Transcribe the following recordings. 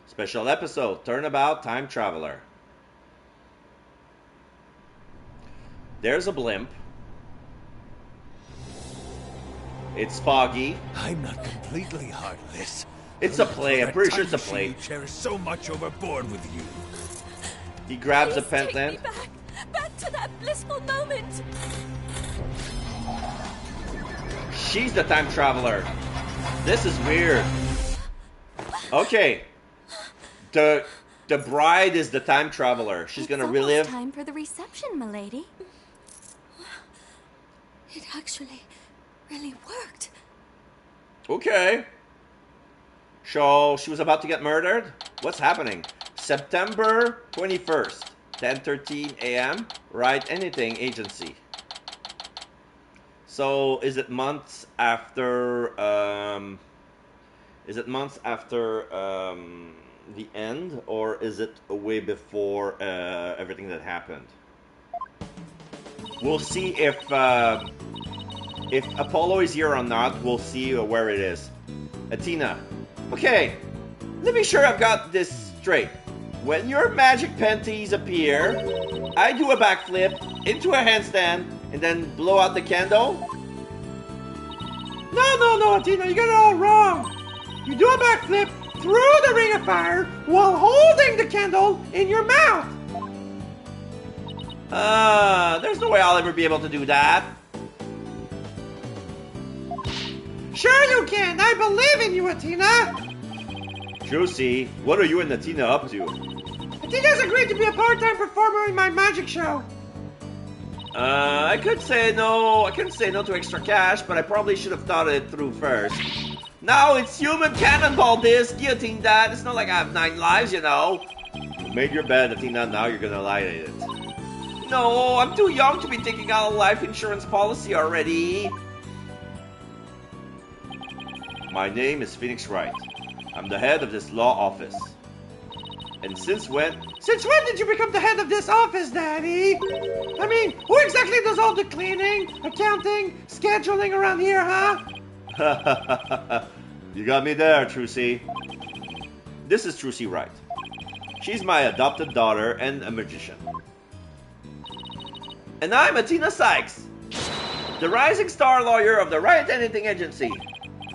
Special episode, Turnabout Time Traveler. There's a blimp. It's foggy. I'm not completely heartless. It's a play. I'm pretty sure it's a play. You cherish so much overboard with you. He grabs a Please pen take lamp. me back to that blissful moment. She's the time traveler. This is weird. Okay. The bride is the time traveler. She's gonna relive. It's time for the reception, milady. It actually really worked. Okay. So she was about to get murdered? What's happening? September 21st, 10:13 a.m. Write anything agency. So is it months after the end, or is it way before everything that happened? We'll see if Apollo is here or not. We'll see where it is. Athena. Okay, let me sure I've got this straight. When your magic panties appear, I do a backflip into a handstand and then blow out the candle. No, Athena, you got it all wrong. You do a backflip through the ring of fire while holding the candle in your mouth. There's no way I'll ever be able to do that. Sure you can. I believe in you, Athena. Juicy, what are you and Athena up to? Athena's agreed to be a part-time performer in my magic show. I could say no. I couldn't say no to extra cash, but I probably should have thought it through first. No, it's human cannonball this. Guillotine that. It's not like I have 9 lives, you know. You made your bed, Athena. Now you're gonna lie to it. No, I'm too young to be taking out a life insurance policy already. My name is Phoenix Wright. I'm the head of this law office. And since when? Since when did you become the head of this office, Daddy? I mean, who exactly does all the cleaning, accounting, scheduling around here, huh? You got me there, Trucy. This is Trucy Wright. She's my adopted daughter and a magician. And I'm Athena Sykes, the rising star lawyer of the Wright Anything Agency.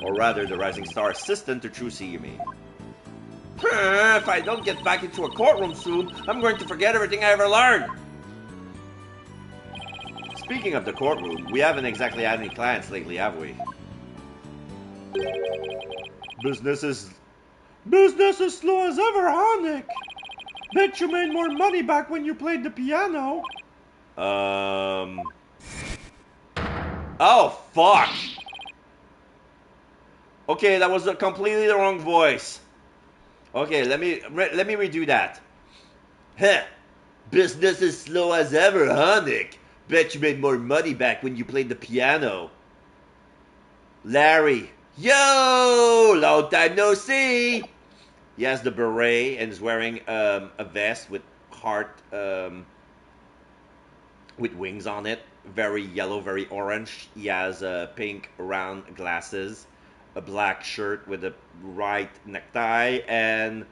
Or rather, the rising star assistant to Trucy, you mean. If I don't get back into a courtroom soon, I'm going to forget everything I ever learned. Speaking of the courtroom, we haven't exactly had any clients lately, have we? Business is slow as ever, huh, Nick? Bet you made more money back when you played the piano. Oh, fuck! Okay, that was completely the wrong voice. Okay, let me redo that. Heh. Business is slow as ever, huh, Nick? Bet you made more money back when you played the piano. Larry. Yo! Long time no see! He has the beret and is wearing a vest with heart, with wings on it. Very yellow, very orange. He has pink round glasses, a black shirt with a white necktie, and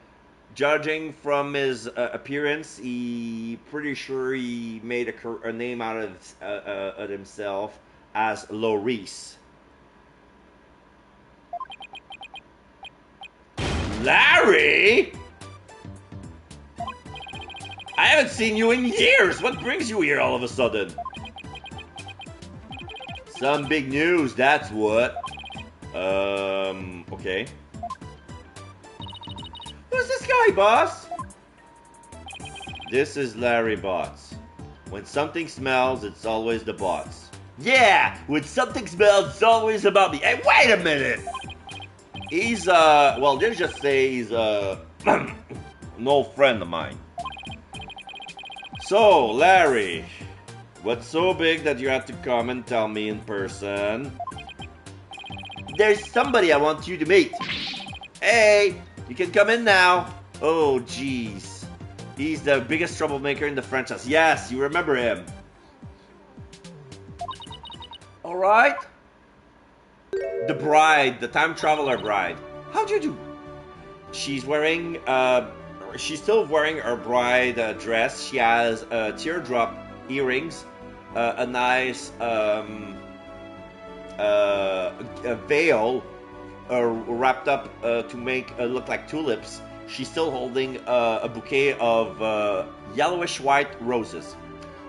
judging from his appearance, he pretty sure he made a name out of himself as Laurice. Larry? I haven't seen you in years. What brings you here all of a sudden? Some big news, that's what. Okay. Who's this guy, boss? This is Larry Bots. When something smells, it's always the bots. Yeah! When something smells, it's always about me. Hey, wait a minute! He's, well, let's just say he's, an old friend of mine. So, Larry, what's so big that you have to come and tell me in person? There's somebody I want you to meet. Hey, you can come in now. Oh, jeez. He's the biggest troublemaker in the franchise. Yes, you remember him. All right. The bride, the time traveler bride. How'd you do? She's wearing, she's still wearing her bride dress. She has teardrop earrings, a nice a veil wrapped up to make look like tulips. She's still holding a bouquet of yellowish white roses.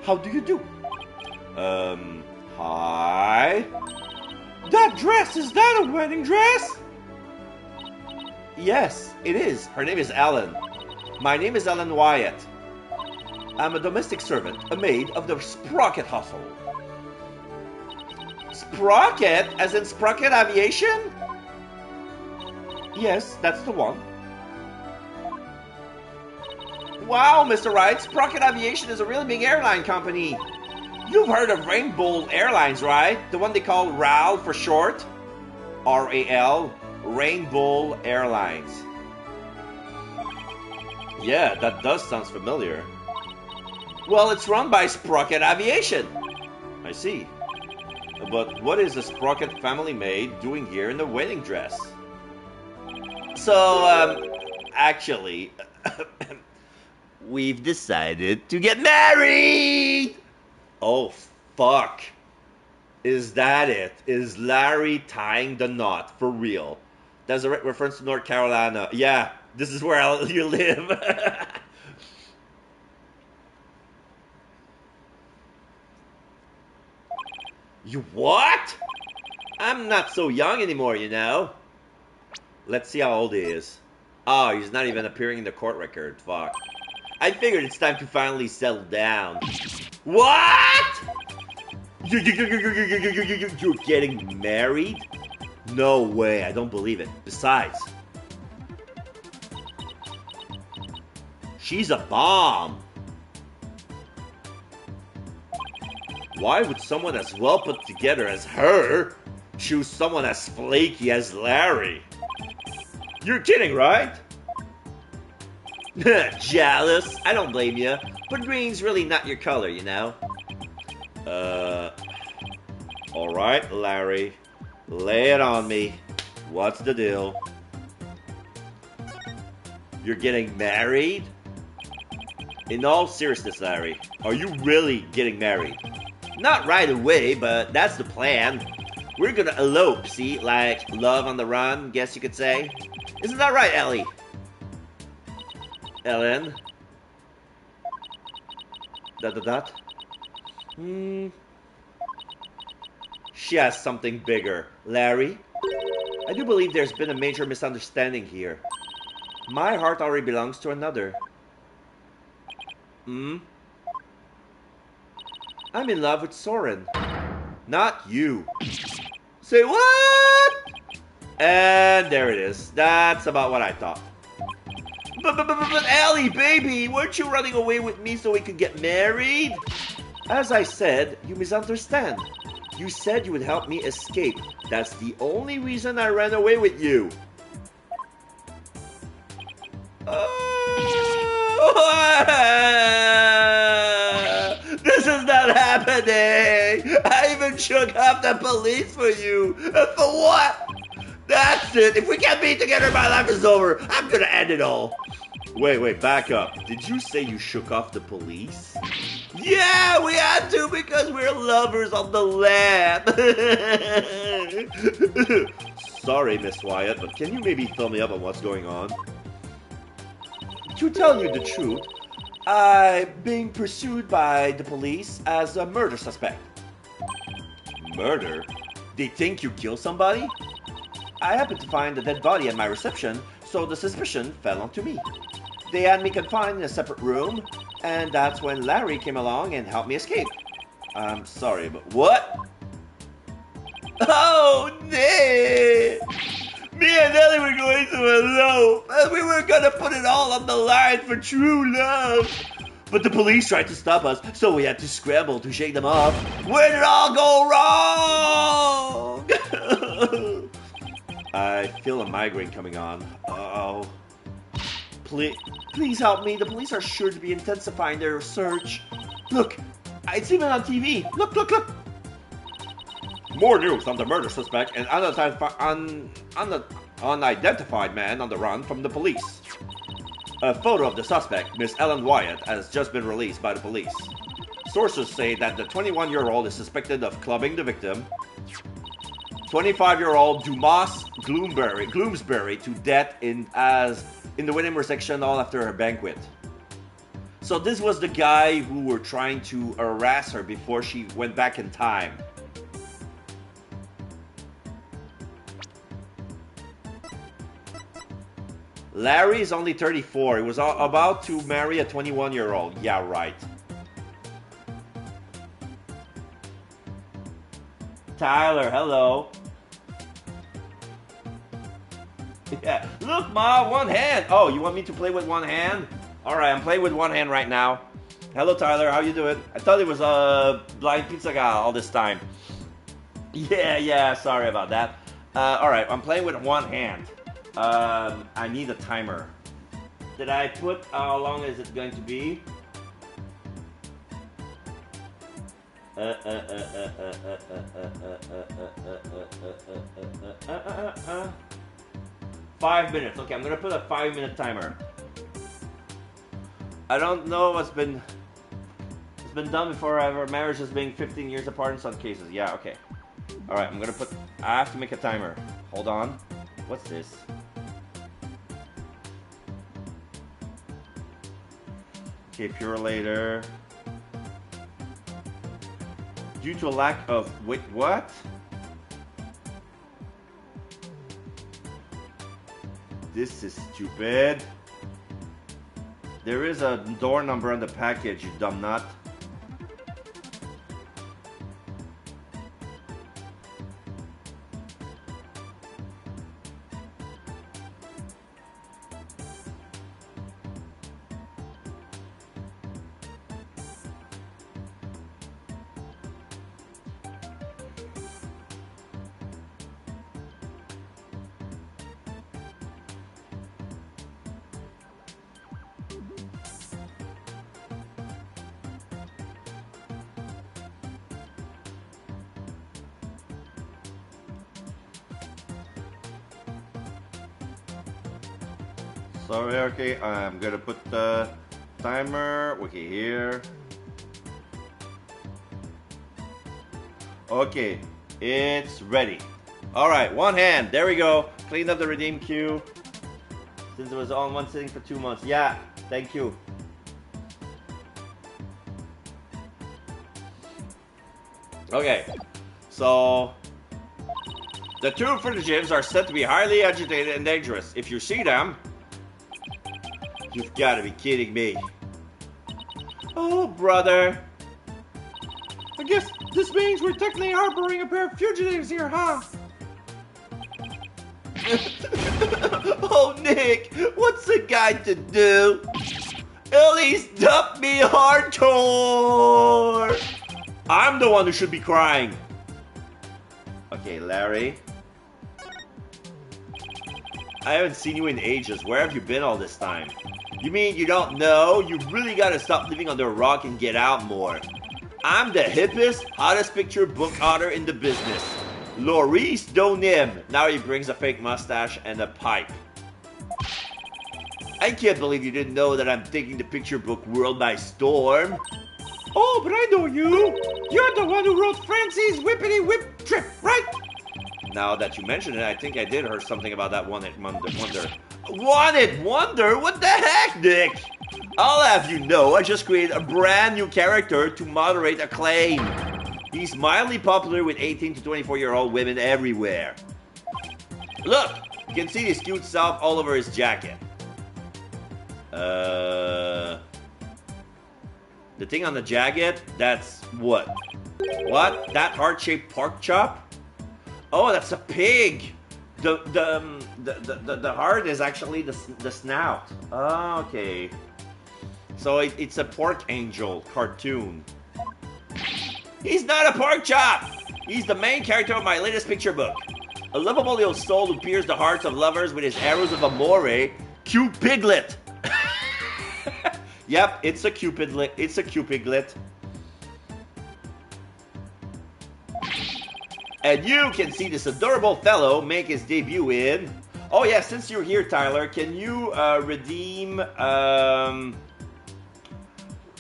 How do you do? Hi. That dress, is that a wedding dress? Yes, it is. Her name is Ellen. My name is Ellen Wyatt. I'm a domestic servant, a maid of the Sprocket household. Sprocket? As in Sprocket Aviation? Yes, that's the one. Wow, Mr. Wright, Sprocket Aviation is a really big airline company. You've heard of Rainbow Airlines, right? The one they call RAL for short? R-A-L, Rainbow Airlines. Yeah, that does sound familiar. Well, it's run by Sprocket Aviation. I see. But what is the Sprocket family maid doing here in the wedding dress? So, actually, we've decided to get married! Oh, fuck. Is that it? Is Larry tying the knot for real? That's a reference to North Carolina. Yeah, this is where you live. You what? I'm not so young anymore, you know. Let's see how old he is. Oh, he's not even appearing in the court record. Fuck. I figured it's time to finally settle down. What? You're getting married? No way, I don't believe it. Besides, she's a bomb. Why would someone as well put together as her choose someone as flaky as Larry? You're kidding, right? Jealous? I don't blame you. But green's really not your color, you know? Alright, Larry. Lay it on me. What's the deal? You're getting married? In all seriousness, Larry, are you really getting married? Not right away, but that's the plan. We're gonna elope, see? Like love on the run, guess you could say. Isn't that right, Ellie? Ellen? Dot. She has something bigger. Larry? I do believe there's been a major misunderstanding here. My heart already belongs to another. I'm in love with Soren. Not you. Say what? And there it is. That's about what I thought. But Ellie, baby, weren't you running away with me so we could get married? As I said, you misunderstand. You said you would help me escape. That's the only reason I ran away with you. This is not happening. I even shook off the police for you. For what? That's it. If we can't be together, my life is over. I'm gonna end it all. Wait, back up. Did you say you shook off the police? Yeah, we had to because we're lovers on the lam. Sorry, Miss Wyatt, but can you maybe fill me up on what's going on? To tell you the truth, I'm being pursued by the police as a murder suspect. Murder? They think you killed somebody? I happened to find a dead body at my reception, so the suspicion fell onto me. They had me confined in a separate room, and that's when Larry came along and helped me escape. I'm sorry, but what? Oh, Nick! Me and Ellie were going to elope, and we were gonna put it all on the line for true love. But the police tried to stop us, so we had to scramble to shake them off. Where did it all go wrong? I feel a migraine coming on. Oh. Please help me. The police are sure to be intensifying their search. Look, it's even on TV. Look. More news on the murder suspect and unidentified man on the run from the police. A photo of the suspect, Miss Ellen Wyatt, has just been released by the police. Sources say that the 21-year-old is suspected of clubbing the victim, 25-year-old Dumas Gloomsbury to death in the Winnemere section all after her banquet. So this was the guy who were trying to harass her before she went back in time. Larry is only 34. He was about to marry a 21-year-old. Yeah, right. Tyler, hello. Yeah. Look, Ma, one hand. Oh, you want me to play with one hand? Alright, I'm playing with one hand right now. Hello, Tyler. How you doing? I thought it was a blind pizza guy all this time. Yeah, sorry about that. Alright, I'm playing with one hand. I need a timer. Did I put how long is it going to be? 5 minutes. Okay, I'm gonna put a 5-minute timer. I don't know what's been... It's been done before. Our marriage has been 15 years apart in some cases. Yeah, okay. Alright, I'm gonna put... I have to make a timer. Hold on. What's this? Okay, pure later. Due to a lack of... Wait, what? This is stupid. There is a door number on the package, you dumb nut. Sorry, okay, I'm gonna put the timer, okay, here. Okay, it's ready. Alright, one hand, there we go. Cleaned up the redeem queue. Since it was on one sitting for 2 months. Yeah, thank you. Okay, so the two fugitives are said to be highly agitated and dangerous. If you see them, you've got to be kidding me. Oh, brother. I guess this means we're technically harboring a pair of fugitives here, huh? Oh, Nick, what's the guy to do? Ellie's dumped me hardcore. I'm the one who should be crying. Okay, Larry. I haven't seen you in ages. Where have you been all this time? You mean you don't know? You really gotta stop living under a rock and get out more. I'm the hippest, hottest picture book author in the business. Maurice Donim. Now he brings a fake mustache and a pipe. I can't believe you didn't know that I'm taking the picture book world by storm. Oh, but I know you. You're the one who wrote Francie's Whippity Whip Trip, right? Now that you mention it, I think I did hear something about that one-hit wonder. One-hit wonder? What the heck, Nick? I'll have you know, I just created a brand new character to moderate acclaim. He's mildly popular with 18 to 24-year-old women everywhere. Look, you can see his cute self all over his jacket. The thing on the jacket? That's what? What? That heart-shaped pork chop? Oh, that's a pig. The heart is actually the snout. Oh, okay. So it's a pork angel cartoon. He's not a pork chop. He's the main character of my latest picture book. A lovable little soul who pierces the hearts of lovers with his arrows of amore. Cute piglet. Yep, it's a cupidlet. It's a cupidlet. And you can see this adorable fellow make his debut in Oh yeah, since you're here, Tyler, can you redeem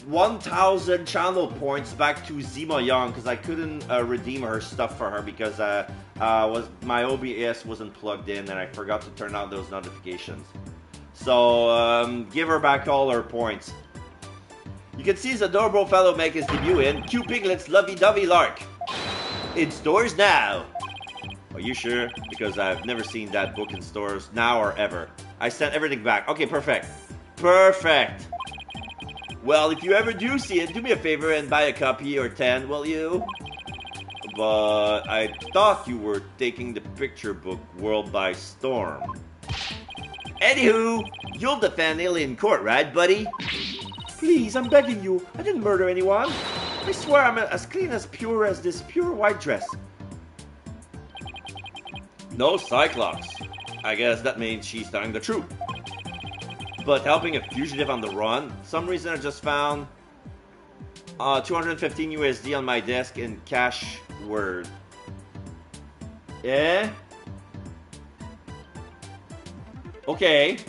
1,000 channel points back to Zima Young, because I couldn't redeem her stuff for her because my OBS wasn't plugged in and I forgot to turn on those notifications. So give her back all her points. You can see his adorable fellow make his debut in Cute Piglet's Lovey-Dovey Lark. In stores now. Are you sure? Because I've never seen that book in stores now or ever. I sent everything back. Okay, perfect. Perfect. Well, if you ever do see it, do me a favor and buy a copy or 10, will you? But I thought you were taking the picture book world by storm. Anywho, you'll defend Alien Court, right, buddy? Please, I'm begging you. I didn't murder anyone. I swear I'm as clean as pure as this pure white dress. No Cyclops. I guess that means she's telling the truth. But helping a fugitive on the run, some reason I just found 215 USD on my desk in cash word. Yeah? Okay.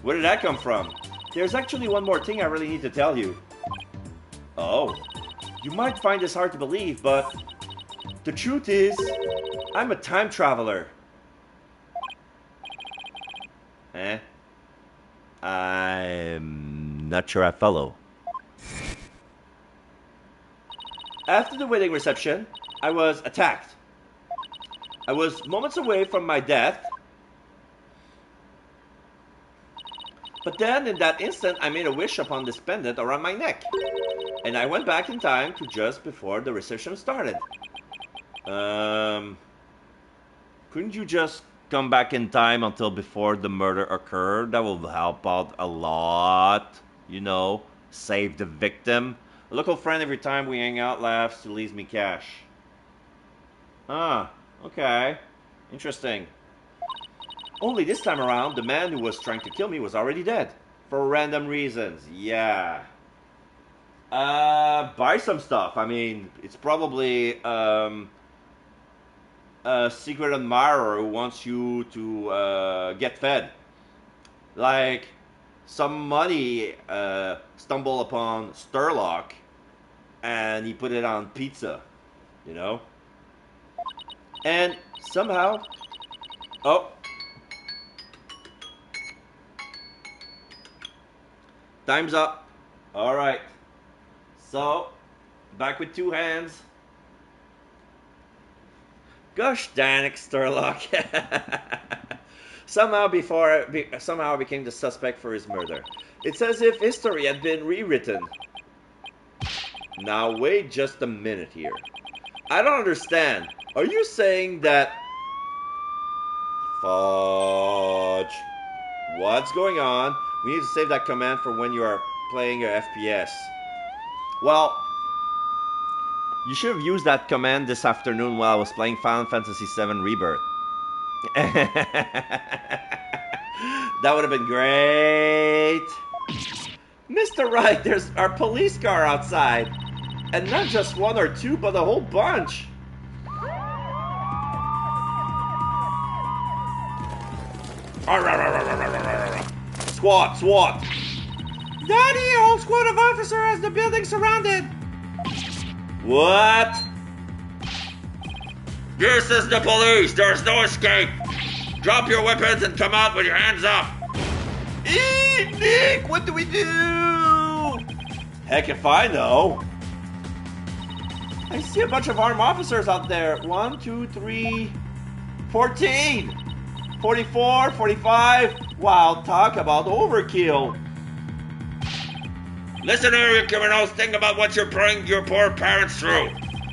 Where did that come from? There's actually one more thing I really need to tell you. Oh. You might find this hard to believe, but the truth is, I'm a time traveler. Eh? I'm not sure I follow. After the wedding reception, I was attacked. I was moments away from my death. But then, in that instant, I made a wish upon this pendant around my neck. And I went back in time to just before the reception started. Couldn't you just come back in time until before the murder occurred? That will help out a lot. You know, save the victim. A local friend every time we hang out laughs who leaves me cash. Ah, okay. Interesting. Only this time around, the man who was trying to kill me was already dead. For random reasons, yeah. Buy some stuff. I mean, it's probably, a secret admirer who wants you to get fed. Like some money stumbled upon Sturlock and he put it on pizza, you know? And somehow, oh, time's up. All right. So, back with two hands. Gosh dang it, Sturlock. Somehow I became the suspect for his murder. It's as if history had been rewritten. Now wait just a minute here. I don't understand. Are you saying that... Fudge. What's going on? We need to save that command for when you are playing your FPS. Well... You should have used that command this afternoon while I was playing Final Fantasy VII Rebirth. That would have been great. Mr. Wright, there's our police car outside. And not just one or two, but a whole bunch. SWAT, SWAT. Daddy, a whole squad of officers has the building surrounded. What? This is the police. There's no escape. Drop your weapons and come out with your hands up. Nick, what do we do? Heck if I know. I see a bunch of armed officers out there. 1, 2, 3, 14. 44, 45. Wow, talk about overkill. Listen here, you criminals. Think about what you're putting your poor parents through.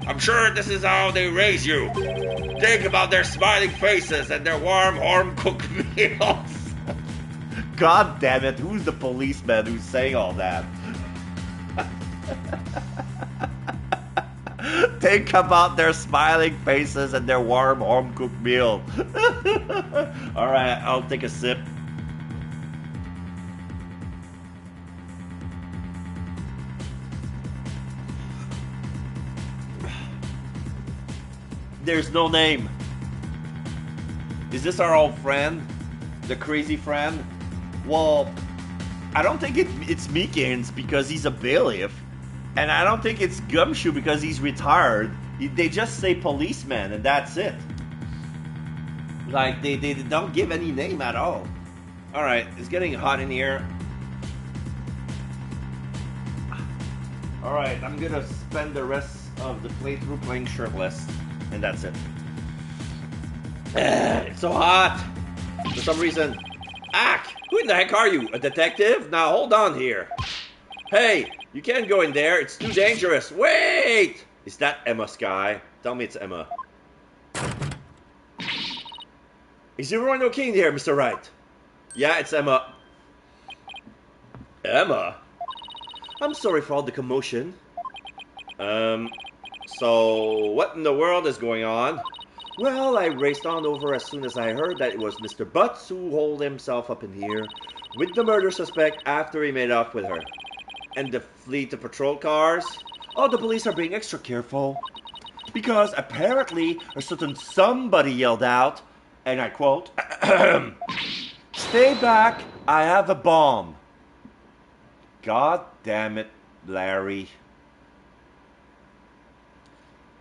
I'm sure this is how they raise you. Think about their smiling faces and their warm, home-cooked meals. God damn it, who's the policeman who's saying all that? Think about their smiling faces and their warm, home-cooked meal. Alright, I'll take a sip. There's no name. Is this our old friend? The crazy friend? Well, I don't think it's Meekins because he's a bailiff. And I don't think it's Gumshoe because he's retired. They just say policeman and that's it. Like, they don't give any name at all. Alright, it's getting hot in here. Alright, I'm gonna spend the rest of the playthrough playing shirtless. And that's it. It's so hot. For some reason. Ack! Who in the heck are you? A detective? Now hold on here. Hey! You can't go in there. It's too dangerous. Wait! Is that Emma Sky? Tell me it's Emma. Is everyone okay in here, Mr. Wright? Yeah, it's Emma. Emma? I'm sorry for all the commotion. So what in the world is going on? Well, I raced on over as soon as I heard that it was Mr. Butts who holed himself up in here with the murder suspect after he made off with her. And the fleet of patrol cars? Oh, the police are being extra careful. Because apparently a certain somebody yelled out, and I quote, "Stay back, I have a bomb." God damn it, Larry.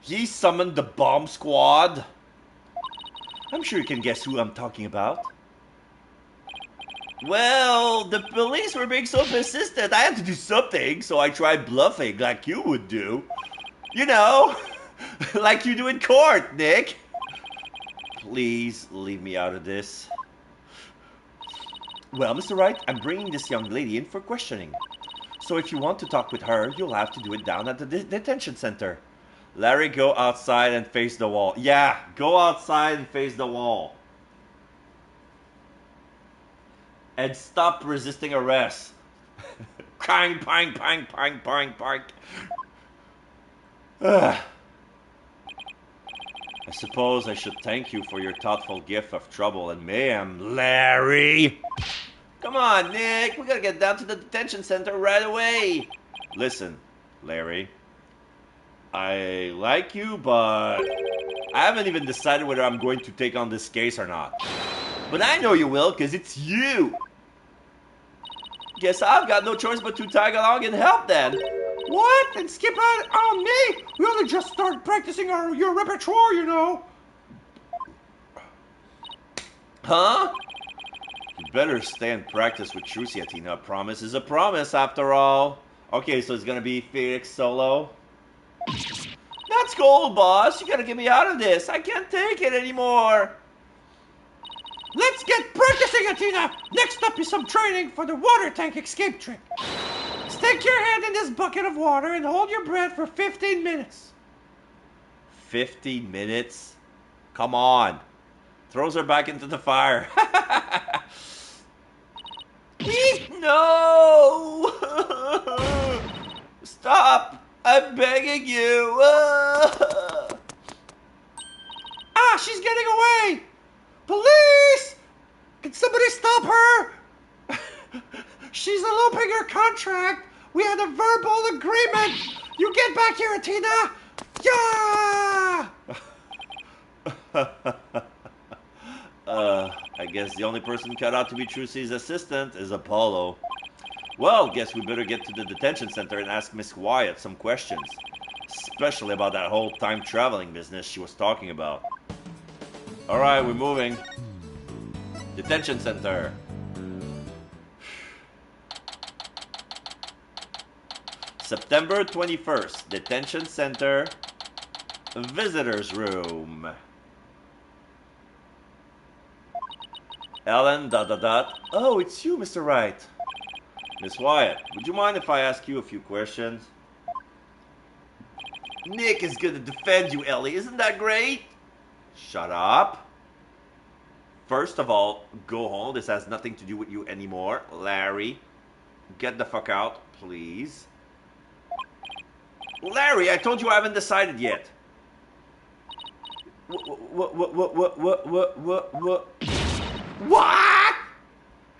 He summoned the bomb squad. I'm sure you can guess who I'm talking about. Well, the police were being so persistent, I had to do something, so I tried bluffing like you would do. You know, like you do in court, Nick. Please leave me out of this. Well, Mr. Wright, I'm bringing this young lady in for questioning. So if you want to talk with her, you'll have to do it down at the detention center. Larry, go outside and face the wall. Yeah, go outside and face the wall. And stop resisting arrest. Pang, pang, pang, pang, pang, pang. I suppose I should thank you for your thoughtful gift of trouble and mayhem, Larry. Come on, Nick. We gotta get down to the detention center right away. Listen, Larry. I like you, but I haven't even decided whether I'm going to take on this case or not. But I know you will, because it's you. Guess I've got no choice but to tag along and help then. What? And skip on me? We only just started practicing your repertoire, you know. Huh? You better stay and practice with Trucy, Athena. A promise is a promise, after all. Okay, so it's gonna be Felix solo. That's gold, boss. You gotta get me out of this. I can't take it anymore. Let's get practicing, Athena! Next up is some training for the water tank escape trick. Stick your hand in this bucket of water and hold your breath for 15 minutes. 15 minutes? Come on. Throws her back into the fire. No! Stop! I'm begging you! Ah, she's getting away! Police! Can somebody stop her? She's eloping her contract. We had a verbal agreement. You get back here, Athena. Yeah! I guess the only person cut out to be Trucy's assistant is Apollo. Well, guess we better get to the detention center and ask Miss Wyatt some questions. Especially about that whole time traveling business she was talking about. Alright, we're moving. Detention center. September 21st. Detention center. Visitors room. Ellen ... Oh, it's you, Mr. Wright. Miss Wyatt, would you mind if I ask you a few questions? Nick is gonna defend you, Ellie. Isn't that great? Shut up. First of all, go home. This has nothing to do with you anymore. Larry, get the fuck out, please. Larry, I told you I haven't decided yet. What?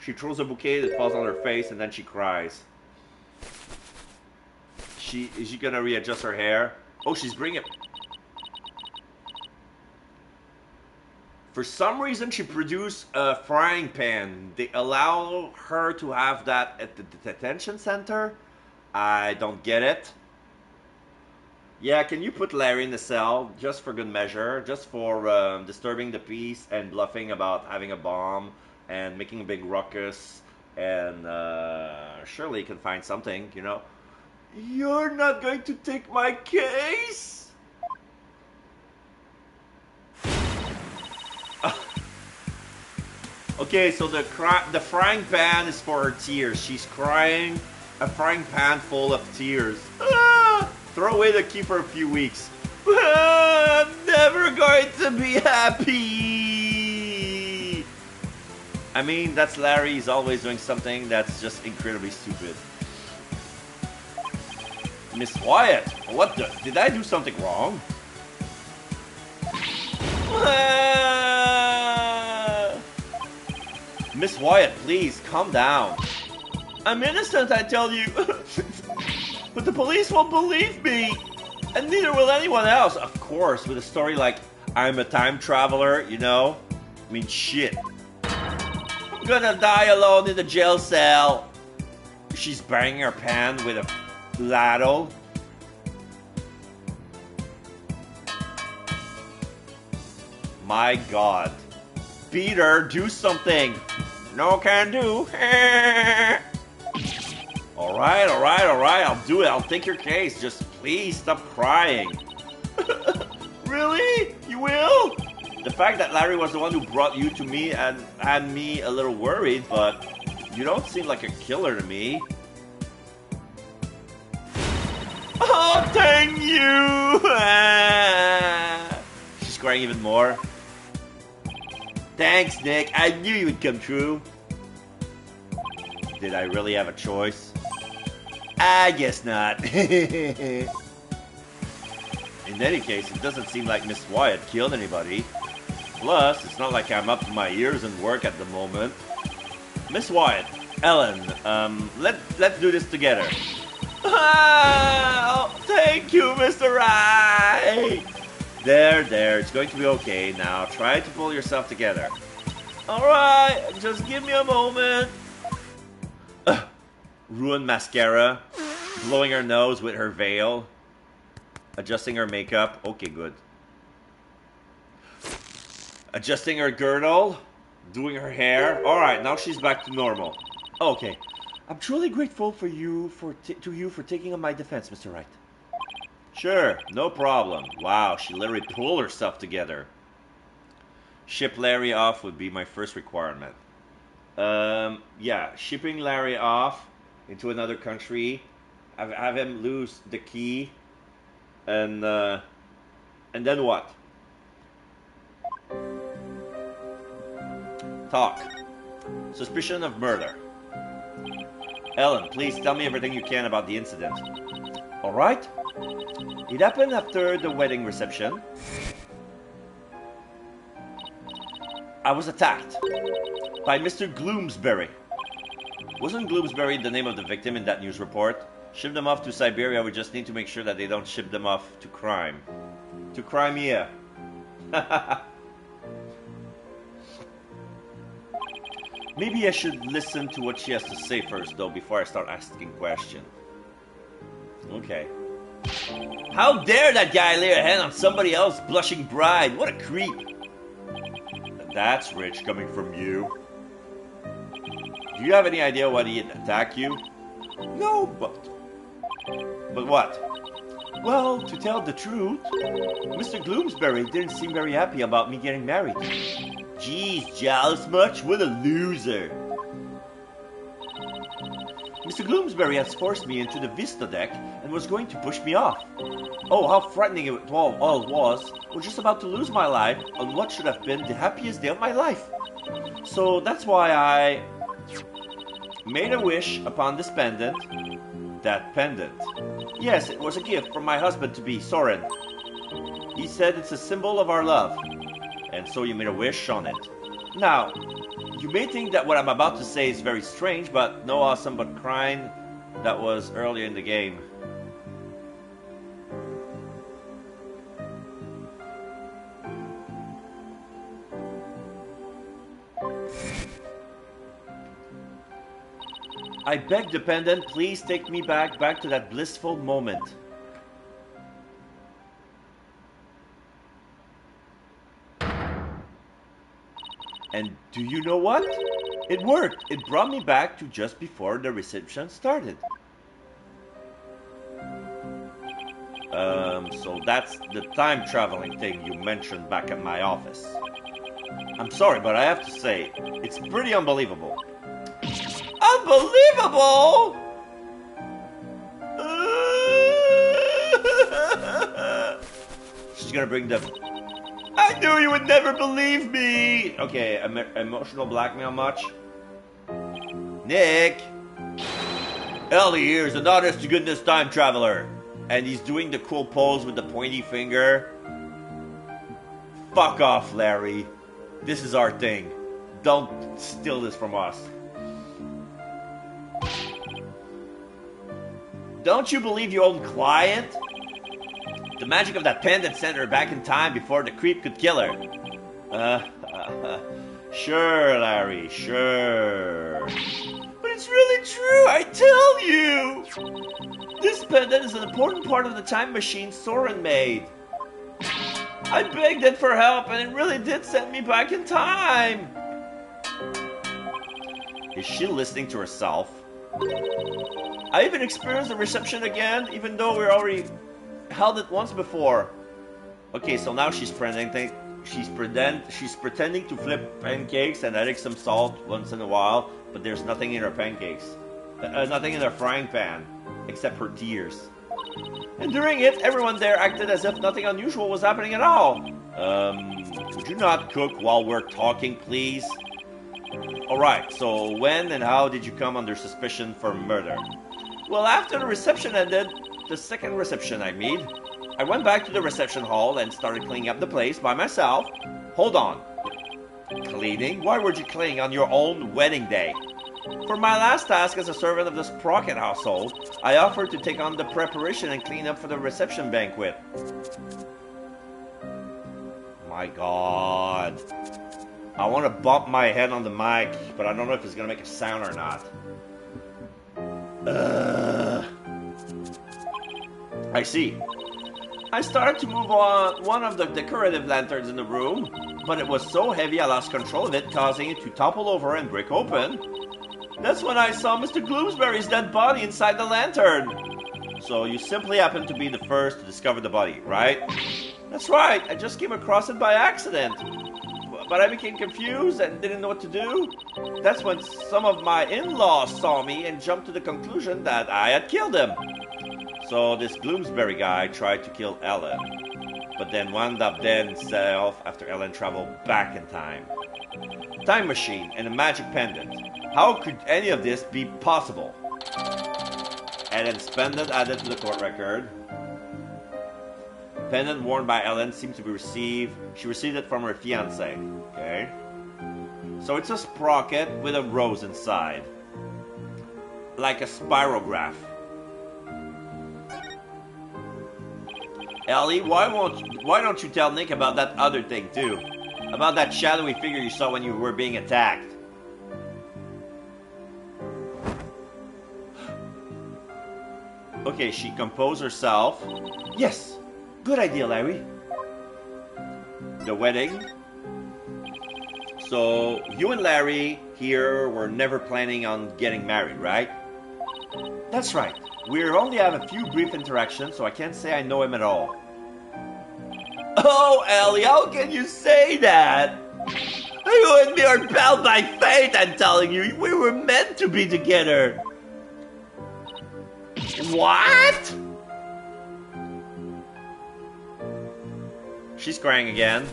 She throws a bouquet that falls on her face and then she cries. Is she gonna readjust her hair? Oh, she's bringing it. For some reason, she produced a frying pan. They allow her to have that at the detention center. I don't get it. Yeah, can you put Larry in the cell just for good measure, just for disturbing the peace and bluffing about having a bomb and making a big ruckus, and surely you can find something, you know. You're not going to take my case? Okay, so the frying pan is for her tears. She's crying, a frying pan full of tears. Ah! Throw away the key for a few weeks. I'm never going to be happy. I mean, that's Larry. He's always doing something that's just incredibly stupid. Miss Wyatt, what the? Did I do something wrong? Miss Wyatt, please, calm down. I'm innocent, I tell you. But the police won't believe me. And neither will anyone else. Of course, with a story like, I'm a time traveler, you know? I mean, shit. I'm gonna die alone in the jail cell. She's banging her pan with a ladle. My God. Peter, do something. No can do. Alright, I'll do it. I'll take your case. Just please stop crying. Really? You will? The fact that Larry was the one who brought you to me and had me a little worried, but you don't seem like a killer to me. Oh, dang you! She's crying even more. Thanks, Nick. I knew you would come true. Did I really have a choice? I guess not. In any case, it doesn't seem like Miss Wyatt killed anybody. Plus, it's not like I'm up to my ears in work at the moment. Miss Wyatt, Ellen, let's do this together. Oh, thank you, Mr. Wright. There, it's going to be okay. Now, try to pull yourself together. Alright, just give me a moment. Ruined mascara. Blowing her nose with her veil. Adjusting her makeup. Okay, good. Adjusting her girdle. Doing her hair. Alright, now she's back to normal. Okay. I'm truly grateful to you for taking on my defense, Mr. Wright. Sure, no problem. Wow, she literally pulled herself together. Ship Larry off would be my first requirement. Yeah, shipping Larry off into another country. Have him lose the key. And then what? Talk. Suspicion of murder. Ellen, please tell me everything you can about the incident. Alright? It happened after the wedding reception. I was attacked by Mr. Gloomsbury. Wasn't Gloomsbury the name of the victim in that news report? Ship them off to Siberia. We just need to make sure that they don't ship them off to crime. To Crimea. Maybe I should listen to what she has to say first, though, before I start asking questions. Okay. How dare that guy lay a hand on somebody else's blushing bride? What a creep. That's rich coming from you. Do you have any idea why he'd attack you? No, but what? Well, to tell the truth, Mr. Gloomsbury didn't seem very happy about me getting married. Jeez, jealous much? What a loser. Mr. Gloomsbury has forced me into the Vista deck and was going to push me off. Oh, how frightening it all was. I was just about to lose my life on what should have been the happiest day of my life. So that's why I made a wish upon this pendant. That pendant. Yes, it was a gift from my husband-to-be, Soren. He said it's a symbol of our love. And so you made a wish on it. Now, you may think that what I'm about to say is very strange, but no awesome but crying. That was earlier in the game. I beg the pendant, please take me back to that blissful moment. And do you know what? It worked. It brought me back to just before the reception started. So that's the time traveling thing you mentioned back at my office. I'm sorry, but I have to say, it's pretty unbelievable. Unbelievable! She's gonna bring them. I knew you would never believe me! Okay, emotional blackmail much? Nick! Ellie here is an honest-to-goodness time traveler. And he's doing the cool pose with the pointy finger. Fuck off, Larry. This is our thing. Don't steal this from us. Don't you believe your own client? The magic of that pendant sent her back in time before the creep could kill her. Sure, Larry, sure. But it's really true, I tell you! This pendant is an important part of the time machine Soren made. I begged it for help and it really did send me back in time. Is she listening to herself? I even experienced the reception again, even though we already held it once before. Okay, so now she's pretending to flip pancakes and adding some salt once in a while, but there's nothing in her pancakes. Nothing in her frying pan, except her tears. And during it, everyone there acted as if nothing unusual was happening at all. Would you not cook while we're talking, please? Alright, so when and how did you come under suspicion for murder? Well, after the reception ended, the second reception I made, I went back to the reception hall and started cleaning up the place by myself. Hold on. Cleaning? Why would you clean on your own wedding day? For my last task as a servant of the Sprocket household, I offered to take on the preparation and clean up for the reception banquet. My God. I want to bump my head on the mic, but I don't know if it's going to make a sound or not. I see. I started to move on one of the decorative lanterns in the room, but it was so heavy I lost control of it, causing it to topple over and break open. That's when I saw Mr. Gloomsbury's dead body inside the lantern. So you simply happened to be the first to discover the body, right? That's right, I just came across it by accident. But I became confused and didn't know what to do. That's when some of my in-laws saw me and jumped to the conclusion that I had killed him. So this Gloomsbury guy tried to kill Ellen, but then wound up dead himself after Ellen traveled back in time. Time machine and a magic pendant. How could any of this be possible? Ellen's pendant added to the court record. Pendant worn by Ellen seemed to be received. She received it from her fiancé. Okay. So it's a sprocket with a rose inside. Like a spirograph. Ellie, why don't you tell Nick about that other thing too? About that shadowy figure you saw when you were being attacked. Okay, she composed herself. Yes, good idea, Larry. The wedding. So, you and Larry here were never planning on getting married, right? That's right. We only have a few brief interactions, so I can't say I know him at all. Oh, Ellie, how can you say that? You and me are bound by fate, I'm telling you. We were meant to be together. What? She's crying again.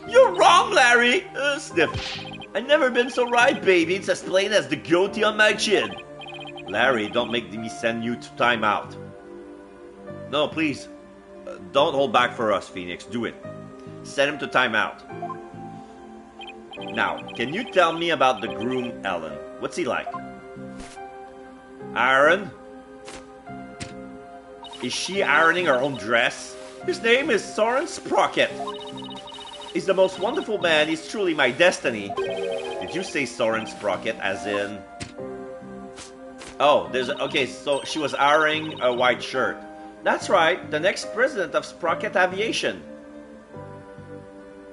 You're wrong, Larry! Sniff. I've never been so right, baby. It's as plain as the goatee on my chin. Larry, don't make me send you to timeout. No, please. Don't hold back for us, Phoenix. Do it. Send him to timeout. Now, can you tell me about the groom, Ellen? What's he like? Iron? Is she ironing her own dress? His name is Soren Sprocket. He's the most wonderful man. He's truly my destiny. Did you say Soren Sprocket as in... Oh, there's a... Okay, so she was wearing a white shirt. That's right, the next president of Sprocket Aviation.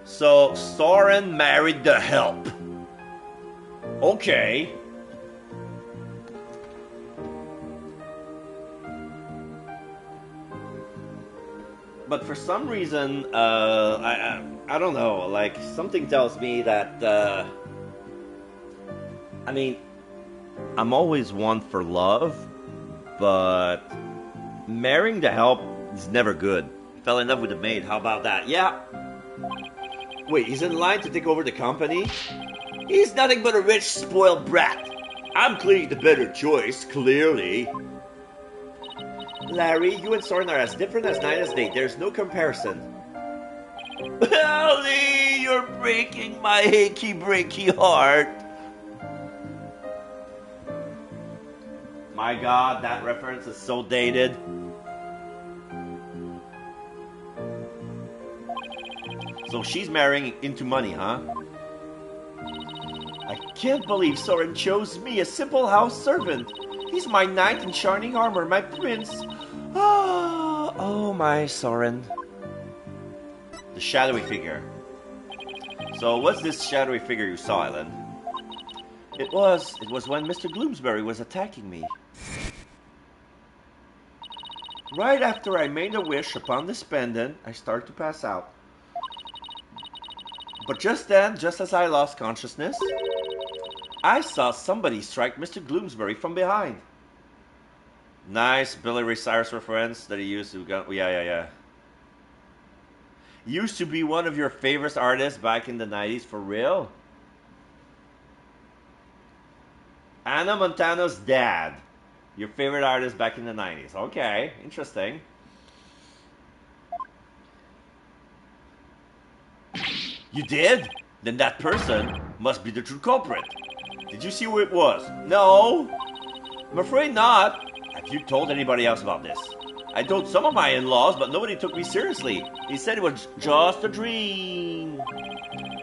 So, Soren married the help. Okay. But for some reason, I don't know, like, something tells me that, I mean, I'm always one for love, but marrying the help is never good. Fell in love with the maid, how about that? Yeah. Wait, he's in line to take over the company? He's nothing but a rich, spoiled brat. I'm clearly the better choice, clearly. Larry, you and Soren are as different as night as day. There's no comparison. Ellie, you're breaking my achy, breaky heart. My God, that reference is so dated. So she's marrying into money, huh? I can't believe Soren chose me, a simple house servant. He's my knight in shining armor, my prince. Ah, oh my Soren. The shadowy figure. So what's this shadowy figure you saw, Ellen? It was when Mr. Gloomsbury was attacking me. Right after I made a wish upon this pendant, I started to pass out. But just then, just as I lost consciousness, I saw somebody strike Mr. Gloomsbury from behind. Nice Billy Ray Cyrus reference that he used to go. Yeah. Used to be one of your favorite artists back in the 90s, for real? Anna Montana's dad. Your favorite artist back in the 90s. Okay, interesting. You did? Then that person must be the true culprit. Did you see who it was? No. I'm afraid not. Have you told anybody else about this? I told some of my in-laws, but nobody took me seriously. They said it was just a dream.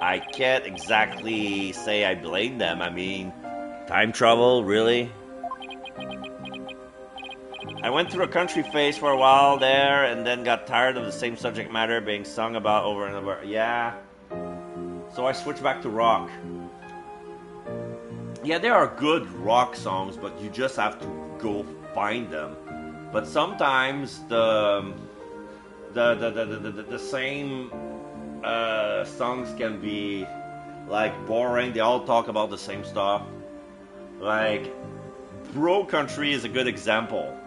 I can't exactly say I blame them. I mean, time travel, really? I went through a country phase for a while there and then got tired of the same subject matter being sung about over and over. Yeah. So I switched back to rock. Yeah, there are good rock songs, but you just have to go find them. But sometimes the same songs can be like boring. They all talk about the same stuff. Like Bro Country is a good example.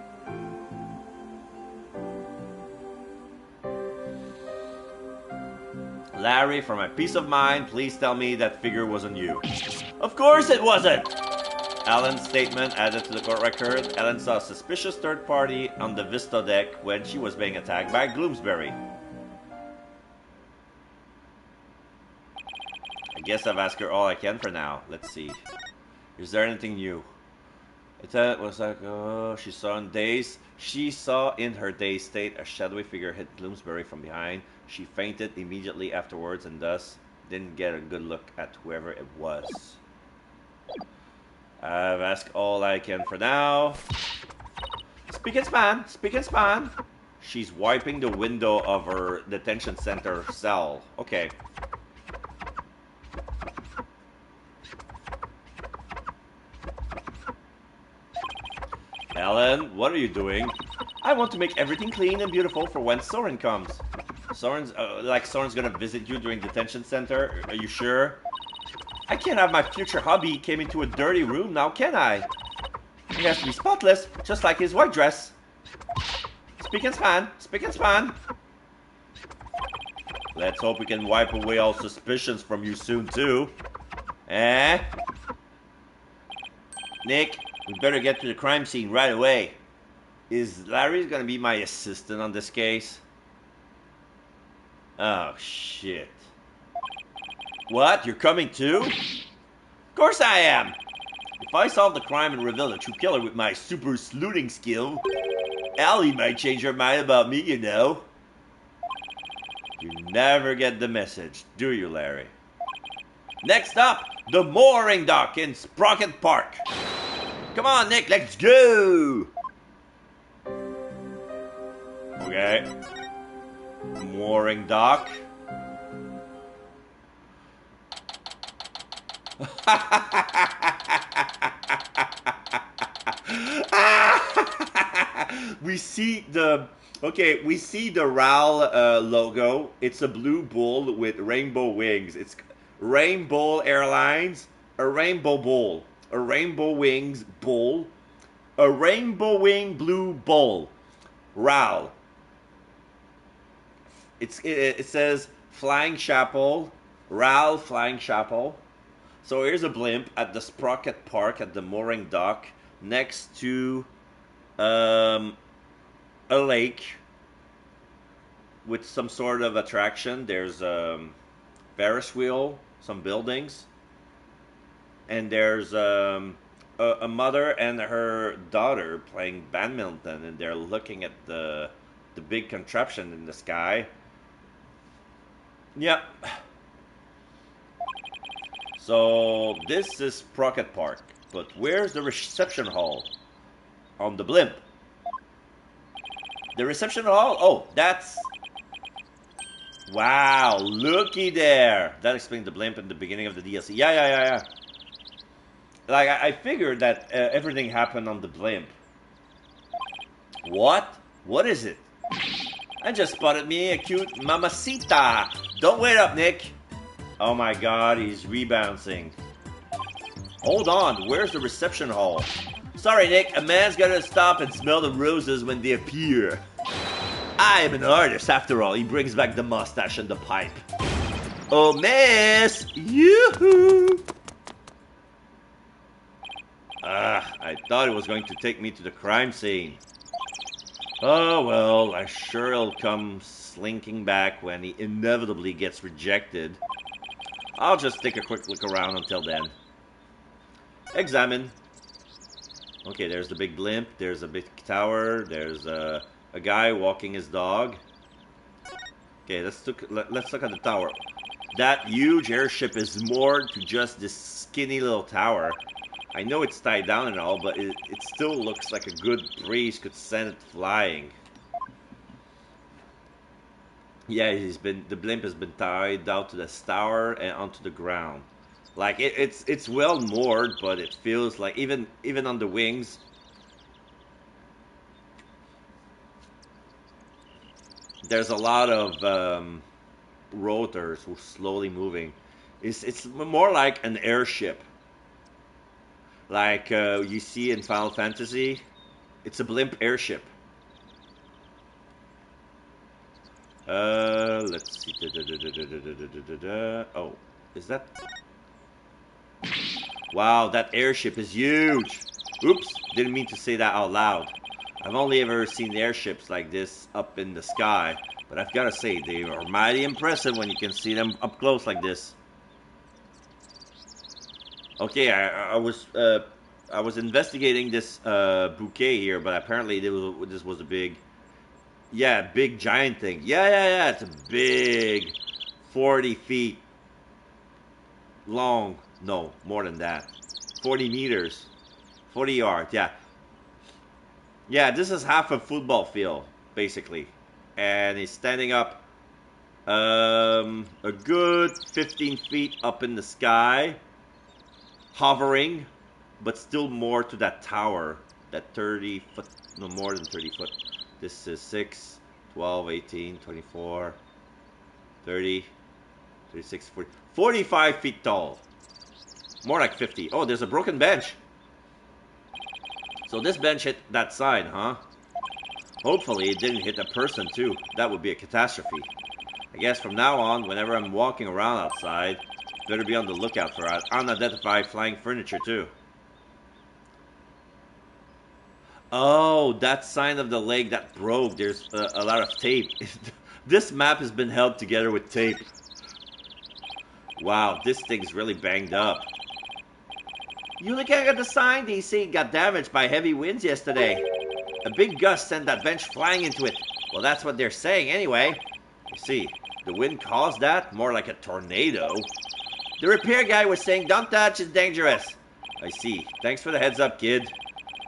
Larry, for my peace of mind, please tell me that figure wasn't you. Of course it wasn't! Ellen's statement added to the court record. Ellen saw a suspicious third party on the Vista deck when she was being attacked by Gloomsbury. I guess I've asked her all I can for now. Let's see. Is there anything new? It was like, oh, she saw in her dazed state a shadowy figure hit Bloomsbury from behind. She fainted immediately afterwards and thus didn't get a good look at whoever it was. I've asked all I can for now. Speak and span, speak and span. She's wiping the window of her detention center cell. Okay. Ellen, what are you doing? I want to make everything clean and beautiful for when Soren comes. Soren's gonna visit you during detention center. Are you sure? I can't have my future hubby came into a dirty room now, can I? He has to be spotless, just like his white dress. Speak and span, speak and span. Let's hope we can wipe away all suspicions from you soon, too. Eh? Nick, we better get to the crime scene right away. Is Larry gonna be my assistant on this case? Oh, shit. What? You're coming too? Of course I am! If I solve the crime and reveal the true killer with my super sleuthing skill, Allie might change her mind about me, you know. You never get the message, do you, Larry? Next up, the mooring dock in Sprocket Park. Come on, Nick, let's go. Okay. Mooring dock. We see the RAL logo. It's a blue bull with rainbow wings. It's Rainbow Airlines, a rainbow bull, a rainbow wings bull, a rainbow wing blue bull. RAL. It says Flying Chapel, RAL Flying Chapel. So here's a blimp at the Sprocket Park at the mooring dock next to a lake with some sort of attraction. There's a Ferris wheel, some buildings, and there's a mother and her daughter playing badminton, and they're looking at the big contraption in the sky. Yep. So this is Sprocket Park, but where's the reception hall? On the blimp. The reception hall? Oh, that's... Wow, looky there. That explains the blimp in the beginning of the DLC. Yeah. Like, I figured that everything happened on the blimp. What? What is it? I just spotted me a cute mamacita. Don't wait up, Nick. Oh my god, he's rebouncing. Hold on, where's the reception hall? Sorry, Nick, a man's gotta stop and smell the roses when they appear. I am an artist, after all. He brings back the mustache and the pipe. Oh, miss! Yoo-hoo! I thought it was going to take me to the crime scene. Oh, well, I'm sure he'll come slinking back when he inevitably gets rejected. I'll just take a quick look around until then. Examine. Okay, there's the big blimp, there's a big tower, there's a guy walking his dog. Okay, let's look at the tower. That huge airship is more to just this skinny little tower. I know it's tied down and all, but it still looks like a good breeze could send it flying. Yeah, the blimp has been tied down to this tower and onto the ground. Like it's well moored, but it feels like even on the wings. There's a lot of rotors who are slowly moving. It's more like an airship. Like you see in Final Fantasy, it's a blimp airship. Let's see. Oh, is that? Wow, that airship is huge. Oops, didn't mean to say that out loud. I've only ever seen airships like this up in the sky, but I've got to say, they are mighty impressive when you can see them up close like this. Okay, I was investigating this bouquet here, but apparently this was a big, big giant thing. Yeah, it's a big 40 feet long. No, more than that. 40 meters. 40 yards, yeah. Yeah, this is half a football field, basically. And he's standing up a good 15 feet up in the sky. Hovering, but still more to that tower. That 30 foot, no more than 30 foot. This is 6, 12, 18, 24, 30, 36, 40, 45 feet tall. More like 50. Oh, there's a broken bench. So this bench hit that side, huh? Hopefully it didn't hit a person too. That would be a catastrophe. I guess from now on, whenever I'm walking around outside, better be on the lookout for unidentified flying furniture too. Oh, that sign of the leg that broke. There's a lot of tape. This map has been held together with tape. Wow, this thing's really banged up. You looking at the sign? They say it got damaged by heavy winds yesterday. A big gust sent that bench flying into it. Well, that's what they're saying anyway. You see, the wind caused that? More like a tornado. The repair guy was saying, don't touch, it's dangerous. I see. Thanks for the heads up, kid.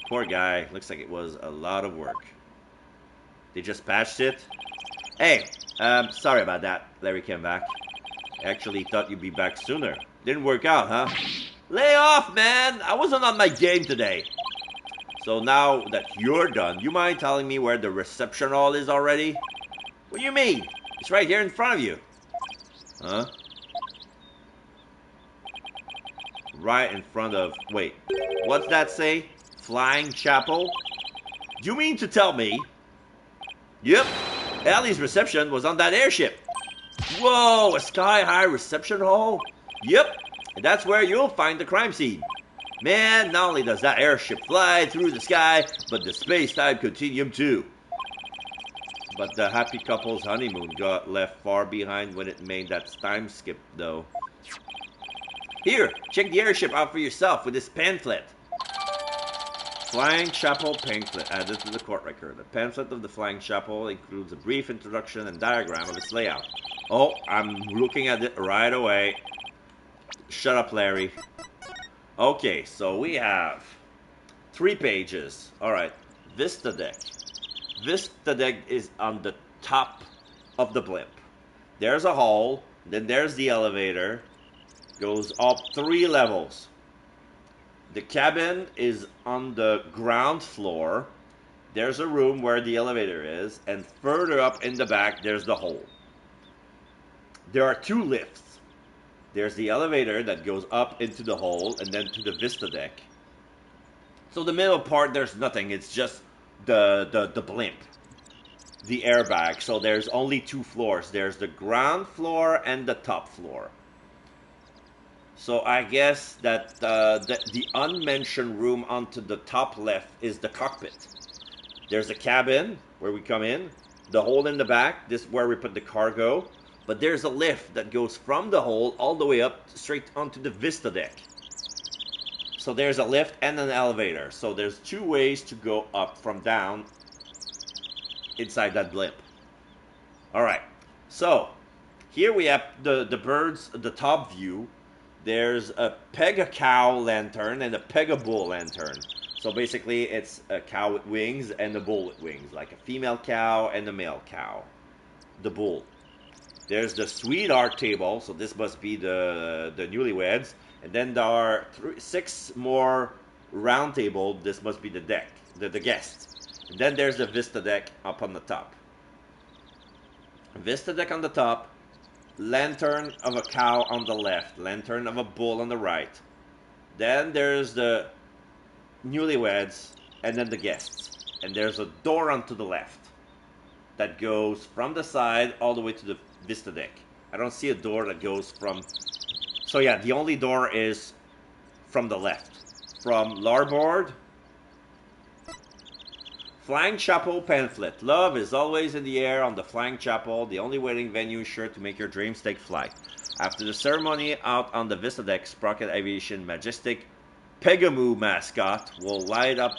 Poor guy. Looks like it was a lot of work. They just patched it? Hey, sorry about that. Larry came back. Actually thought you'd be back sooner. Didn't work out, huh? Lay off, man! I wasn't on my game today. So now that you're done, you mind telling me where the reception hall is already? What do you mean? It's right here in front of you. Huh? Right in front of... Wait, what's that say? Flying Chapel? Do you mean to tell me? Yep, Allie's reception was on that airship. Whoa, a sky-high reception hall? Yep, and that's where you'll find the crime scene. Man, not only does that airship fly through the sky, but the space-time continuum too. But the happy couple's honeymoon got left far behind when it made that time skip, though. Here, check the airship out for yourself with this pamphlet. Flying Chapel pamphlet added to the court record. The pamphlet of the Flying Chapel includes a brief introduction and diagram of its layout. Oh, I'm looking at it right away. Shut up, Larry. Okay, so we have 3 pages. Alright, Vista Deck. Vista Deck is on the top of the blimp. There's a hall, then there's the elevator. Goes up 3 levels. The cabin is on the ground floor. There's a room where the elevator is, and further up in the back, there's the hole. There are 2 lifts. There's the elevator that goes up into the hole, and then to the Vista Deck. So the middle part, there's nothing. It's just the blimp. The airbag. So there's only 2 floors. There's the ground floor and the top floor. So I guess that the unmentioned room onto the top left is the cockpit. There's a cabin where we come in. The hole in the back, this is where we put the cargo. But there's a lift that goes from the hole all the way up straight onto the Vista Deck. So there's a lift and an elevator. So there's 2 ways to go up from down inside that blimp. Alright, so here we have the birds, the top view. There's a peg-a-cow lantern and a peg-a-bull lantern. So basically it's a cow with wings and a bull with wings. Like a female cow and a male cow. The bull. There's the sweetheart table, so this must be the newlyweds. And then there are 6 more round table. This must be the deck, the guests. And then there's the Vista Deck up on the top. Vista Deck on the top. Lantern of a cow on the left. Lantern of a bull on the right. Then there's the newlyweds, and then the guests. And there's a door onto the left that goes from the side all the way to the Vista Deck. I don't see a door that goes from... So yeah, the only door is from the left. From larboard. Flying Chapel pamphlet. Love is always in the air on the Flying Chapel, the only wedding venue sure to make your dreams take flight. After the ceremony, out on the Vista Deck, Sprocket Aviation majestic Pegamoo mascot will light up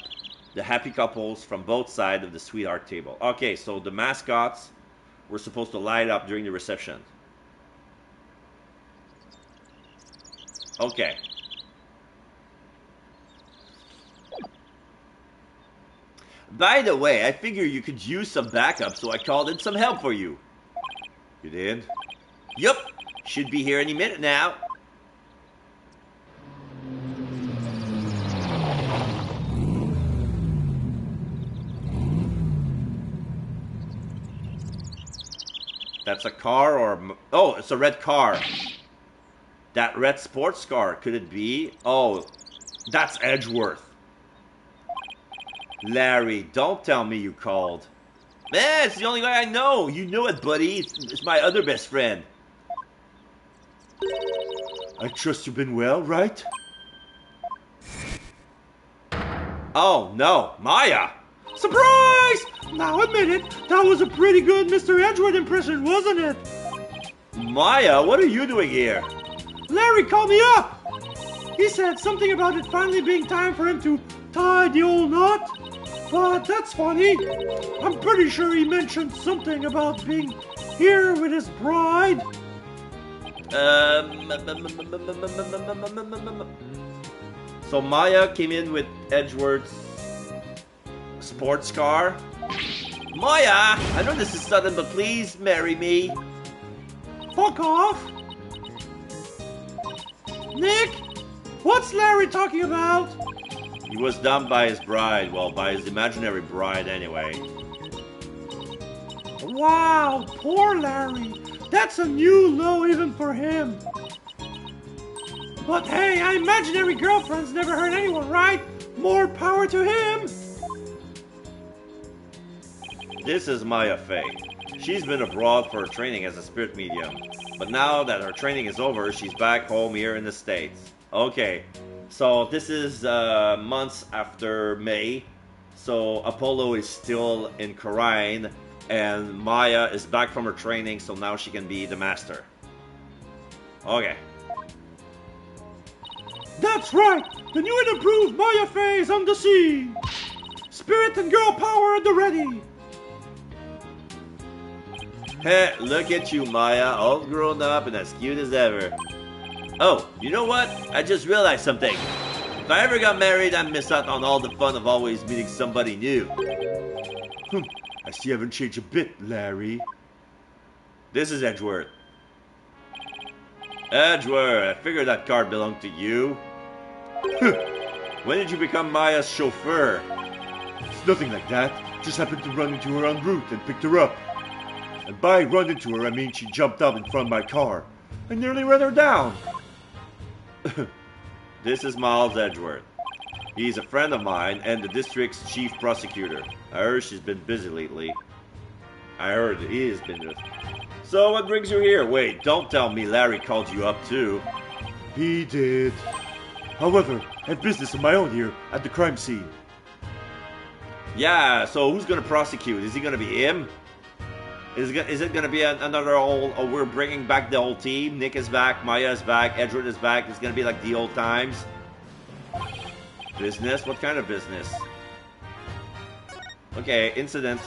the happy couples from both sides of the sweetheart table. Okay, so the mascots were supposed to light up during the reception. Okay. By the way, I figured you could use some backup, so I called in some help for you. You did? Yup. Should be here any minute now. That's a car or... Oh, it's a red car. That red sports car. Could it be? Oh, that's Edgeworth. Larry, don't tell me you called. Man, it's the only guy I know. You know it, buddy. It's my other best friend. I trust you've been well, right? Oh, no. Maya! Surprise! Now admit it, that was a pretty good Mr. Edgeworth impression, wasn't it? Maya, what are you doing here? Larry called me up. He said something about it finally being time for him to tie the old knot. But that's funny. I'm pretty sure he mentioned something about being here with his bride. So Maya came in with Edgeworth's sports car. Maya, I know this is sudden, but please marry me. Fuck off! Nick, what's Larry talking about? He was dumped by his bride, well, by his imaginary bride anyway. Wow, poor Larry. That's a new low even for him. But hey, our imaginary girlfriends never hurt anyone, right? More power to him. This is Maya Fey. She's been abroad for her training as a spirit medium. But now that her training is over, she's back home here in the States. Okay, so this is months after May. So Apollo is still in Corrine, and Maya is back from her training, so now she can be the master. Okay. That's right! The new and improved Maya Fey is on the scene! Spirit and girl power at the ready! Heh, look at you, Maya, all grown up and as cute as ever. Oh, you know what? I just realized something. If I ever got married, I'd miss out on all the fun of always meeting somebody new. I see you haven't changed a bit, Larry. This is Edgeworth. Edgeworth, I figured that car belonged to you. When did you become Maya's chauffeur? It's nothing like that. Just happened to run into her en route and picked her up. And by run into her, I mean she jumped out in front of my car. I nearly ran her down. This is Miles Edgeworth. He's a friend of mine and the district's chief prosecutor. I heard she's been busy lately. I heard he has been busy. So what brings you here? Wait, don't tell me Larry called you up too. He did. However, I have business of my own here at the crime scene. Yeah, so who's gonna prosecute? Is he gonna be him? Is it gonna be another whole, oh, we're bringing back the whole team? Nick is back, Maya is back, Edgeworth is back. It's gonna be like the old times. Business? What kind of business? Okay, incident.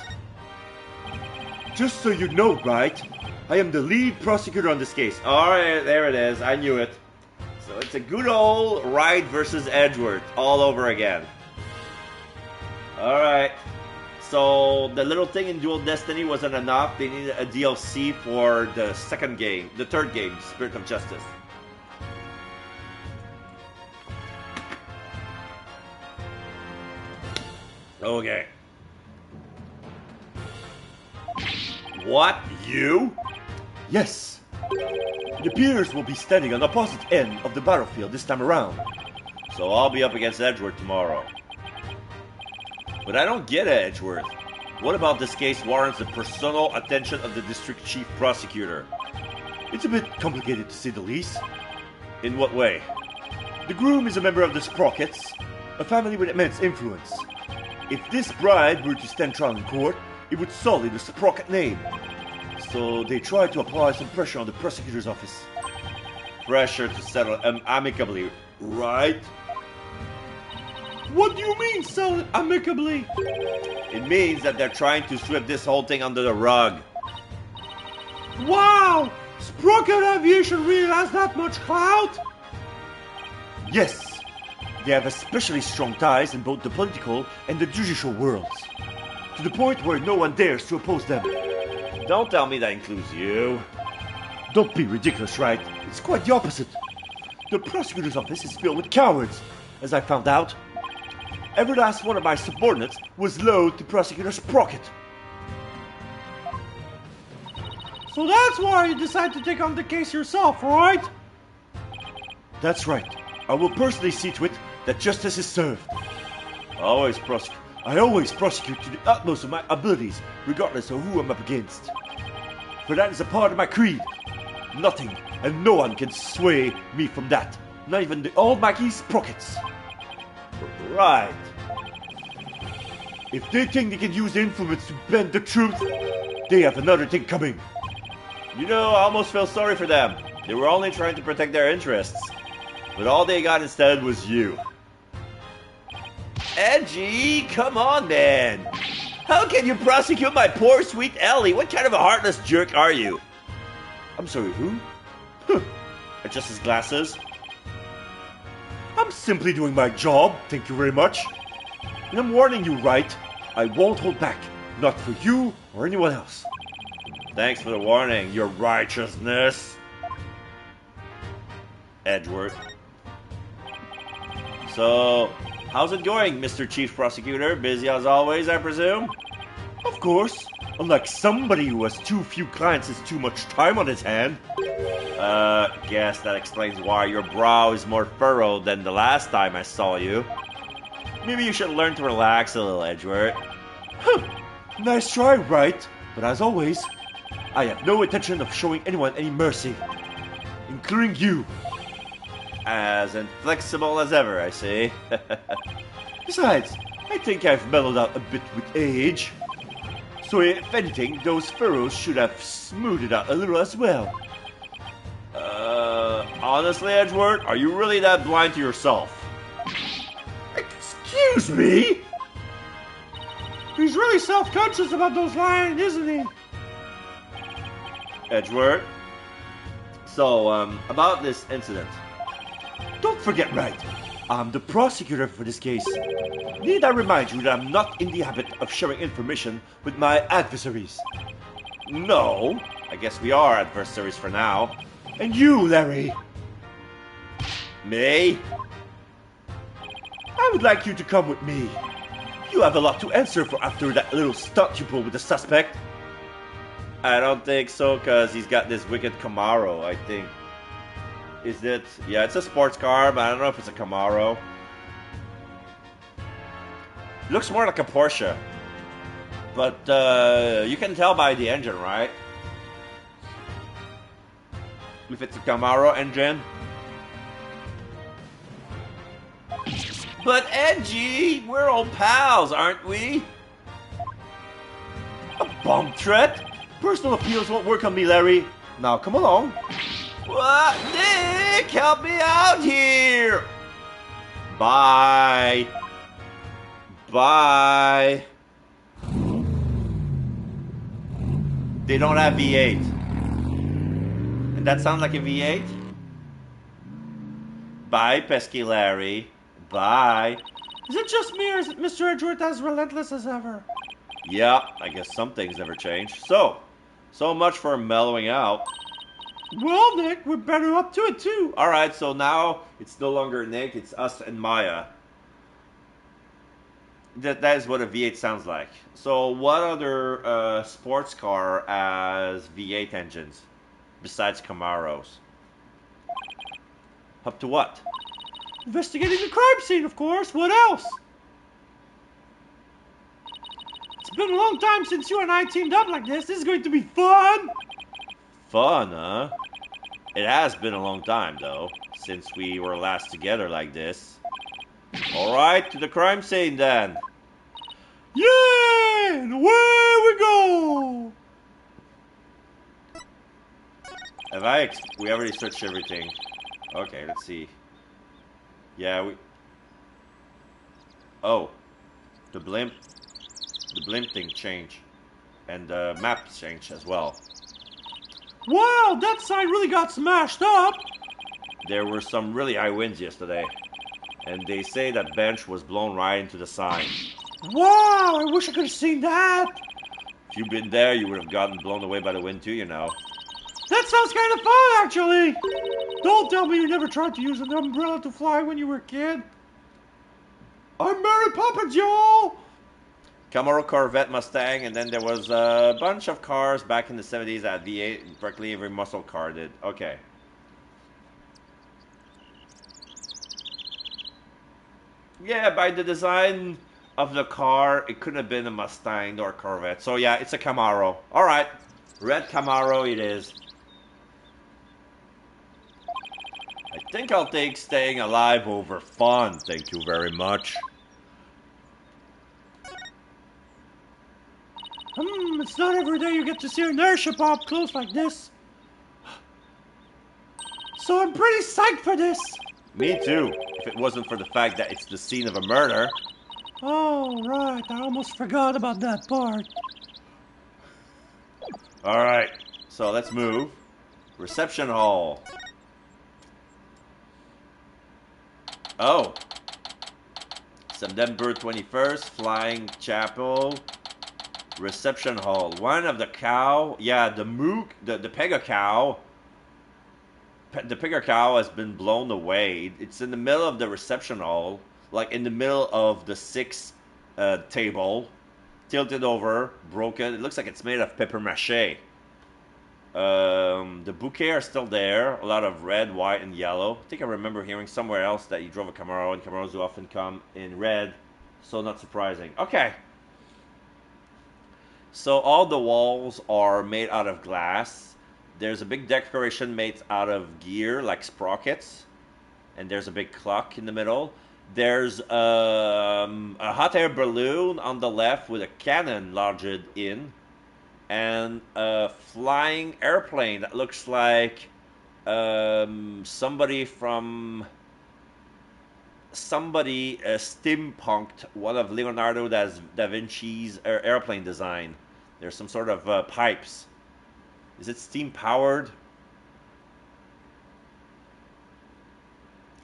Just so you know, right? I am the lead prosecutor on this case. Alright, there it is. I knew it. So it's a good old Wright versus Edgeworth all over again. Alright. So the little thing in Dual Destiny wasn't enough. They needed a DLC for the second game, the third game, Spirit of Justice. Okay. What? You? Yes. It appears we'll be standing on the opposite end of the battlefield this time around. So I'll be up against Edgeworth tomorrow. But I don't get it, Edgeworth. What about this case warrants the personal attention of the district chief prosecutor? It's a bit complicated to say the least. In what way? The groom is a member of the Sprockets, a family with immense influence. If this bride were to stand trial in court, it would sully the Sprocket name. So they tried to apply some pressure on the prosecutor's office. Pressure to settle amicably, right? What do you mean, settle amicably? It means that they're trying to sweep this whole thing under the rug. Wow! Sprocket Aviation really has that much clout? Yes. They have especially strong ties in both the political and the judicial worlds. To the point where no one dares to oppose them. Don't tell me that includes you. Don't be ridiculous, right? It's quite the opposite. The prosecutor's office is filled with cowards, as I found out. Every last one of my subordinates was loathe to Prosecutor Sprocket. So that's why you decided to take on the case yourself, right? That's right. I will personally see to it that justice is served. I always prosecute to the utmost of my abilities, regardless of who I'm up against. For that is a part of my creed. Nothing and no one can sway me from that. Not even the almighty Sprockets. Right. If they think they can use influence to bend the truth, they have another thing coming. You know, I almost feel sorry for them. They were only trying to protect their interests. But all they got instead was you. Edgy, come on, man. How can you prosecute my poor sweet Ellie? What kind of a heartless jerk are you? I'm sorry, who? Adjust his glasses. I'm simply doing my job, thank you very much. And I'm warning you, Wright. I won't hold back. Not for you or anyone else. Thanks for the warning, your righteousness. Edward. So, how's it going, Mr. Chief Prosecutor? Busy as always, I presume? Of course. Unlike somebody who has too few clients and too much time on his hand. Guess that explains why your brow is more furrowed than the last time I saw you. Maybe you should learn to relax a little, Edward. Nice try, Wright. But as always, I have no intention of showing anyone any mercy. Including you. As inflexible as ever, I see. Besides, I think I've mellowed out a bit with age. So if anything, those furrows should have smoothed out a little as well. Honestly, Edward, are you really that blind to yourself? Excuse me? He's really self-conscious about those lines, isn't he? Edward? So, about this incident. Don't forget, Wright. I'm the prosecutor for this case. Need I remind you that I'm not in the habit of sharing information with my adversaries? No. I guess we are adversaries for now. And you, Larry? Me? I would like you to come with me. You have a lot to answer for after that little stunt you pulled with the suspect. I don't think so, because he's got this wicked Camaro, I think. Is it? Yeah, it's a sports car, but I don't know if it's a Camaro. Looks more like a Porsche. But, you can tell by the engine, right? If it's a Camaro engine. But Edgy, we're old pals, aren't we? A bomb threat? Personal appeals won't work on me, Larry. Now, come along. What? Nick, help me out here! Bye. Bye. They don't have V8. And that sounds like a V8? Bye, pesky Larry. Bye. Is it just me, or is Mr. Edgeworth as relentless as ever? Yeah, I guess some things never change. So much for mellowing out. Well, Nick, we're better up to it, too. Alright, so now it's no longer Nick, it's us and Maya. That is what a V8 sounds like. So what other sports car has V8 engines besides Camaros? Up to what? Investigating the crime scene, of course. What else? It's been a long time since you and I teamed up like this. This is going to be fun. Fun, huh? It has been a long time, though, since we were last together like this. Alright, to the crime scene, then. Yeah! And away we go! We already searched everything. Okay, let's see. Yeah, Oh. The blimp thing changed. And the map changed as well. Wow, that sign really got smashed up. There were some really high winds yesterday. And they say that bench was blown right into the sign. Wow, I wish I could have seen that. If you'd been there, you would have gotten blown away by the wind too, you know. That sounds kind of fun, actually. Don't tell me you never tried to use an umbrella to fly when you were a kid. I'm Mary Poppins, y'all. Camaro, Corvette, Mustang, and then there was a bunch of cars back in the 70s that had V8. Practically every muscle car did. Okay. Yeah, by the design of the car, it couldn't have been a Mustang or a Corvette. So yeah, it's a Camaro. Alright, red Camaro it is. I think I'll take staying alive over fun, thank you very much. It's not every day you get to see an airship up close like this. So I'm pretty psyched for this. Me too, if it wasn't for the fact that it's the scene of a murder. Oh, right, I almost forgot about that part. Alright, so let's move. Reception hall. Oh. September 21st, Flying Chapel. Reception hall. One of the cow. Yeah, the Pega cow. The Pega cow has been blown away. It's in the middle of the reception hall. Like in the middle of the 6 table. Tilted over. Broken. It looks like it's made of paper mache. The bouquet are still there. A lot of red, white, and yellow. I think I remember hearing somewhere else that you drove a Camaro, and Camaros do often come in red. So not surprising. Okay. So all the walls are made out of glass. There's a big decoration made out of gear, like sprockets. And there's a big clock in the middle. There's a hot air balloon on the left with a cannon lodged in. And a flying airplane that looks like somebody steampunked one of Leonardo da Vinci's airplane design. There's some sort of pipes. Is it steam powered?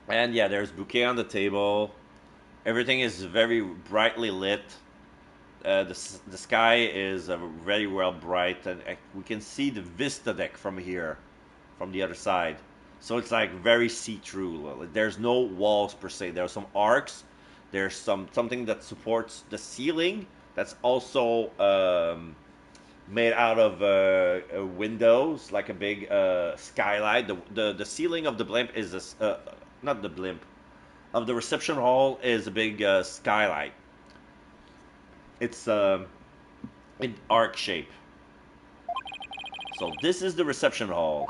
And yeah, there's bouquet on the table. Everything is very brightly lit. The sky is very well bright, and we can see the vista deck from here, from the other side. So it's like very see-through. There's no walls per se. There are some arcs. There's something that supports the ceiling. That's also made out of windows, like a big skylight. The ceiling of the blimp is not the blimp of the reception hall is a big skylight. It's in arc shape. So this is the reception hall.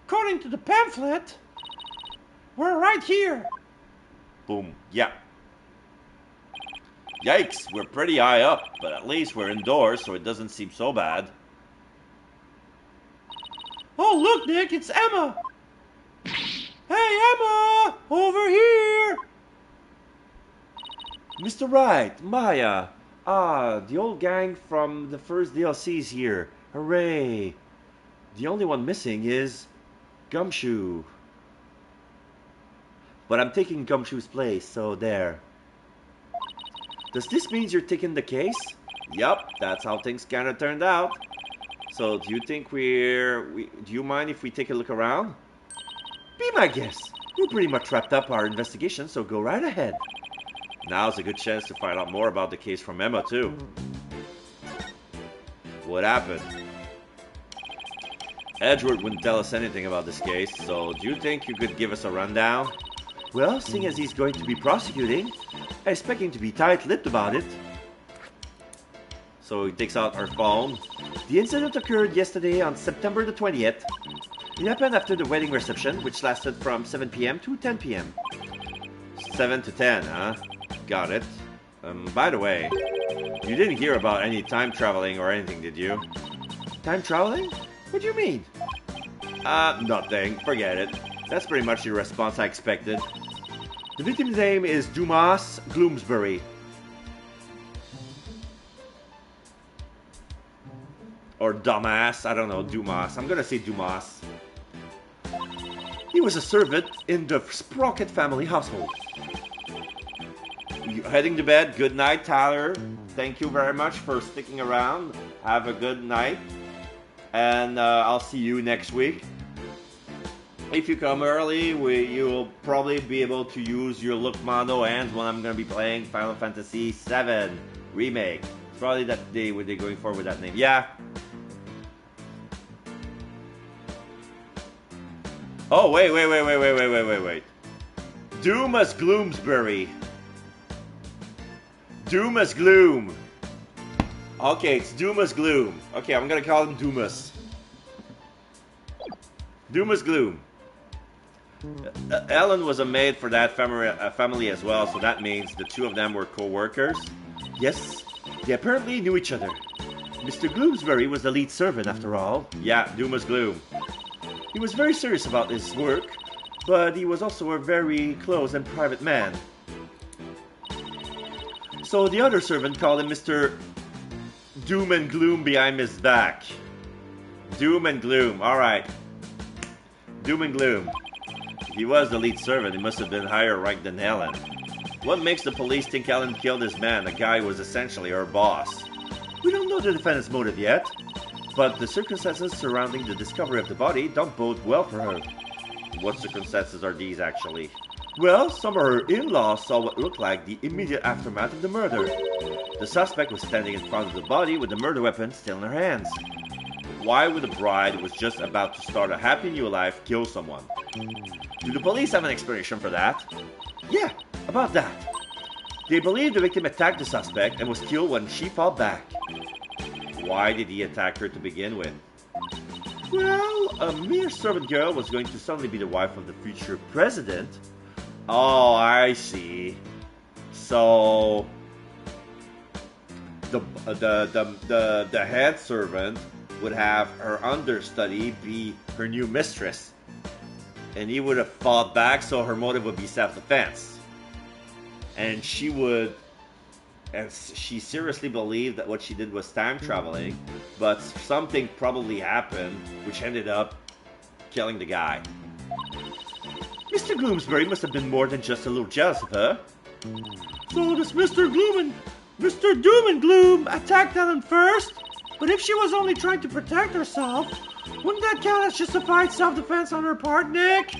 According to the pamphlet, we're right here. Boom. Yeah. Yikes, we're pretty high up, but at least we're indoors, so it doesn't seem so bad. Oh, look, Nick, it's Emma. Hey, Emma, over here. Mr. Wright, Maya. Ah, the old gang from the first DLC's here. Hooray. The only one missing is Gumshoe. But I'm taking Gumshoe's place, so there. Does this mean you're taking the case? Yup, that's how things kind of turned out. So, do you think do you mind if we take a look around? Be my guest. We're pretty much wrapped up our investigation, so go right ahead. Now's a good chance to find out more about the case from Emma, too. What happened? Edward wouldn't tell us anything about this case, so do you think you could give us a rundown? Well, seeing as he's going to be prosecuting, I expect him to be tight-lipped about it. So he takes out our phone. The incident occurred yesterday on September the 20th. It happened after the wedding reception, which lasted from 7 p.m. to 10 p.m. 7 to 10, huh? Got it. By the way, you didn't hear about any time traveling or anything, did you? Time traveling? What do you mean? Nothing. Forget it. That's pretty much the response I expected. The victim's name is Dumas Gloomsbury. Or Dumbass. I don't know. Dumas. I'm gonna say Dumas. He was a servant in the Sprocket family household. You heading to bed? Good night, Tyler. Thank you very much for sticking around. Have a good night. And I'll see you next week. If you come early, you'll probably be able to use your Lookmano hands when I'm going to be playing Final Fantasy VII Remake. It's probably that day what they're going for with that name. Yeah. Oh, wait. Dumas Gloomsbury. Dumas Gloom. Okay, it's Dumas Gloom. Okay, I'm gonna call him Dumas. Dumas Gloom. Ellen was a maid for that family as well, so that means the two of them were co-workers. Yes, they apparently knew each other. Mr. Gloomsbury was the lead servant after all. Yeah, Dumas Gloom. He was very serious about his work, but he was also a very close and private man. So the other servant called him Mr. Doom and Gloom behind his back. Doom and Gloom, alright. Doom and Gloom. If he was the lead servant, he must have been higher ranked than Ellen. What makes the police think Ellen killed this man, a guy who was essentially her boss? We don't know the defendant's motive yet, but the circumstances surrounding the discovery of the body don't bode well for her. What circumstances are these, actually? Well, some of her in-laws saw what looked like the immediate aftermath of the murder. The suspect was standing in front of the body with the murder weapon still in her hands. Why would a bride who was just about to start a happy new life kill someone? Do the police have an explanation for that? Yeah, about that. They believe the victim attacked the suspect and was killed when she fought back. Why did he attack her to begin with? Well, a mere servant girl was going to suddenly be the wife of the future president. Oh, I see. So the head servant would have her understudy be her new mistress, and he would have fought back, so her motive would be self-defense. And she seriously believed that what she did was time traveling, but something probably happened which ended up killing the guy. Mr. Gloomsbury must have been more than just a little jealous of her. So this Mr. Doom and Gloom attacked Ellen first? But if she was only trying to protect herself, wouldn't that count as justified self-defense on her part, Nick?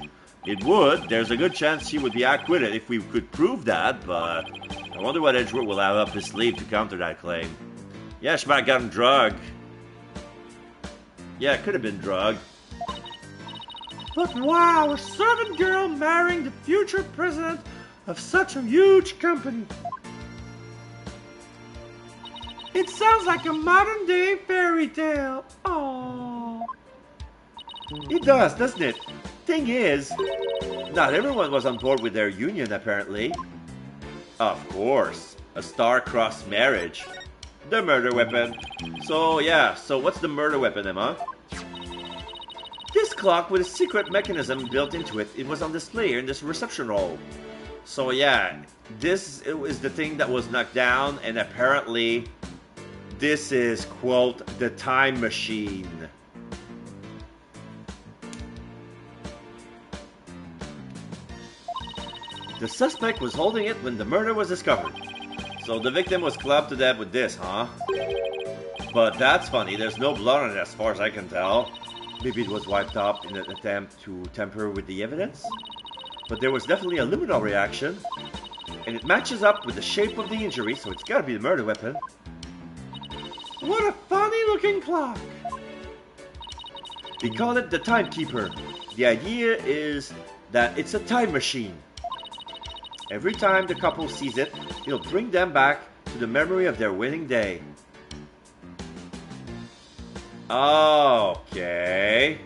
It would. There's a good chance she would be acquitted if we could prove that, but I wonder what Edgeworth will have up his sleeve to counter that claim. Yeah, she might have gotten drugged. Yeah, it could have been drugged. But wow, a servant girl marrying the future president of such a huge company. It sounds like a modern-day fairy tale. Aww. It does, doesn't it? Thing is, not everyone was on board with their union, apparently. Of course, a star-crossed marriage. The murder weapon. So what's the murder weapon, Emma? This clock with a secret mechanism built into it. It was on display here in this reception hall. So yeah, this is the thing that was knocked down, and apparently this is, quote, the time machine. The suspect was holding it when the murder was discovered. So the victim was clubbed to death with this, huh? But that's funny, there's no blood on it as far as I can tell. Maybe it was wiped up in an attempt to tamper with the evidence? But there was definitely a luminol reaction. And it matches up with the shape of the injury, so it's gotta be the murder weapon. What a funny looking clock! They call it the timekeeper. The idea is that it's a time machine. Every time the couple sees it, it'll bring them back to the memory of their wedding day. Okay.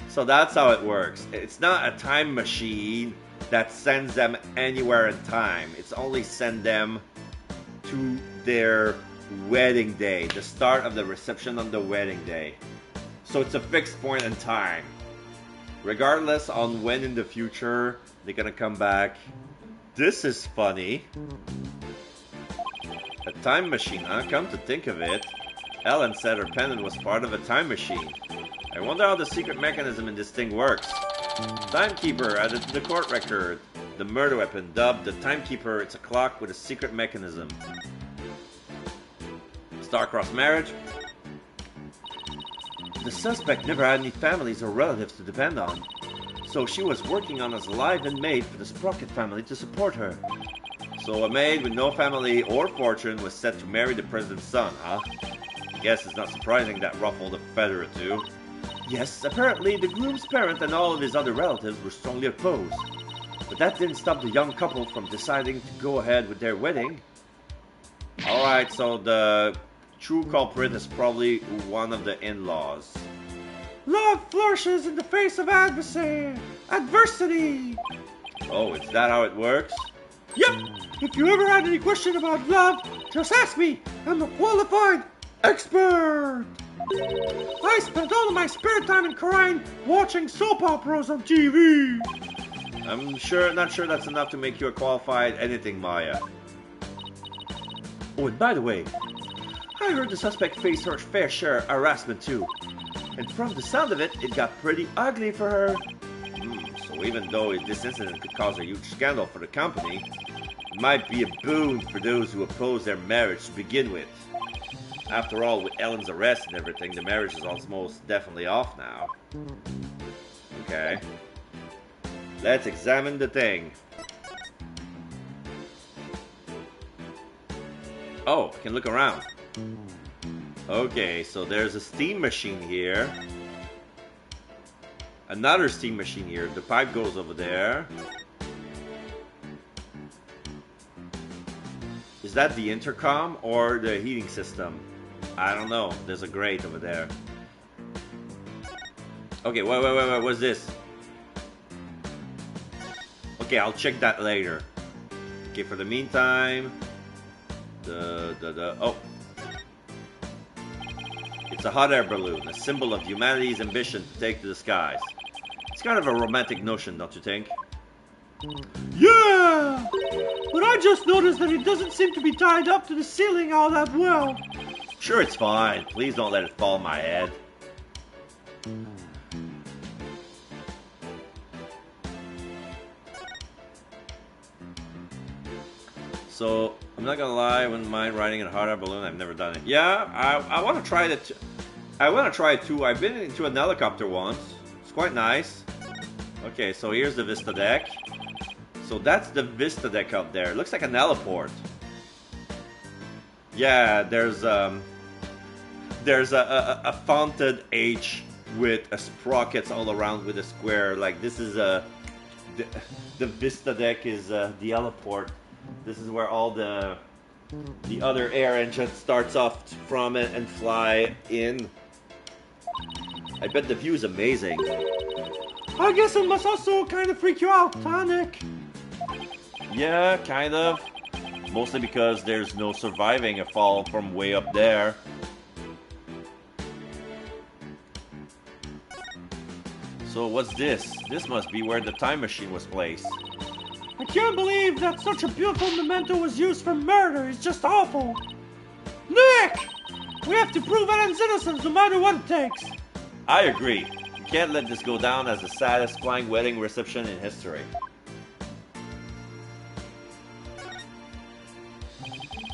So that's how it works. It's not a time machine that sends them anywhere in time. It's only send them to their wedding day, the start of the reception on the wedding day. So it's a fixed point in time. Regardless on when in the future they're gonna come back. This is funny. A time machine, huh? Come to think of it, Ellen said her pendant was part of a time machine. I wonder how the secret mechanism in this thing works. Timekeeper added to the court record. The murder weapon, dubbed the Timekeeper, it's a clock with a secret mechanism. Star-crossed marriage? The suspect never had any families or relatives to depend on, so she was working on as a live-in maid for the Sprocket family to support her. So a maid with no family or fortune was set to marry the president's son, huh? I guess it's not surprising that ruffled a feather or two. Yes, apparently the groom's parent and all of his other relatives were strongly opposed. But that didn't stop the young couple from deciding to go ahead with their wedding. Alright, so the true culprit is probably one of the in-laws. Love flourishes in the face of adversity. Oh, is that how it works? Yep. If you ever had any question about love, just ask me. I'm a qualified expert. I spent all of my spare time in crying watching soap operas on TV. I'm not sure that's enough to make you a qualified anything, Maya. Oh, and by the way, I heard the suspect faced her fair share of harassment too. And from the sound of it, it got pretty ugly for her. So even though this incident could cause a huge scandal for the company, it might be a boon for those who oppose their marriage to begin with. After all, with Ellen's arrest and everything, the marriage is almost definitely off now. Okay. Let's examine the thing. Oh, I can look around. Okay, so there's a steam machine here. Another steam machine here. The pipe goes over there. Is that the intercom or the heating system? I don't know. There's a grate over there. Okay, wait. What's this? Okay, I'll check that later. Okay, for the meantime... Oh. It's a hot air balloon, a symbol of humanity's ambition to take to the skies. It's kind of a romantic notion, don't you think? Yeah! But I just noticed that it doesn't seem to be tied up to the ceiling all that well. Sure, it's fine. Please don't let it fall on my head. So, I'm not gonna lie, I wouldn't mind riding in a hot air balloon. I've never done it. Yeah, I want to try it. I want to try it too. I've been into an helicopter once. It's quite nice. Okay, so here's the Vista deck. So that's the Vista deck up there. It looks like an heliport. Yeah, there's a founted H with a sprockets all around with a square. Like this is the Vista deck is the heliport. This is where all the other air engine starts off from it and fly in. I bet the view is amazing. I guess it must also kind of freak you out, huh, Nick? Yeah, kind of. Mostly because there's no surviving a fall from way up there. So what's this? This must be where the time machine was placed. I can't believe that such a beautiful memento was used for murder. It's just awful. Nick! We have to prove Ellen's innocence no matter what it takes. I agree. You can't let this go down as the saddest flying wedding reception in history.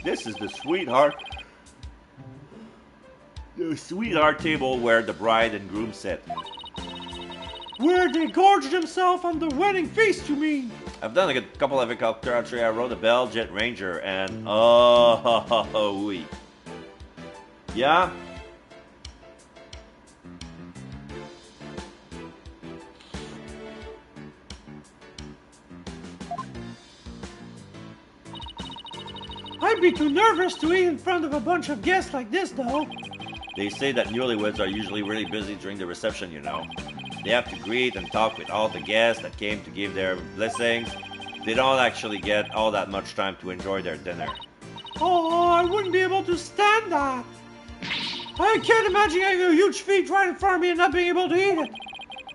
This is the sweetheart table where the bride and groom sit. Where they gorged themselves on the wedding feast, you mean? I've done a couple of helicopter archery. I rode a Bell Jet Ranger and oh, oui. Yeah? I'd be too nervous to eat in front of a bunch of guests like this, though. They say that newlyweds are usually really busy during the reception, you know. They have to greet and talk with all the guests that came to give their blessings. They don't actually get all that much time to enjoy their dinner. Oh, I wouldn't be able to stand that. I can't imagine having a huge feast right in front of me and not being able to eat it.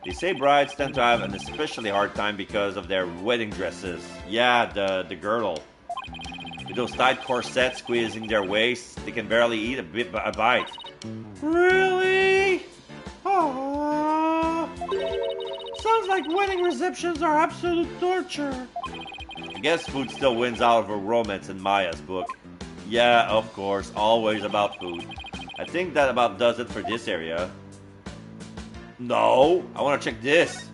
They say brides tend to have an especially hard time because of their wedding dresses. Yeah, the girdle. With those tight corsets squeezing their waists, they can barely eat a bite. Really? Oh, sounds like wedding receptions are absolute torture. I guess food still wins out over romance in Maya's book. Yeah, of course, always about food. I think that about does it for this area. No, I want to check this.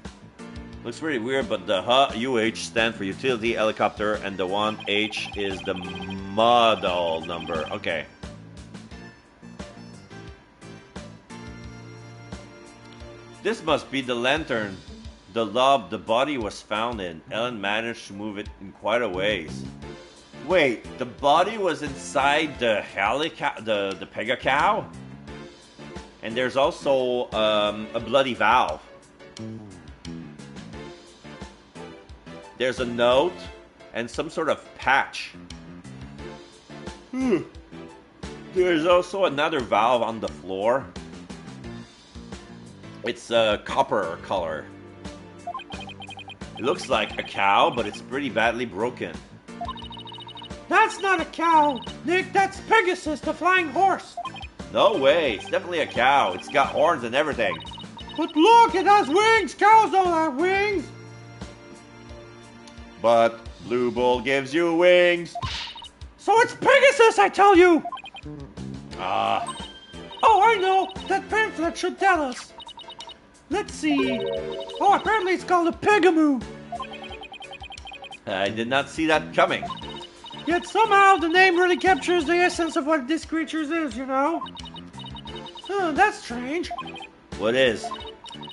Looks really weird, but the UH stand for utility helicopter, and the 1H is the model number. Okay. This must be the lantern. The lob the body was found in. Ellen managed to move it in quite a ways. Wait, the body was inside the the Pega cow? And there's also a bloody valve. There's a note and some sort of patch. There's also another valve on the floor. It's copper color. It looks like a cow, but it's pretty badly broken. That's not a cow, Nick. That's Pegasus, the flying horse. No way, it's definitely a cow. It's got horns and everything. But look, it has wings. Cows don't have wings. But Blue Bull gives you wings. So it's Pegasus, I tell you. Ah. Oh, I know. That pamphlet should tell us. Let's see. Oh, apparently it's called a Pegamoo. I did not see that coming. Yet somehow the name really captures the essence of what this creature is, you know? Huh, that's strange. What is?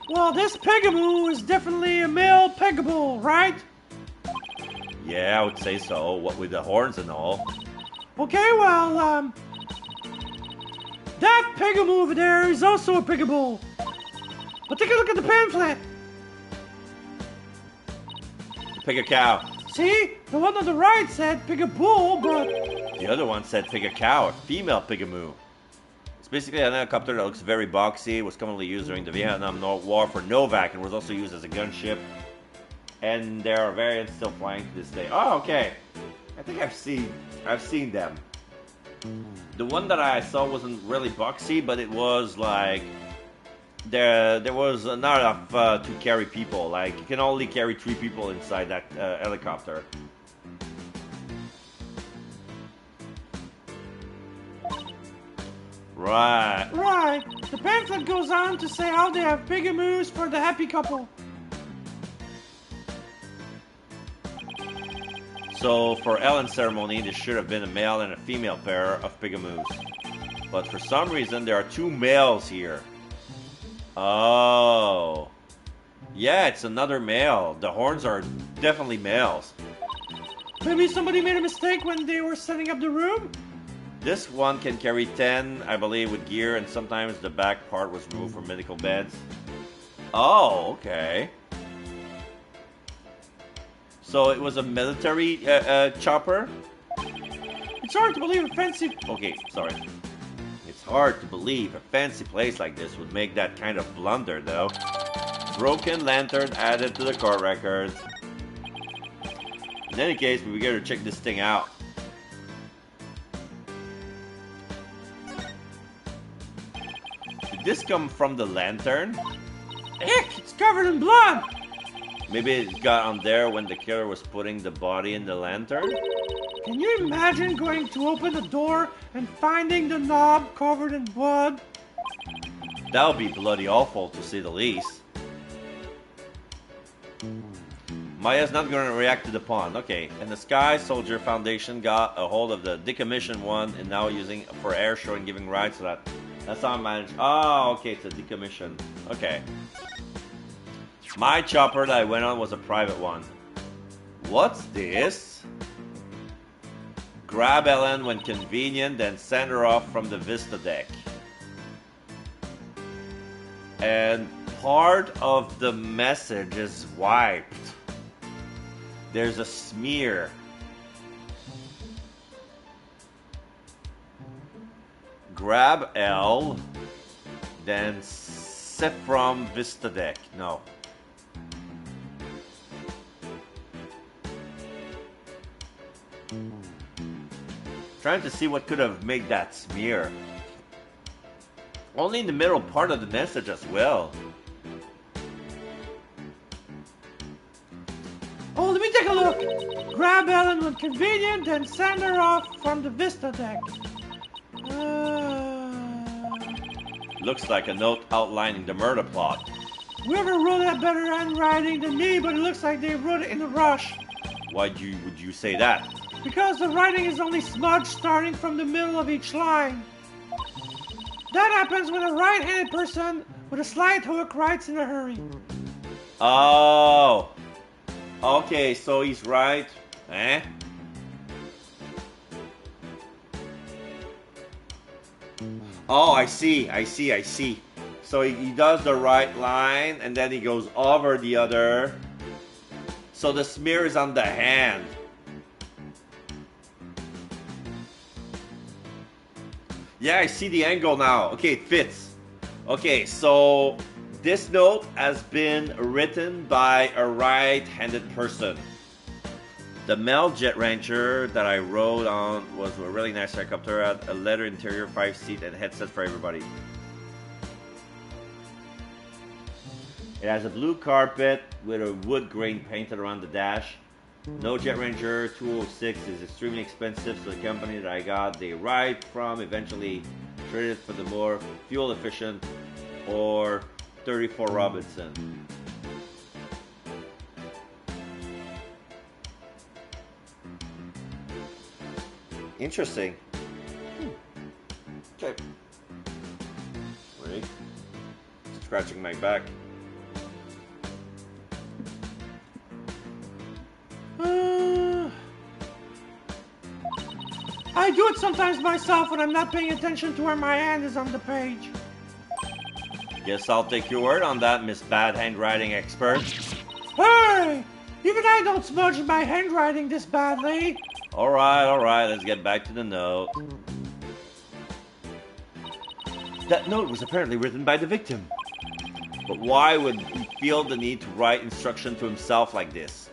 Well, this Pegamoo is definitely a male Pegabull, right? Yeah, I would say so. What with the horns and all. Okay, well, that Pegamoo over there is also a Pegabull. But take a look at the pamphlet. Pick a cow. See? The one on the right said Pegabull, but... The other one said pick a cow, a female Pigamoo. It's basically an helicopter that looks very boxy. It was commonly used during the Vietnam War for Novak and was also used as a gunship. And there are variants still flying to this day. Oh, okay. I think I've seen them. The one that I saw wasn't really boxy, but it was like there was not enough to carry people. Like you can only carry 3 people inside that helicopter. Right. Right. The pamphlet goes on to say how they have Pegamoos for the happy couple. So for Ellen's ceremony, there should have been a male and a female pair of Pigamoos. But for some reason, there are 2 males here. Oh. Yeah, it's another male. The horns are definitely males. Maybe somebody made a mistake when they were setting up the room? This one can carry 10, I believe, with gear, and sometimes the back part was removed for medical beds. Oh, okay. So it was a military chopper? It's hard to believe a fancy... Okay, sorry. It's hard to believe a fancy place like this would make that kind of blunder, though. Broken lantern added to the court records. In any case, we gotta check this thing out. Did this come from the lantern? Heck, it's covered in blood! Maybe it got on there when the killer was putting the body in the lantern? Can you imagine going to open the door and finding the knob covered in blood? That would be bloody awful, to say the least. Maya's not going to react to the pawn. Okay, and the Sky Soldier Foundation got a hold of the decommissioned one and now using it for air show and giving rights to that. That's how I managed. Oh, okay, it's a decommission. Okay. My chopper that I went on was a private one. What's this? Grab Ellen when convenient, then send her off from the Vista deck. And part of the message is wiped. There's a smear. Grab L, then set from Vista deck. No. Trying to see what could have made that smear. Only in the middle part of the message as well. Oh, let me take a look. Grab Ellen when convenient, then send her off from the Vista deck. Looks like a note outlining the murder plot. Whoever wrote that better handwriting than me, but it looks like they wrote it in a rush. Why would you say that? Because the writing is only smudged starting from the middle of each line. That happens when a right-handed person with a slight hook writes in a hurry. Oh. Okay, so he's right. Eh? Oh, I see. So he does the right line and then he goes over the other. So the smear is on the hand. Yeah, I see the angle now. Okay, it fits. Okay, so this note has been written by a right-handed person. The Mel Jet Ranger that I rode on was a really nice helicopter. Had a leather interior, 5-seat, and headset for everybody. It has a blue carpet with a wood grain painted around the dash. No Jet Ranger 206 is extremely expensive, so the company that I got the WRIGHT from eventually traded for the more fuel efficient or 34 Robinson. Interesting. Okay. Wait. Scratching my back. I do it sometimes myself when I'm not paying attention to where my hand is on the page. Guess I'll take your word on that, Miss Bad Handwriting Expert. Hey! Even I don't smudge my handwriting this badly. Alright, let's get back to the note. That note was apparently written by the victim. But why would he feel the need to write instruction to himself like this?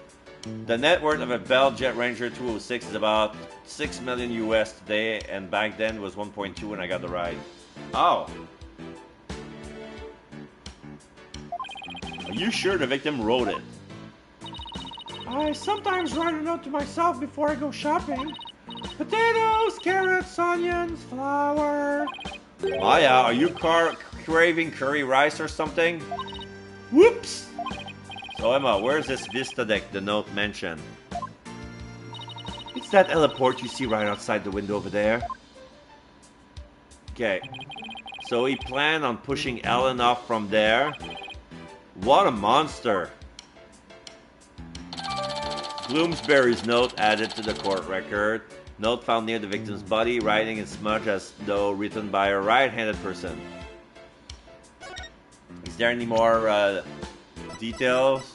The net worth of a Bell Jet Ranger 206 is about 6 million US today, and back then was 1.2 when I got the ride. Oh. Are you sure the victim wrote it? I sometimes write a note to myself before I go shopping. Potatoes, carrots, onions, flour. Maya, are you craving curry rice or something? Whoops! So Emma, where's this Vista deck the note mentioned? It's that heliport you see right outside the window over there. Okay. So he planned on pushing Ellen off from there. What a monster! Bloomsbury's note added to the court record. Note found near the victim's body, writing in smudge as though written by a right-handed person. Is there any more details?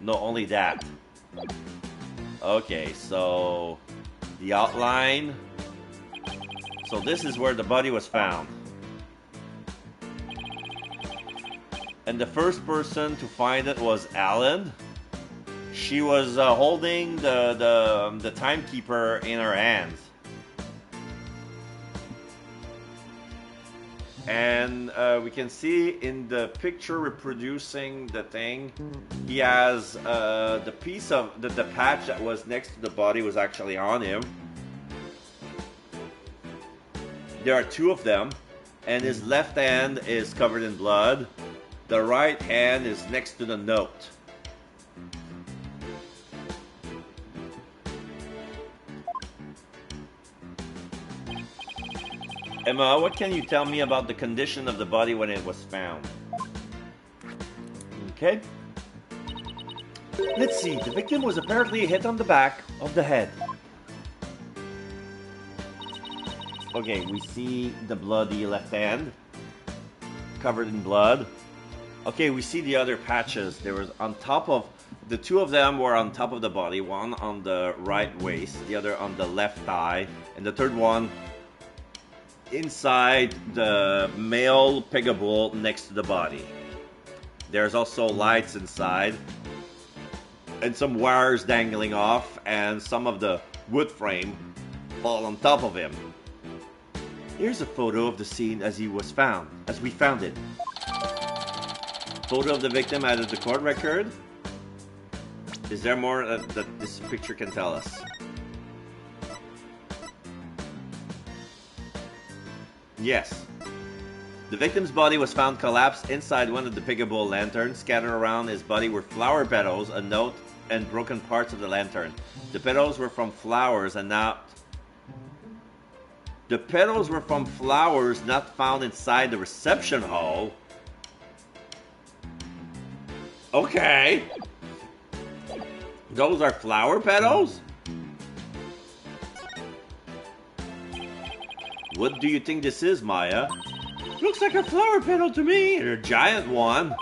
No, only that. Okay, so the outline. So this is where the body was found. And the first person to find it was Alan. She was holding the timekeeper in her hands. And we can see in the picture reproducing the thing, he has the piece of the patch that was next to the body was actually on him. There are two of them, and his left hand is covered in blood. The right hand is next to the note. Emma, what can you tell me about the condition of the body when it was found? Okay. Let's see, the victim was apparently hit on the back of the head. Okay, we see the bloody left hand covered in blood. Okay, we see the other patches. There was on top of the two of them were on top of the body, one on the right waist, the other on the left thigh, and the third one inside the male pegable next to the body. There's also lights inside and some wires dangling off, and some of the wood frame fall on top of him. Here's a photo of the scene as we found it. Photo of the victim added to the court record. Is there more that this picture can tell us? Yes. The victim's body was found collapsed inside one of the pigable lanterns. Scattered around his body were flower petals, a note, and broken parts of the lantern. The petals were from flowers not found inside the reception hall. Okay. Those are flower petals? What do you think this is, Maya? Looks like a flower petal to me. A giant one.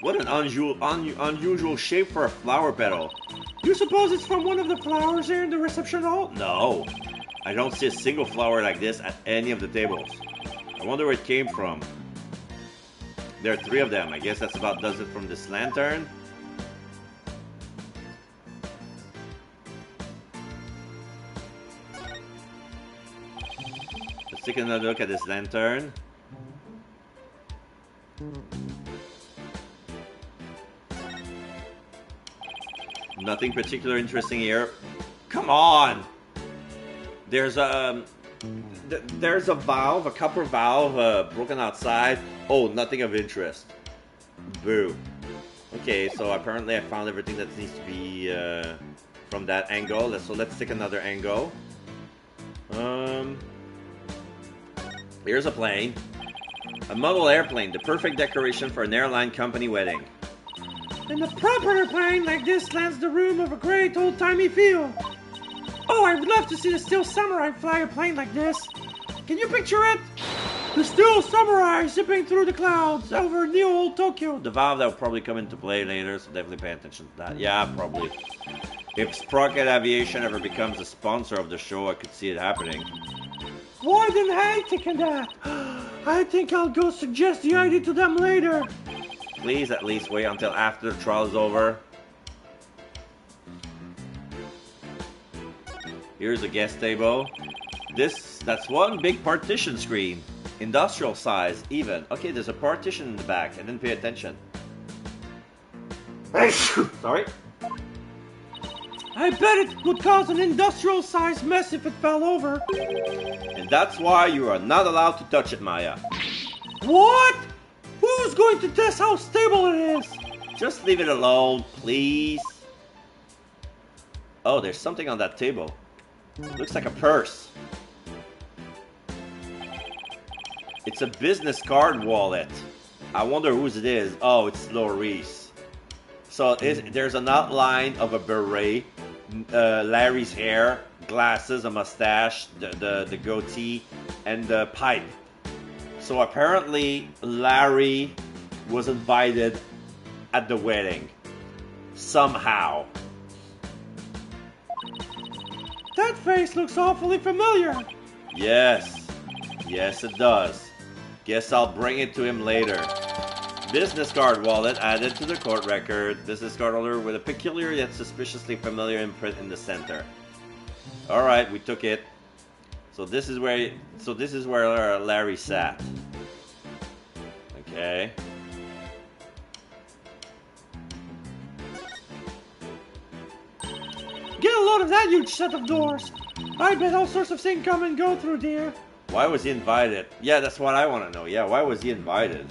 What an unusual shape for a flower petal. You suppose it's from one of the flowers here in the reception hall? No. I don't see a single flower like this at any of the tables. I wonder where it came from. There are three of them. I guess that's about does it from this lantern. take another look at this lantern. Nothing particular interesting here. Come on! There's a valve, a copper valve broken outside. Oh, nothing of interest. Boo. Okay, so apparently I found everything that needs to be from that angle. So let's take another angle. Here's a plane. A model airplane, the perfect decoration for an airline company wedding. And a proper airplane like this lands the room of a great old-timey feel. Oh, I would love to see the Steel Samurai fly a plane like this. Can you picture it? The Steel Samurai zipping through the clouds over New Old Tokyo. The valve that will probably come into play later, so definitely pay attention to that. Yeah, probably. If Sprocket Aviation ever becomes a sponsor of the show, I could see it happening. Why didn't I think of that? I think I'll go suggest the idea to them later. Please at least wait until after the trial is over. Here's a guest table. That's one big partition screen. Industrial size, even. Okay, there's a partition in the back. I didn't pay attention. Sorry. I bet it would cause an industrial-sized mess if it fell over. And that's why you are not allowed to touch it, Maya. What? Who's going to test how stable it is? Just leave it alone, please. Oh, there's something on that table. Looks like a purse. It's a business card wallet. I wonder whose it is. Oh, it's Laurie's. So there's an outline of a beret, Larry's hair, glasses, a mustache, the goatee, and the pipe. So apparently Larry was invited at the wedding. Somehow. That face looks awfully familiar. Yes. Yes, it does. Guess I'll bring it to him later. Business card wallet added to the court record. Business card holder with a peculiar yet suspiciously familiar imprint in the center. Alright, we took it. So this is where Larry sat. Okay. Get a load of that huge set of doors. I bet all sorts of things come and go through there. Why was he invited? Yeah, that's what I want to know. Yeah, why was he invited?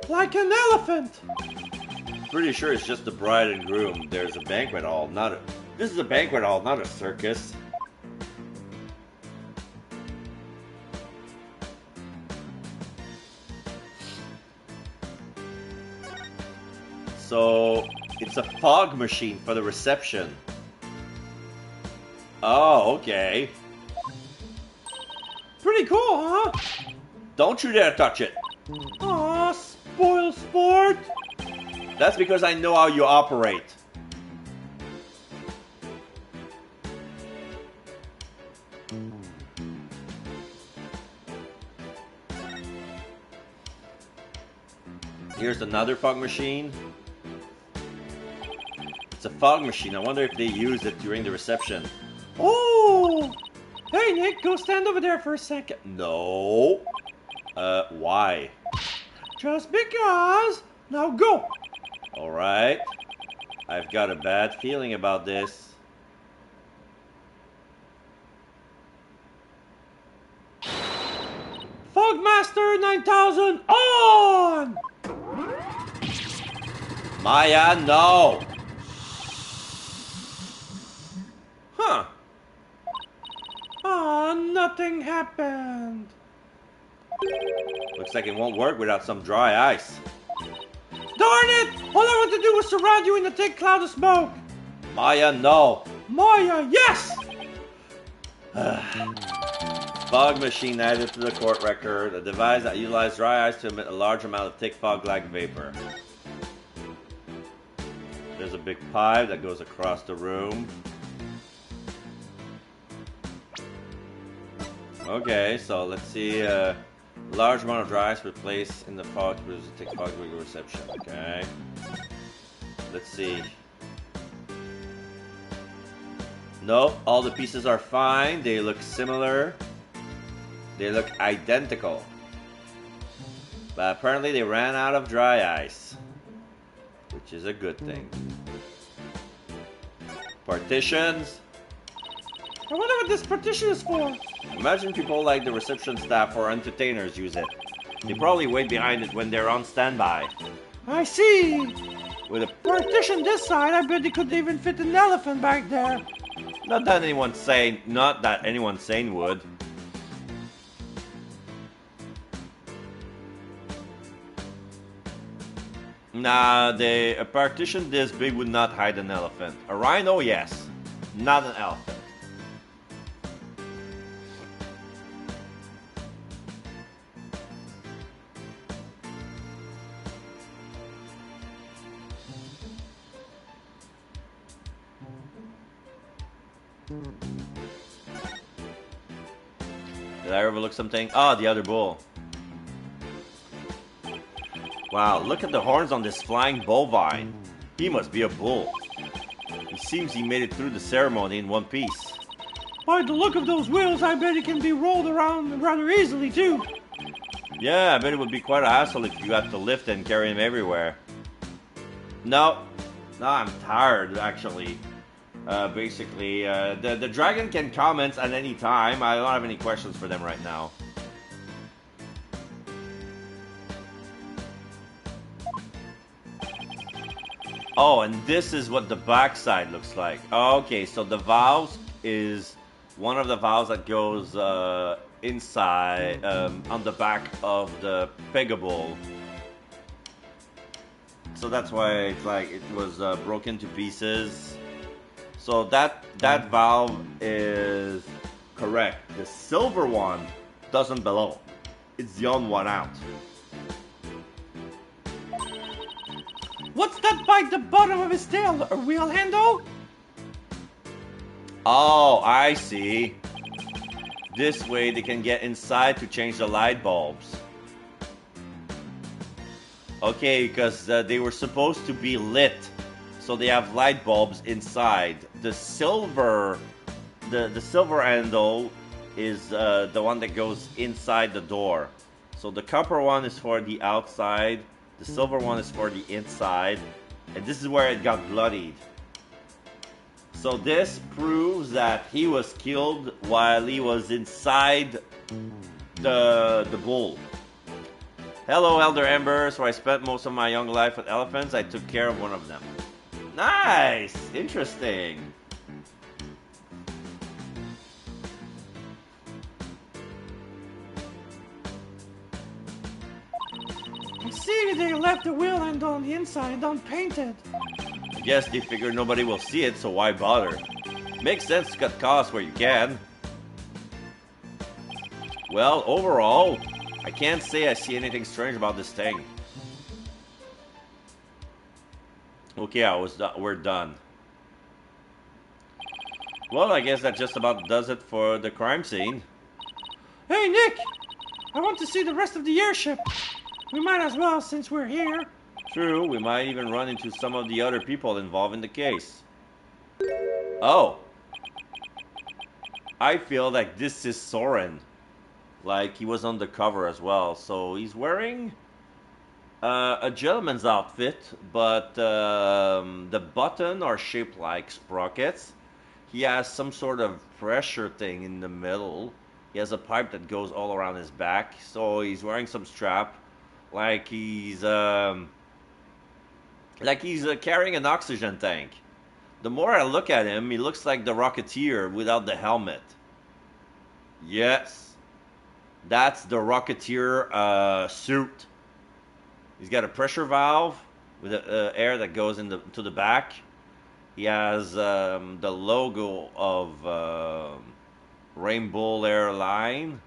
Like an elephant. Pretty sure it's just the bride and groom. There's a banquet hall, this is a banquet hall, not a circus. So, it's a fog machine for the reception. Oh, okay. Pretty cool, huh? Don't you dare touch it. Aw, spoil sport. That's because I know how you operate. Here's another fog machine. It's a fog machine. I wonder if they use it during the reception. Oh! Hey, Nick, go stand over there for a second. No. Why? Just because. Now go. Alright. I've got a bad feeling about this. Fogmaster 9000 on! Maya, no! Huh. Ah, nothing happened. Looks like it won't work without some dry ice. Darn it! All I want to do was surround you in a thick cloud of smoke. Maya, no! Maya, yes! Fog machine added to the court record. A device that utilizes dry ice to emit a large amount of thick fog-like vapor. There's a big pipe that goes across the room. Okay, so let's see. Large amount of dry ice replaced in the fog to produce a thick fog reception. Okay. Let's see. No, all the pieces are fine. They look similar. They look identical. But apparently they ran out of dry ice, which is a good thing. Partitions. I wonder what this partition is for. Imagine people like the reception staff or entertainers use it. They probably wait behind it when they're on standby. I see. With a Partition this side, I bet they could even fit an elephant back there. not that anyone's sane would. Nah, a partition this big would not hide an elephant. A rhino, yes. Not an elephant. Did I overlook something? Ah, the other bull. Wow, look at the horns on this flying bovine. He must be a bull. It seems he made it through the ceremony in one piece. By the look of those wheels, I bet it can be rolled around rather easily, too. Yeah, I bet it would be quite a hassle if you had to lift and carry him everywhere. No, I'm tired, actually. Basically, the dragon can comment at any time. I don't have any questions for them right now. Oh, and this is what the backside looks like. Okay, so the valves is one of the valves that goes inside on the back of the Pegable. So that's why it's like it was broken to pieces. So that valve is correct. The silver one doesn't belong. It's the odd one out. What's that by the bottom of his tail? A wheel handle? Oh, I see. This way they can get inside to change the light bulbs. Okay, because they were supposed to be lit. So they have light bulbs inside. The silver handle is the one that goes inside the door. So the copper one is for the outside. The silver one is for the inside. And this is where it got bloodied. So this proves that he was killed while he was inside the bull. Hello, Elder Ember. So I spent most of my young life with elephants. I took care of one of them. Nice! Interesting. I see they left the wheel handle on the inside unpainted. I guess they figure nobody will see it, so why bother? Makes sense to cut costs where you can. Well, overall, I can't say I see anything strange about this thing. Okay, we're done. Well, I guess that just about does it for the crime scene. Hey, Nick! I want to see the rest of the airship. We might as well, since we're here. True, we might even run into some of the other people involved in the case. Oh. I feel like this is Soren. Like, he was on the cover as well. So, he's wearing a gentleman's outfit, but the buttons are shaped like sprockets. He has some sort of pressure thing in the middle. He has a pipe that goes all around his back. So, he's wearing some strap. Like he's carrying an oxygen tank. The more I look at him, he looks like the Rocketeer without the helmet. Yes, that's the Rocketeer suit. He's got a pressure valve with air that goes to the back. He has the logo of Rainbow Airline.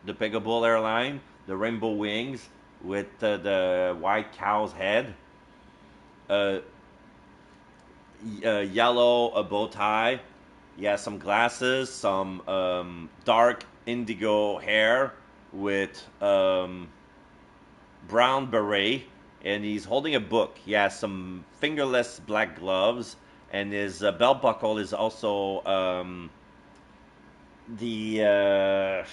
The Pegable Airline, the rainbow wings with the white cow's head, yellow bow tie. He has some glasses, some dark indigo hair with brown beret, and he's holding a book. He has some fingerless black gloves And his belt buckle is also the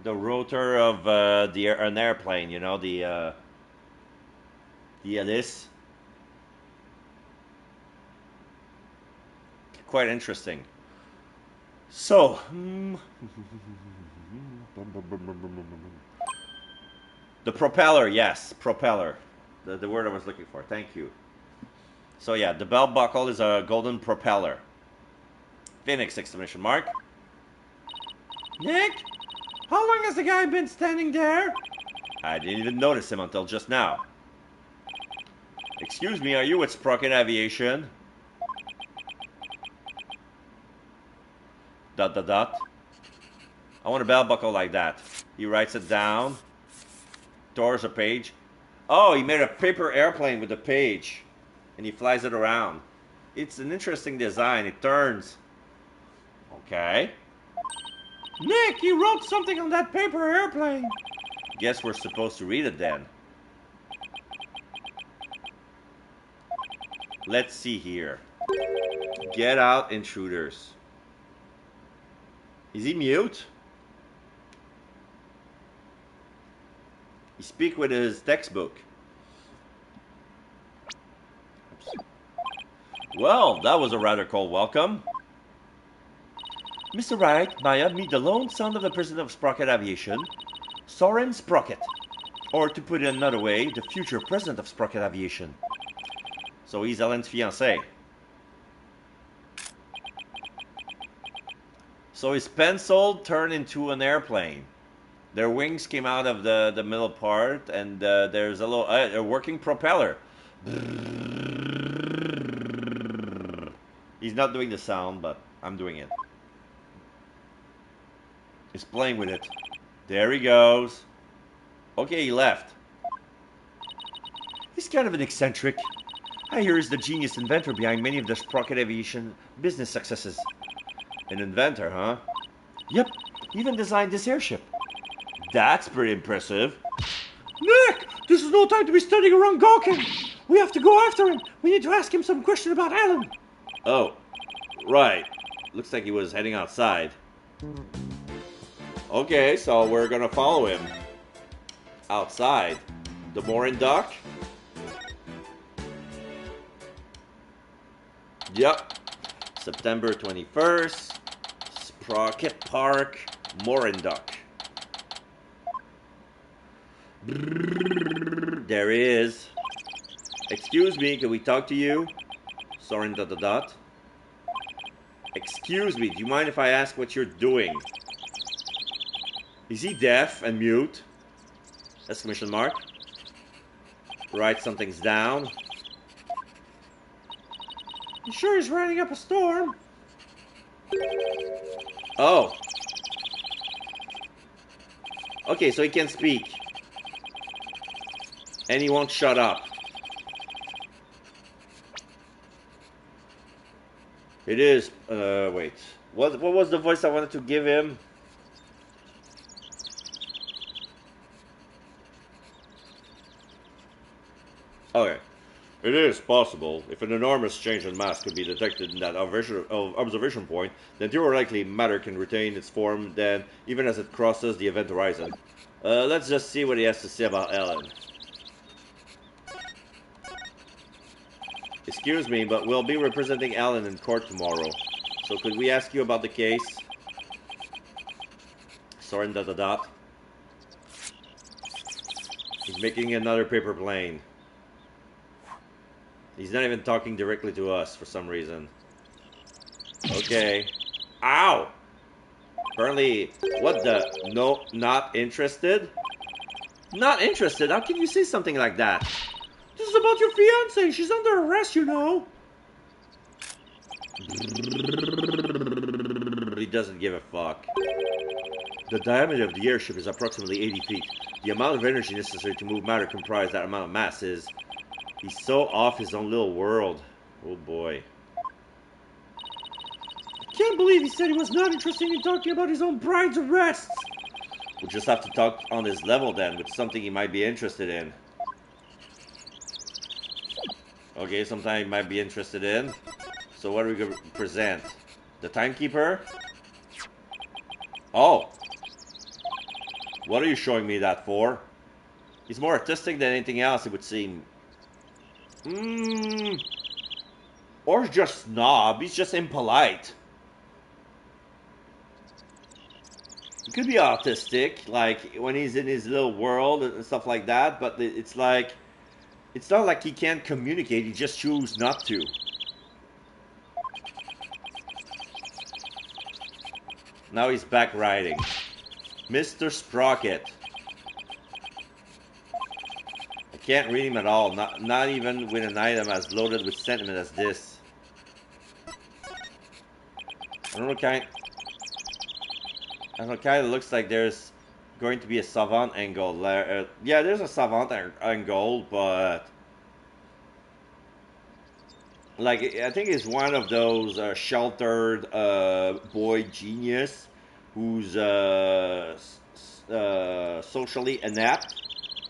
rotor of an airplane. You know, the this. Quite interesting. So, the propeller, yes, propeller. The word I was looking for. Thank you. So yeah, the belt buckle is a golden propeller. Phoenix! Exclamation mark. Nick, how long has the guy been standing there? I didn't even notice him until just now. Excuse me, are you with Sprocket Aviation? ... I want a belt buckle like that. He writes it down. Doors a page. Oh, he made a paper airplane with a page. And he flies it around. It's an interesting design. It turns. Okay. Nick, he wrote something on that paper airplane. Guess we're supposed to read it then. Let's see here. Get out, intruders. Is he mute? He speak with his textbook. Oops. Well, that was a rather cold welcome. Mr. Wright, Maya, meet the lone son of the president of Sprocket Aviation, Soren Sprocket. Or to put it another way, the future president of Sprocket Aviation. So he's Ellen's fiancé. So his pencil turned into an airplane. Their wings came out of the middle part, and there's a little a working propeller. He's not doing the sound, but I'm doing it. He's playing with it. There he goes. Okay, he left. He's kind of an eccentric. I hear he's the genius inventor behind many of the Sprocket Aviation business successes. An inventor, huh? Yep, even designed this airship. That's pretty impressive. Nick, this is no time to be standing around gawking. We have to go after him. We need to ask him some question about Alan. Oh, right. Looks like he was heading outside. Okay, so we're gonna follow him. Outside. The mooring dock? Yep. September 21st. Sprocket Park. Mooring dock. There he is. Excuse me, can we talk to you? Soren ... Excuse me, do you mind if I ask what you're doing? Is he deaf and mute? Exclamation mark. Write something's down. You sure he's riding up a storm? Oh. Okay, so he can speak. And he won't shut up. It is, wait. What was the voice I wanted to give him? Okay. It is possible. If an enormous change in mass could be detected in that observation point, then theoretically matter can retain its form then, even as it crosses the event horizon. Let's just see what he has to say about Ellen. Excuse me, but we'll be representing Alan in court tomorrow. So could we ask you about the case? Soren ... He's making another paper plane. He's not even talking directly to us for some reason. Okay. Ow! Apparently, what the? No, not interested? Not interested? How can you say something like that? This is about your fiancée. She's under arrest, you know. He doesn't give a fuck. The diameter of the airship is approximately 80 feet. The amount of energy necessary to move matter comprised that amount of mass is... He's so off his own little world. Oh boy. I can't believe he said he was not interested in talking about his own bride's arrests. We'll just have to talk on his level then, with something he might be interested in. Okay, something I might be interested in. So what are we going to present? The timekeeper? Oh! What are you showing me that for? He's more artistic than anything else, it would seem. Or just snob. He's just impolite. He could be autistic, like when he's in his little world and stuff like that, but it's like... It's not like he can't communicate, he just chooses not to. Now he's back riding. Mr. Sprocket. I can't read him at all, not even with an item as loaded with sentiment as this. I don't know, kind of looks like there's going to be a savant angle. Yeah, there's a savant angle, but... Like, I think it's one of those sheltered boy genius who's socially inept,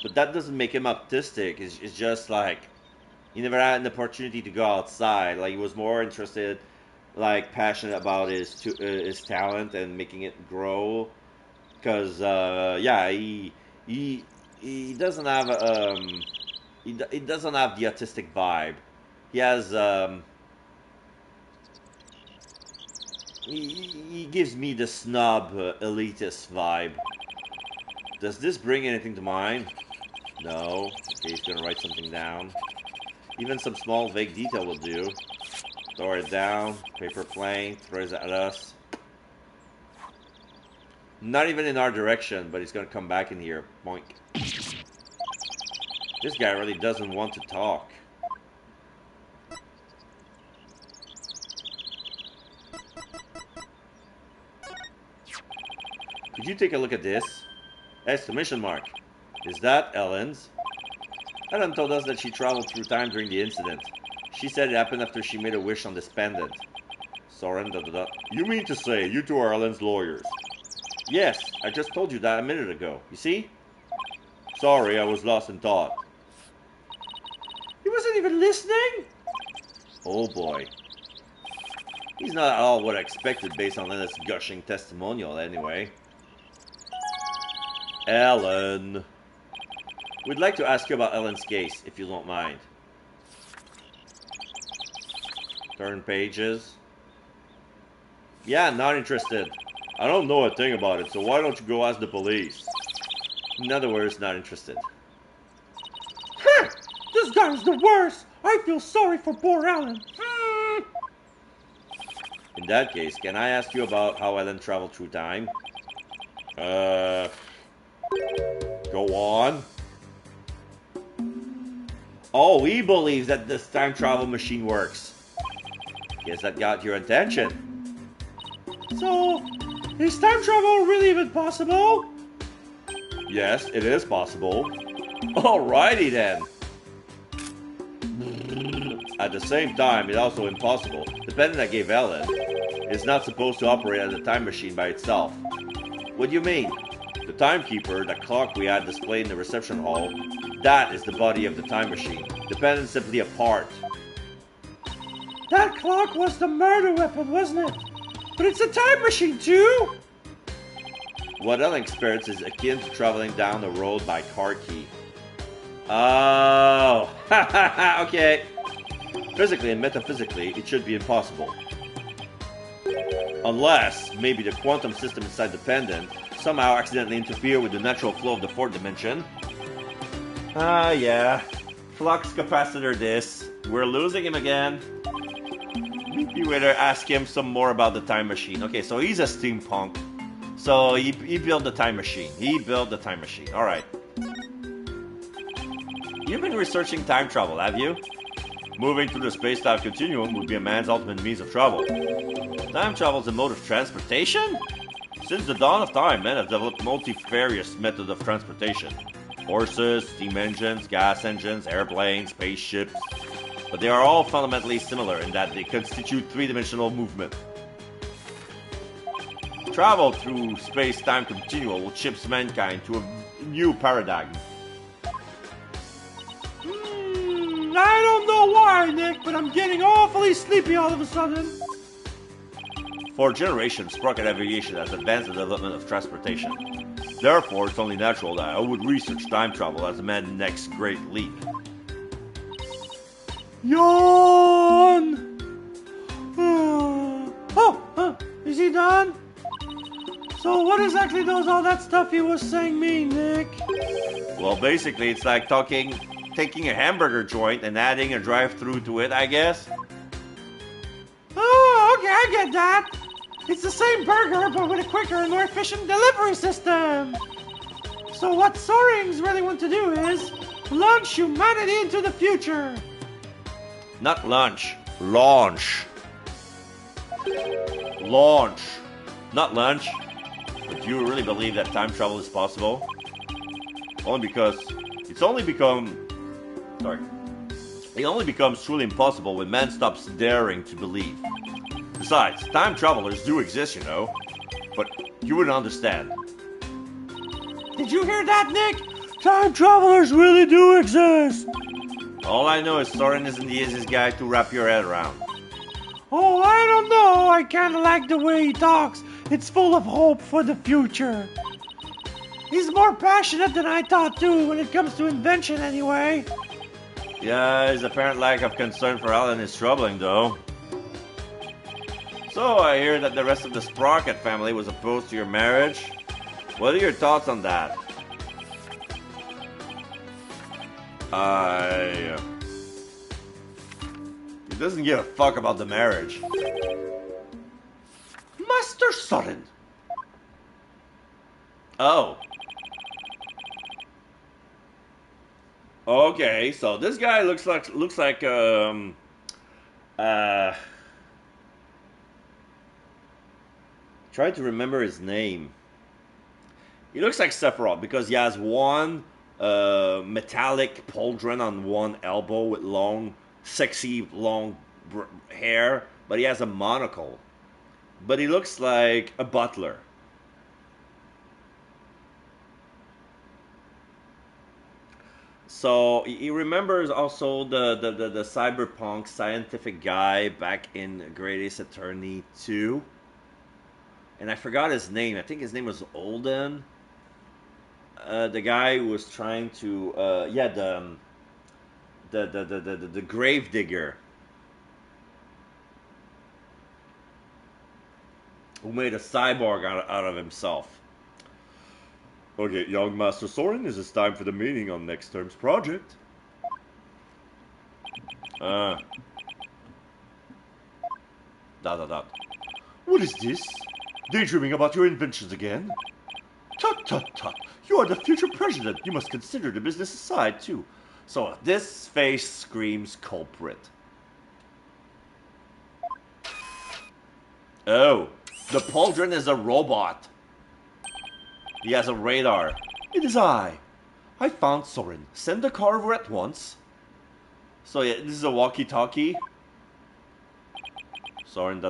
but that doesn't make him autistic. It's just like he never had an opportunity to go outside. Like, he was more interested, like, passionate about his talent and making it grow. Because yeah, he doesn't have he doesn't have the autistic vibe. He has, he gives me the snob, elitist vibe. Does this bring anything to mind? No. Okay, he's gonna write something down. Even some small vague detail will do. Throw it down, paper plane, throws it at us. Not even in our direction, but he's gonna come back in here. Boink. This guy really doesn't want to talk. Could you take a look at this? Exclamation mark. Is that Ellen's? Ellen told us that she traveled through time during the incident. She said it happened after she made a wish on this pendant. Soren, You mean to say you two are Ellen's lawyers? Yes, I just told you that a minute ago. You see? Sorry, I was lost in thought. He wasn't even listening? Oh boy. He's not at all what I expected based on Ellen's gushing testimonial anyway. Ellen. We'd like to ask you about Ellen's case, if you don't mind. Turn pages. Yeah, not interested. I don't know a thing about it, so why don't you go ask the police? In other words, not interested. Huh! This guy's the worst! I feel sorry for poor Ellen. In that case, can I ask you about how Ellen traveled through time? Go on. Oh, he believes that this time travel machine works. Guess that got your attention. So, is time travel really even possible? Yes, it is possible. Alrighty then. At the same time, it's also impossible. The pendant I gave Ellen is not supposed to operate as a time machine by itself. What do you mean? The timekeeper, that clock we had displayed in the reception hall, that is the body of the time machine. The pendant is simply a part. That clock was the murder weapon, wasn't it? But it's a time machine too! What Ellen experienced is akin to traveling down the road by car key. Oh, okay. Physically and metaphysically, it should be impossible. Unless, maybe the quantum system inside the pendant somehow accidentally interfere with the natural flow of the fourth dimension. Yeah. Flux capacitor this. We're losing him again. Maybe we better ask him some more about the time machine. Okay, so he's a steampunk. So he built the time machine. He built the time machine. Alright. You've been researching time travel, have you? Moving through the space-time continuum would be a man's ultimate means of travel. Time travel is a mode of transportation? Since the dawn of time, men have developed multifarious methods of transportation. Horses, steam engines, gas engines, airplanes, spaceships. But they are all fundamentally similar in that they constitute three-dimensional movement. Travel through space-time continuum will shift mankind to a new paradigm. I don't know why why, Nick, but I'm getting awfully sleepy all of a sudden. For generations, Sprocket Aviation has advanced the development of transportation. Therefore, it's only natural that I would research time travel as a man's next great leap. Yawn! Is he done? So what exactly does all that stuff he was saying mean, Nick? Well, basically, it's like taking a hamburger joint and adding a drive-through to it, I guess. Oh, okay, I get that. It's the same burger, but with a quicker and more efficient delivery system. So what Soarings really want to do is launch humanity into the future. Not lunch. Launch. Launch. Not lunch. But do you really believe that time travel is possible? It only becomes truly impossible when man stops daring to believe. Besides, time travelers do exist, you know. But you wouldn't understand. Did you hear that, Nick? Time travelers really do exist. All I know is Soren isn't the easiest guy to wrap your head around. Oh, I don't know. I kind of like the way he talks. It's full of hope for the future. He's more passionate than I thought, too, when it comes to invention, anyway. Yeah, his apparent lack of concern for Alan is troubling, though. So, I hear that the rest of the Sprocket family was opposed to your marriage. What are your thoughts on that? He doesn't give a fuck about the marriage. Master Soren. Oh. Okay, so this guy looks like try to remember his name. He looks like Sephiroth because he has one metallic pauldron on one elbow with long, sexy, long hair, but he has a monocle. But he looks like a butler. So he remembers also the cyberpunk scientific guy back in Greatest Attorney 2. And I forgot his name. I think his name was Olden. The guy who was trying to the grave digger who made a cyborg out of himself. Okay, young Master Soren, is it time for the meeting on next term's project? What is this? Daydreaming about your inventions again? Tut tut tut. You are the future president. You must consider the business side too. So this face screams culprit. Oh, the pauldron is a robot. He has a radar. It is I. I found Soren. Send the car over at once. So yeah, this is a walkie-talkie. Soren ...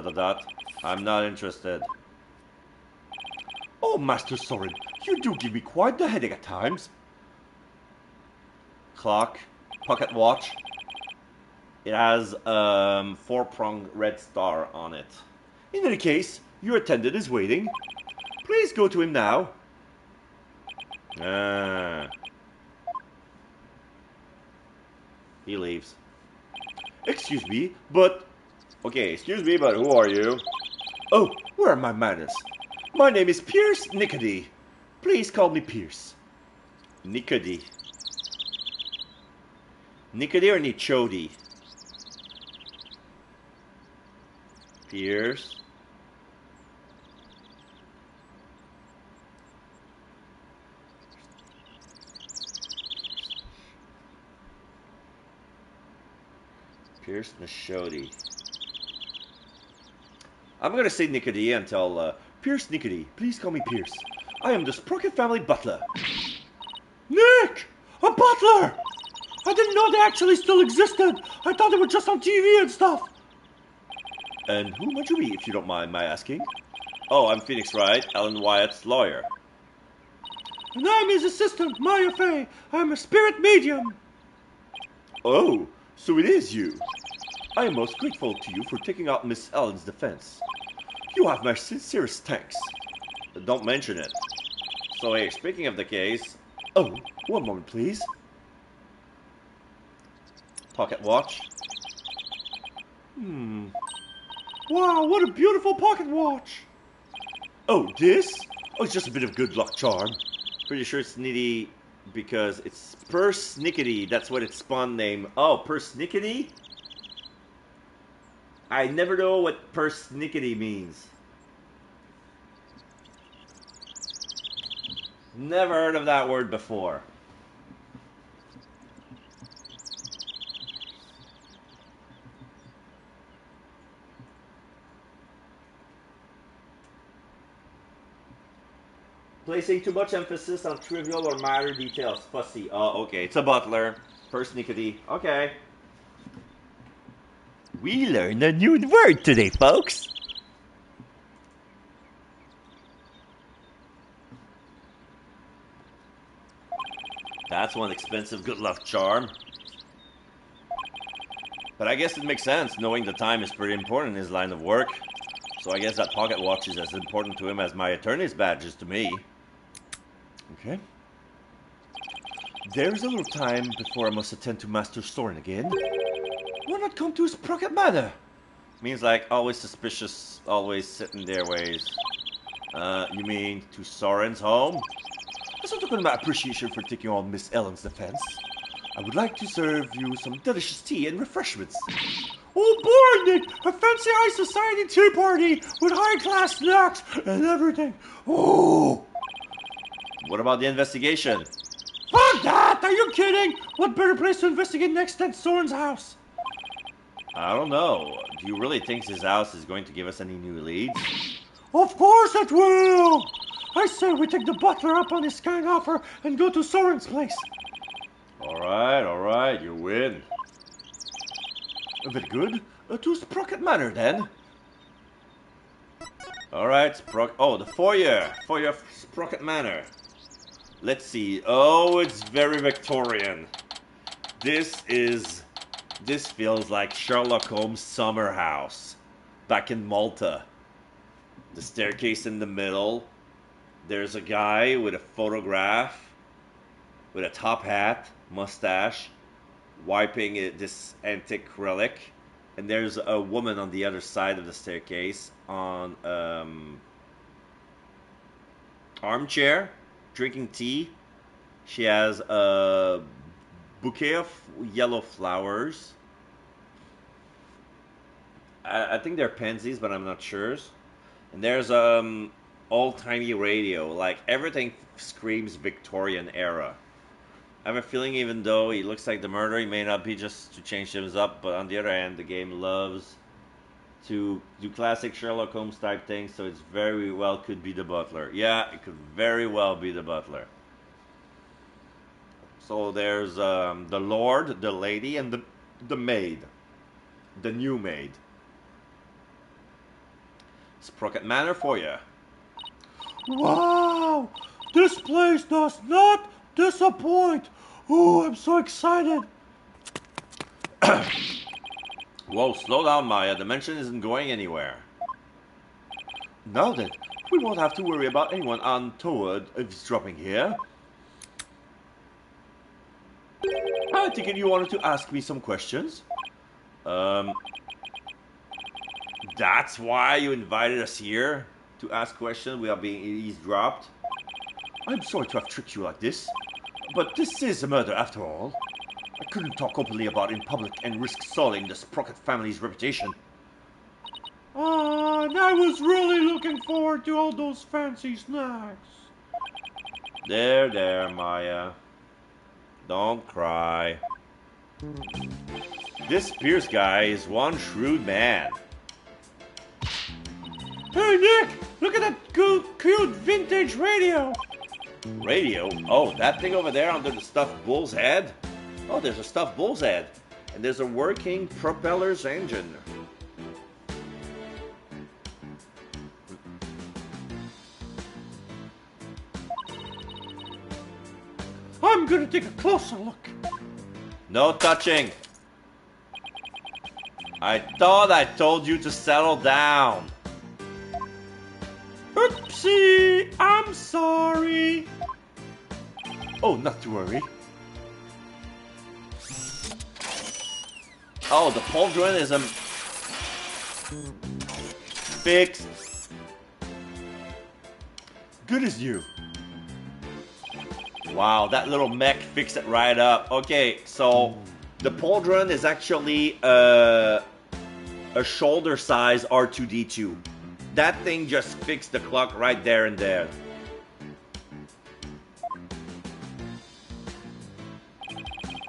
I'm not interested. Oh, Master Soren, you do give me quite the headache at times. Clock. Pocket watch. It has 4-pronged red star on it. In any case, your attendant is waiting. Please go to him now. He leaves. Excuse me, but... Okay, excuse me, but who are you? Oh, where are my manners? My name is Pierce Nickody. Please call me Pierce. Nickody. Nickody or Nichody? Pierce. Pierce Nichody. I'm gonna say Nickody until Pierce Nickody. Please call me Pierce. I am the Sprocket family butler. Nick! A butler! I didn't know they actually still existed. I thought they were just on TV and stuff. And who might you be, if you don't mind my asking? Oh, I'm Phoenix Wright, Alan Wyatt's lawyer. And I'm his assistant, Maya Fey. I'm a spirit medium. Oh, So it is you. I am most grateful to you for taking out Miss Ellen's defense. You have my sincerest thanks. Don't mention it. So hey, speaking of the case... Oh, one moment please. Pocket watch. Wow, what a beautiful pocket watch. Oh, this? Oh, it's just a bit of good luck charm. Pretty sure it's Nitty because it's Persnickety. That's what its spawn name. Oh, Persnickety? I never know what Persnickety means. Never heard of that word before. Placing too much emphasis on trivial or minor details. Fussy. Oh, okay. It's a butler. Persnickety. Okay. We learned a new word today, folks. That's one expensive good luck charm. But I guess it makes sense, knowing the time is pretty important in his line of work. So I guess that pocket watch is as important to him as my attorney's badge is to me. Okay. There's a little time before I must attend to Master Soren again. Why not come to Sprocket Manor? Means like always suspicious, always sitting there ways. You mean to Soren's home? As a token of my appreciation for taking on Miss Ellen's defense, I would like to serve you some delicious tea and refreshments. Oh boy, Nick! A fancy high society tea party with high-class snacks and everything. Oh! What about the investigation? Fuck that! Are you kidding? What better place to investigate next than Soren's house? I don't know. Do you really think his house is going to give us any new leads? Of course it will! I say we take the butler up on his kind offer and go to Soren's place. Alright, you win. Very good. To Sprocket Manor, then. Alright, the foyer. Foyer of Sprocket Manor. Let's see. Oh, it's very Victorian. This feels like Sherlock Holmes' summer house back in Malta. The staircase in the middle. There's a guy with a photograph, with a top hat, mustache, wiping this antique relic. And there's a woman on the other side of the staircase on armchair, drinking tea. She has a bouquet of yellow flowers. I think they're pansies, but I'm not sure. And there's old-timey radio. Like, everything screams Victorian era. I have a feeling even though he looks like the murderer, he may not be, just to change things up. But on the other hand, the game loves to do classic Sherlock Holmes type things, so it's very well could be the butler. Yeah, it could very well be the butler. So there's the lord, the lady, and the maid. The new maid. Sprocket Manor for you. Wow! This place does not disappoint! Oh, I'm so excited! Whoa, slow down, Maya. The mansion isn't going anywhere. Now then, we won't have to worry about anyone untoward eavesdropping here. I think you wanted to ask me some questions. That's why you invited us here? To ask questions without being eavesdropped? I'm sorry to have tricked you like this, but this is a murder after all. I couldn't talk openly about it in public and risk sullying the Sprocket family's reputation. And I was really looking forward to all those fancy snacks. There, Maya. Don't cry. This Pierce guy is one shrewd man. Hey Nick, look at that cute vintage radio. Radio? Oh, that thing over there under the stuffed bull's head? Oh, there's a stuffed bull's head. And there's a working propeller's engine. I'm gonna take a closer look. No touching. I thought I told you to settle down. Oopsie, I'm sorry. Oh, not to worry. Oh, the pauldron is fixed. Good as new. Wow, that little mech fixed it right up. Okay, so the pauldron is actually a shoulder size R2-D2. That thing just fixed the clock right there and there.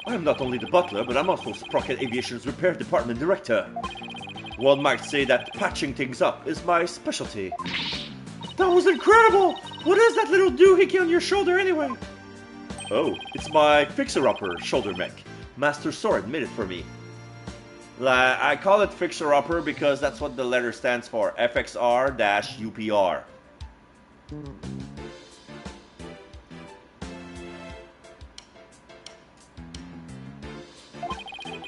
I am not only the butler, but I'm also Sprocket Aviation's repair department director. One might say that patching things up is my specialty. That was incredible! What is that little doohickey on your shoulder anyway? Oh, it's my fixer-upper shoulder mech. Master Soren made it for me. I call it fixer-upper because that's what the letter stands for. FXR-UPR.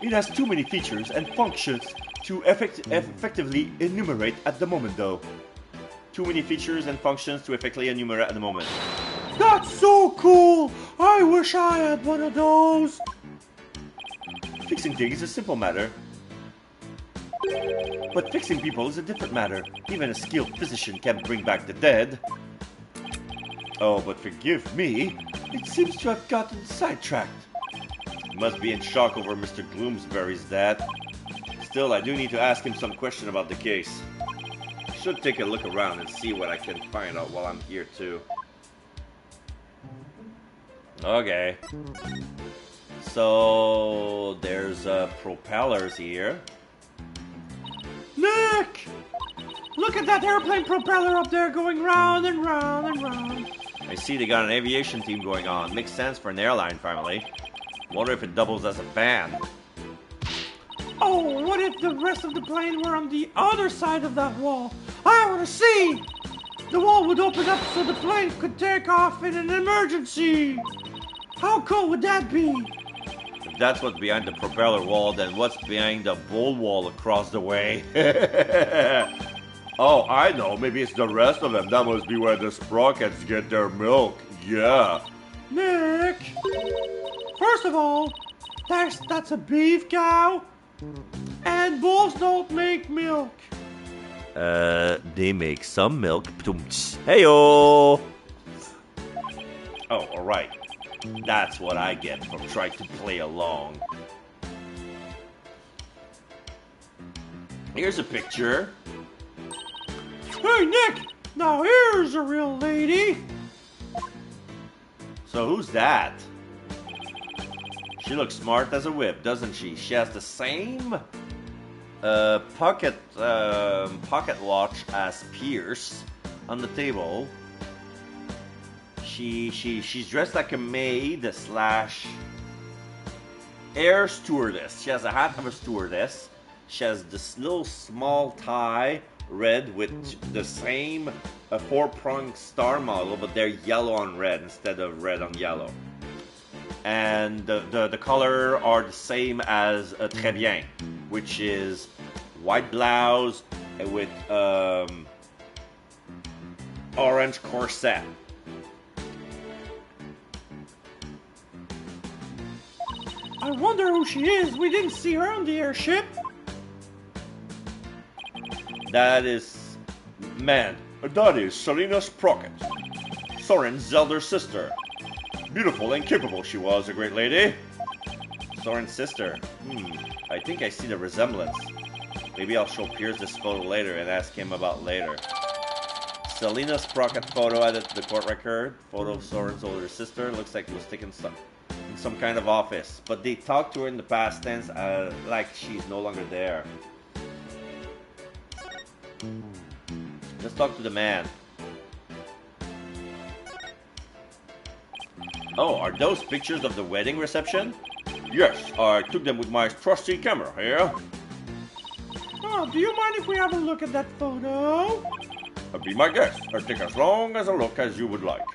It has too many features and functions to effectively enumerate at the moment, though. Too many features and functions to effectively enumerate at the moment. That's so cool! I wish I had one of those! Fixing things is a simple matter. But fixing people is a different matter. Even a skilled physician can't bring back the dead. Oh, but forgive me, it seems to have gotten sidetracked. You must be in shock over Mr. Gloomsbury's death. Still, I do need to ask him some question about the case. Should take a look around and see what I can find out while I'm here too. Okay. So there's propellers here. Nick! Look at that airplane propeller up there going round and round and round. I see they got an aviation team going on. Makes sense for an airline family. Wonder if it doubles as a fan. Oh, what if the rest of the plane were on the other side of that wall? I want to see! The wall would open up so the plane could take off in an emergency. How cool would that be? If that's what's behind the propeller wall, then what's behind the bull wall across the way? Oh, I know. Maybe it's the rest of them. That must be where the sprockets get their milk. Yeah. Nick! First of all, that's a beef cow. And bulls don't make milk. They make some milk. Heyo! Oh, alright. That's what I get for trying to play along. Here's a picture. Hey, Nick! Now here's a real lady. So who's that? She looks smart as a whip, doesn't she? She has the same pocket watch as Pierce on the table. She's dressed like a maid slash air stewardess. She has a hat of a stewardess. She has this little small tie, red, with the same four-pronged star model, but they're yellow on red instead of red on yellow. And the color are the same as Très Bien, which is white blouse with orange corset. I wonder who she is. We didn't see her on the airship. That is Selena Sprocket, Soren's elder sister. beautiful and capable she was, a great lady. Soren's sister. I think I see the resemblance. Maybe I'll show Pierce this photo later and ask him about later. Selena Sprocket photo added to the court record. Photo of Soren's older sister. Looks like it was taken in some kind of office. But they talked to her in the past tense like she's no longer there. Let's talk to the man. Oh, are those pictures of the wedding reception? Yes, I took them with my trusty camera here. Oh, do you mind if we have a look at that photo? Be my guest. I'll take as long as a look as you would like.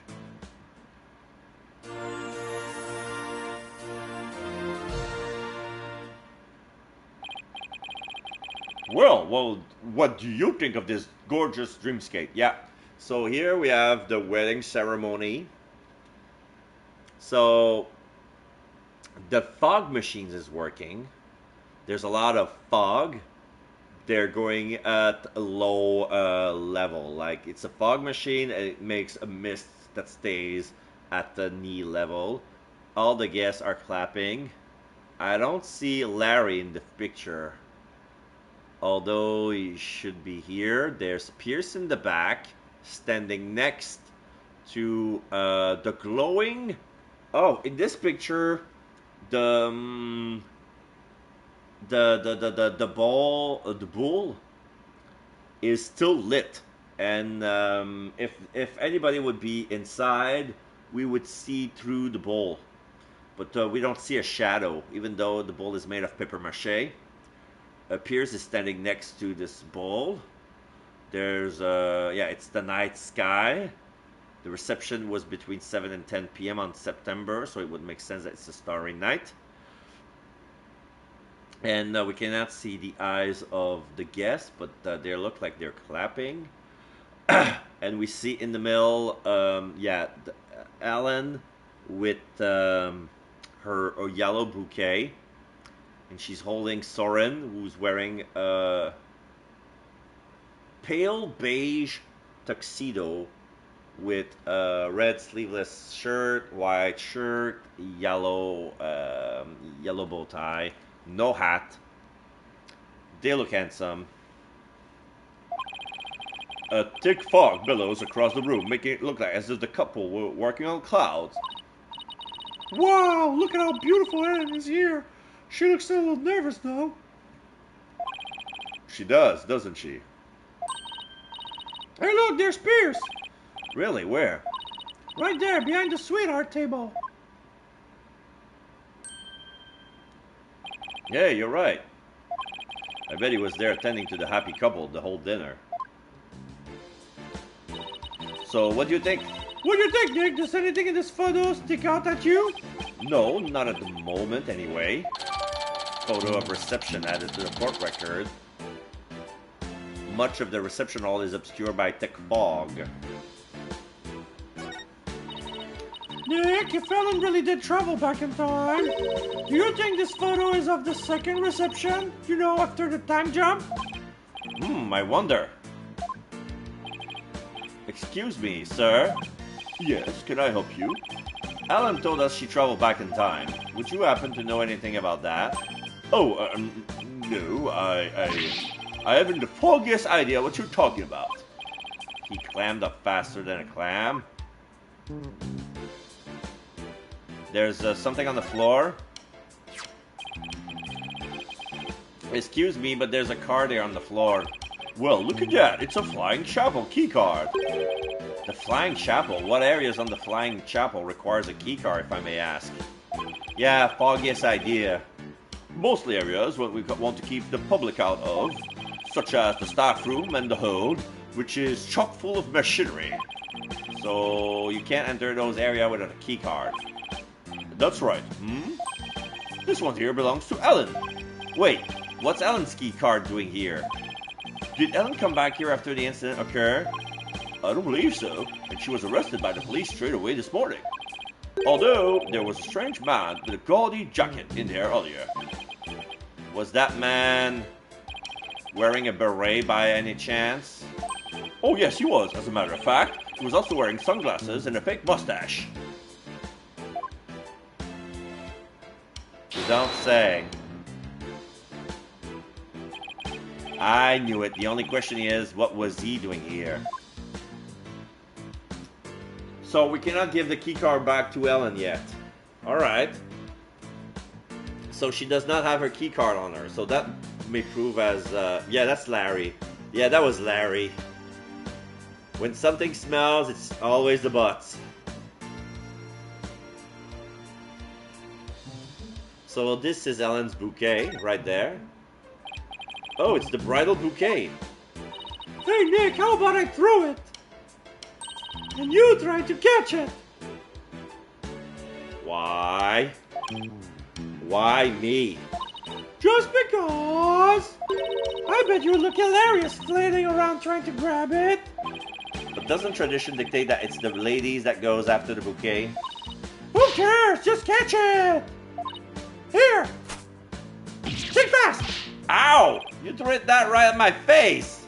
Well, what do you think of this gorgeous dreamscape? Yeah. So here we have the wedding ceremony. So the fog machines is working. There's a lot of fog. They're going at a low level. Like it's a fog machine and it makes a mist that stays at the knee level. All the guests are clapping. I don't see Larry in the picture. Although he should be here. There's Pierce in the back, standing next to the glowing. Oh, in this picture, the bull is still lit, and if anybody would be inside, we would see through the bowl, but we don't see a shadow, even though the bowl is made of paper mache. Pierce is standing next to this bowl. There's yeah, it's the night sky. The reception was between 7 and 10 p.m. on September, so it would make sense that it's a starry night. And we cannot see the eyes of the guests, but they look like they're clapping. And we see in the middle, yeah, Ellen with her yellow bouquet. And she's holding Soren, who's wearing a pale beige tuxedo with a red sleeveless shirt, white shirt, yellow bow tie, no hat. They look handsome. A thick fog billows across the room, making it look like as if the couple were working on clouds. Wow, look at how beautiful Ellen is here. She looks a little nervous, though. She does, doesn't she? Hey, look, there's Pierce. Really? Where? Right there, behind the sweetheart table. Yeah, you're right. I bet he was there attending to the happy couple the whole dinner. So, what do you think? What do you think, Nick? Does anything in this photo stick out at you? No, not at the moment anyway. Photo of reception added to the court record. Much of the reception hall is obscured by thick fog. Nick, if Ellen really did travel back in time, do you think this photo is of the second reception? You know, after the time jump? I wonder. Excuse me, sir. Yes, can I help you? Ellen told us she traveled back in time. Would you happen to know anything about that? Oh, no, I haven't the foggiest idea what you're talking about. He clammed up faster than a clam. There's something on the floor. Excuse me, but there's a card there on the floor. Well, look at that. It's a Flying Chapel keycard. The Flying Chapel? What areas on the Flying Chapel requires a keycard, if I may ask? Yeah, foggiest idea. Mostly areas what we want to keep the public out of, such as the staff room and the hold, which is chock full of machinery. So you can't enter those areas without a keycard. That's right. This one here belongs to Ellen. Wait, what's Ellen's keycard doing here? Did Ellen come back here after the incident occurred? I don't believe so, and she was arrested by the police straight away this morning. Although, there was a strange man with a gaudy jacket in there earlier. Was that man wearing a beret by any chance? Oh yes, he was, as a matter of fact. He was also wearing sunglasses and a fake mustache. You don't say. I knew it. The only question is, what was he doing here? So we cannot give the keycard back to Ellen yet. Alright. So she does not have her keycard on her. So that may prove as... yeah, that's Larry. Yeah, that was Larry. When something smells, it's always the butts. So this is Ellen's bouquet, right there. Oh, it's the bridal bouquet. Hey, Nick, how about I throw it? And you try to catch it. Why? Why me? Just because. I I bet you would look hilarious flailing around trying to grab it. But doesn't tradition dictate that it's the ladies that goes after the bouquet? Who cares? Just catch it! Here! Think fast! Ow! You threw that right at my face!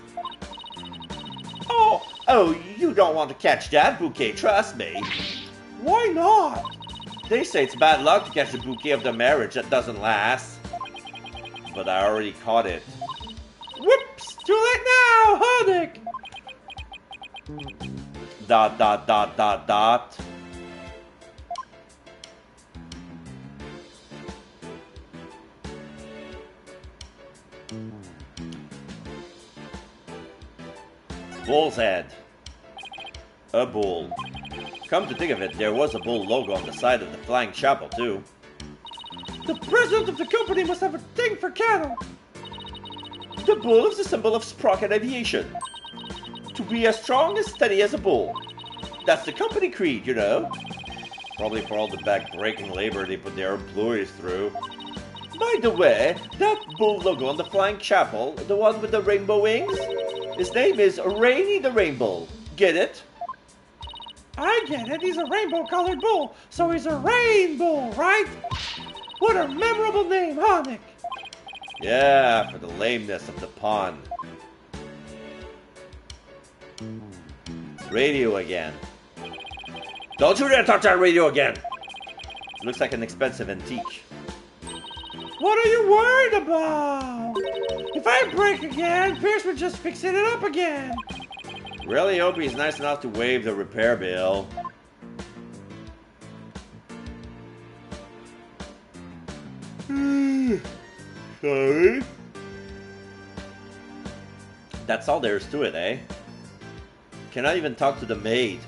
Oh, you don't want to catch that bouquet, trust me. Why not? They say it's bad luck to catch the bouquet of the marriage that doesn't last. But I already caught it. Whoops! Too late now, Hodik! Dot. Bull's head. A bull. Come to think of it, there was a bull logo on the side of the flying chapel too. The president of the company must have a thing for cattle. The bull is the symbol of Sprocket Aviation. To be as strong and steady as a bull. That's the company creed, you know. Probably for all the back-breaking labor they put their employees through. By the way, that bull logo on the flying chapel, the one with the rainbow wings, his name is Rainy the Rainbow. Get it? I get it, he's a rainbow-colored bull, so he's a rainbow, right? What a memorable name, huh, Nick? Yeah, for the lameness of the pun. Radio again. Don't you dare touch that radio again! Looks like an expensive antique. What are you worried about? If I break again, Pierce would just fix it up again. Really hope he's nice enough to waive the repair bill. Sorry? That's all there is to it, eh? Cannot even talk to the maid.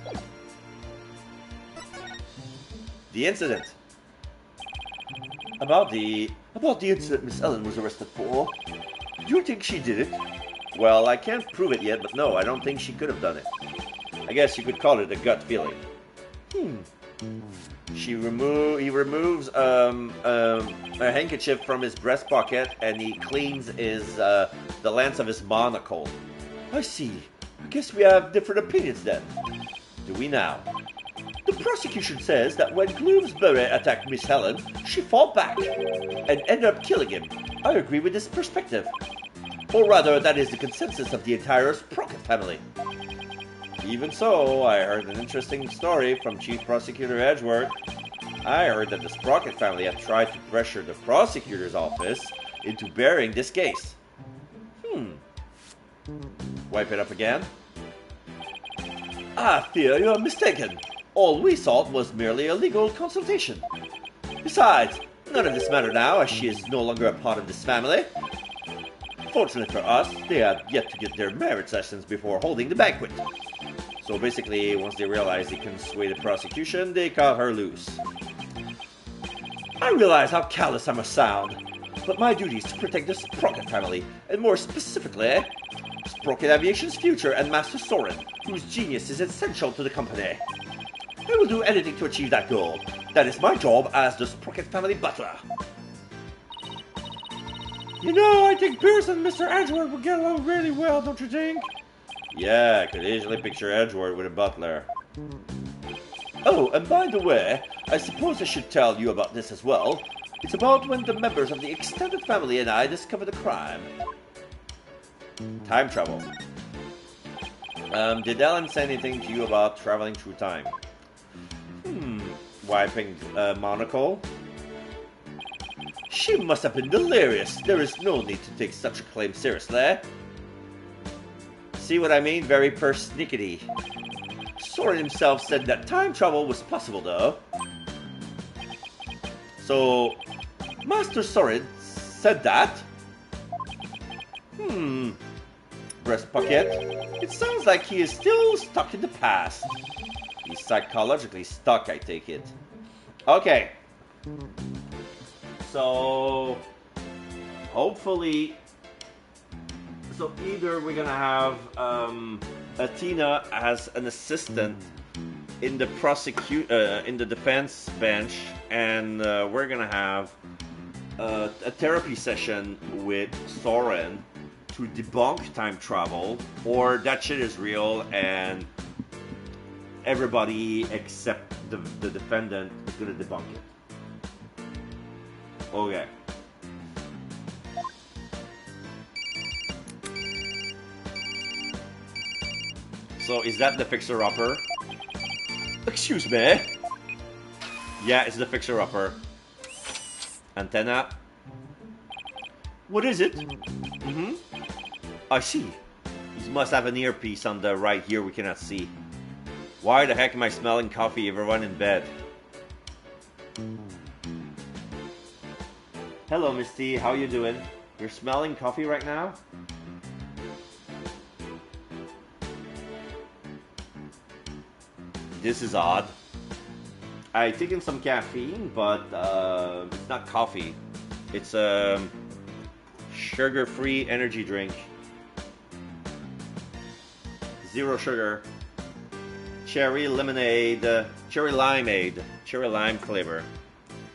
The incident. About the incident Miss Ellen was arrested for. Do you think she did it? Well, I can't prove it yet, but no, I don't think she could have done it. I guess you could call it a gut feeling. He removes a handkerchief from his breast pocket and he cleans the lens of his monocle. I see. I guess we have different opinions then. Do we now? The prosecution says that when Gloomsbury attacked Miss Helen, she fought back and ended up killing him. I agree with this perspective. Or rather, that is the consensus of the entire Sprocket family. Even so, I heard an interesting story from Chief Prosecutor Edgeworth. I heard that the Sprocket family had tried to pressure the prosecutor's office into burying this case. Wipe it up again? I fear you are mistaken. All we sought was merely a legal consultation. Besides, none of this matters now, as she is no longer a part of this family. Fortunately for us, they had yet to get their marriage sessions before holding the banquet. So basically, once they realized they couldn't sway the prosecution, they cut her loose. I realize how callous I must sound, but my duty is to protect the Sprocket family, and more specifically, Sprocket Aviation's future and Master Soren, whose genius is essential to the company. I will do anything to achieve that goal. That is my job as the Sprocket family butler. You know, I think Pierce and Mr. Edgeworth would get along really well, don't you think? Yeah, I could easily picture Edgeworth with a butler. Oh, and by the way, I suppose I should tell you about this as well. It's about when the members of the extended family and I discovered a crime. Time travel. Did Ellen say anything to you about traveling through time? Wiping monocle? She must have been delirious. There is no need to take such a claim seriously. See what I mean? Very persnickety. Soren himself said that time travel was possible, though. So, Master Soren said that? Breast pocket. It sounds like he is still stuck in the past. He's psychologically stuck, I take it. Okay. So, hopefully, so either we're gonna have Athena as an assistant in the in the defense bench, and we're gonna have a therapy session with Soren to debunk time travel, or that shit is real and everybody except the defendant is gonna debunk it. Okay. So is that the fixer-upper? Excuse me? Yeah, it's the fixer-upper. Antenna. What is it? Mm-hmm. I see. He must have an earpiece on the right here we cannot see. Why the heck am I smelling coffee? Everyone in bed. Hello, Misty. How you doing? You're smelling coffee right now? This is odd. I've taken some caffeine, but it's not coffee. It's a sugar-free energy drink. Zero sugar. Cherry lemonade. Cherry limeade. Cherry lime flavor.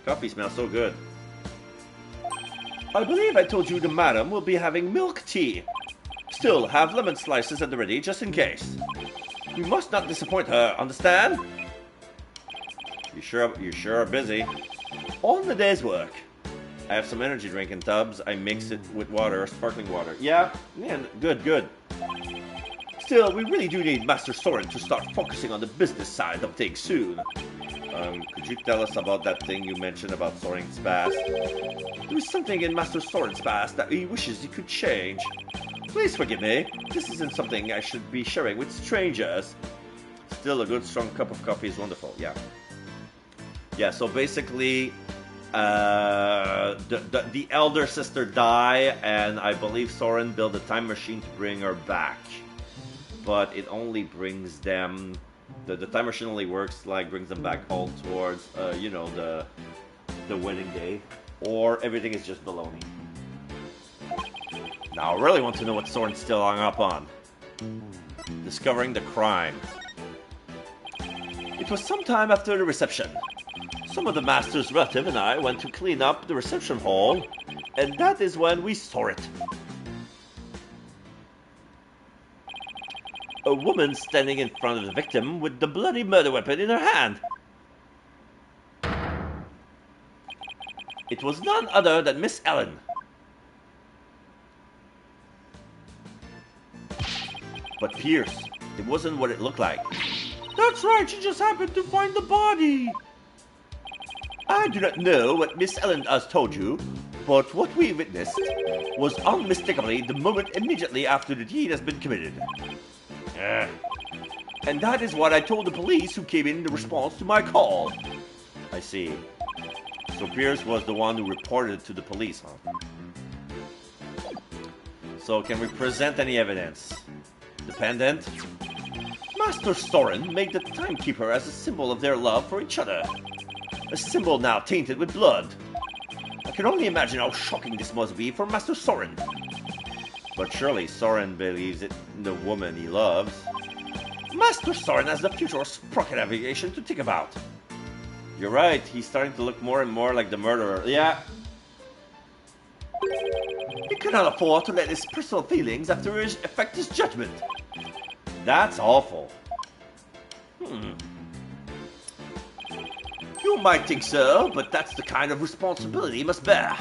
Coffee smells so good. I believe I told you the madam will be having milk tea. Still, have lemon slices at the ready just in case. We must not disappoint her, understand? You sure are busy. On the day's work. I have some energy drink in tubs. I mix it with water, sparkling water. Yeah, good. Still, we really do need Master Soren to start focusing on the business side of things soon. Could you tell us about that thing you mentioned about Soren's past? There is something in Master Soren's past that he wishes he could change. Please forgive me. This isn't something I should be sharing with strangers. Still, a good strong cup of coffee is wonderful. Yeah. Yeah, so basically, the elder sister died, and I believe Soren built a time machine to bring her back. But it only brings them... The time machine only works, like, brings them back all towards, you know, the wedding day. Or everything is just baloney. Now, I really want to know what Soren's still hung up on. Discovering the crime. It was sometime after the reception. Some of the master's relative and I went to clean up the reception hall, and that is when we saw it. A woman standing in front of the victim with the bloody murder weapon in her hand. It was none other than Miss Ellen. But Pierce, it wasn't what it looked like. That's right, she just happened to find the body. I do not know what Miss Ellen has told you, but what we witnessed was unmistakably the moment immediately after the deed has been committed. And that is what I told the police who came in response to my call. I see. So Pierce was the one who reported it to the police, huh? So can we present any evidence? Dependent? Master Soren made the timekeeper as a symbol of their love for each other. A symbol now tainted with blood. I can only imagine how shocking this must be for Master Soren. But surely Soren believes it in the woman he loves. Master Soren has the future of sprocket navigation to think about. You're right, he's starting to look more and more like the murderer. Yeah. He cannot afford to let his personal feelings affect his judgment. That's awful. You might think so, but that's the kind of responsibility he must bear.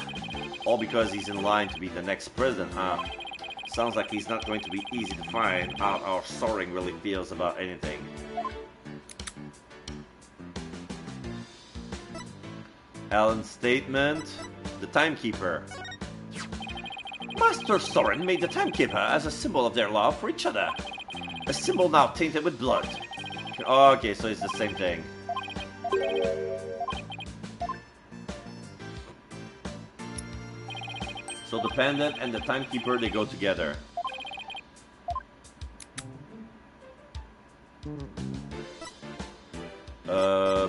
All because he's in line to be the next president, huh? Sounds like he's not going to be easy to find out how Soren really feels about anything. Ellen's statement. The timekeeper. Master Soren made the timekeeper as a symbol of their love for each other. A symbol now tainted with blood. Okay, so it's the same thing. So the pendant and the timekeeper, they go together.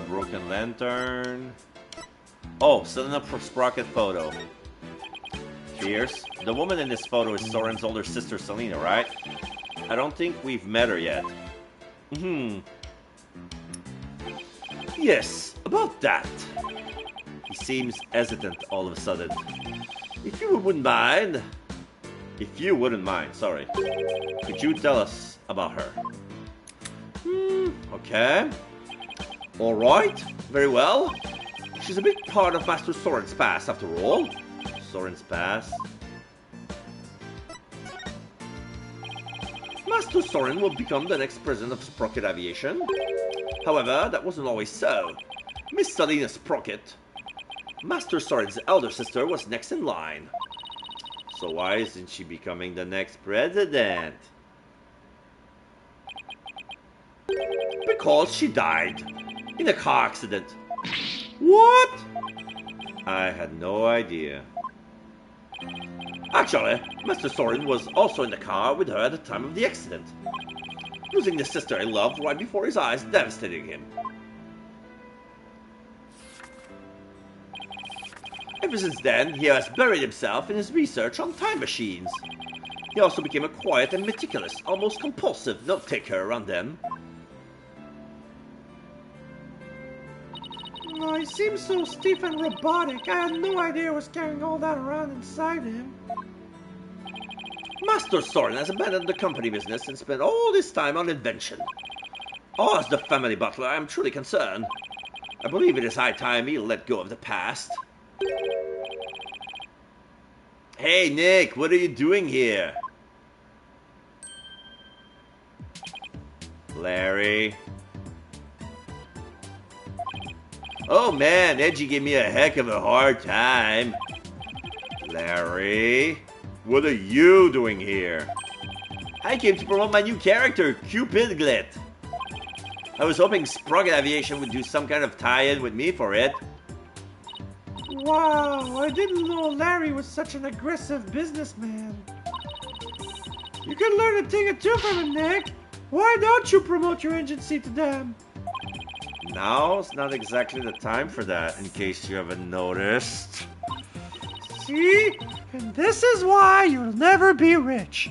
Broken lantern. Oh, setting up for Sprocket photo. Pierce. The woman in this photo is Soren's older sister, Selena, right? I don't think we've met her yet. Yes, about that. He seems hesitant all of a sudden. If you wouldn't mind. If you wouldn't mind, sorry. Could you tell us about her? Okay. Alright, very well. She's a big part of Master Soren's past, after all. Soren's past. Master Soren will become the next president of Sprocket Aviation. However, that wasn't always so. Miss Salina Sprocket, Master Soren's elder sister, was next in line. So why isn't she becoming the next president? Because she died in a car accident. What? I had no idea. Actually, Master Soren was also in the car with her at the time of the accident. Losing the sister he loved right before his eyes devastated him. Ever since then, he has buried himself in his research on time machines. He also became a quiet and meticulous, almost compulsive note-taker around them. Oh, he seems so stiff and robotic. I had no idea he was carrying all that around inside him. Master Soren has abandoned the company business and spent all this time on invention. Oh, as the family butler, I am truly concerned. I believe it is high time he let go of the past. Hey, Nick, what are you doing here? Larry. Oh man, Edgy gave me a heck of a hard time. Larry, what are you doing here? I came to promote my new character, Cupidglet. I was hoping Sprocket Aviation would do some kind of tie-in with me for it. Wow, I didn't know Larry was such an aggressive businessman. You can learn a thing or two from him, Nick. Why don't you promote your agency to them? Now's not exactly the time for that, in case you haven't noticed. See? And this is why you'll never be rich.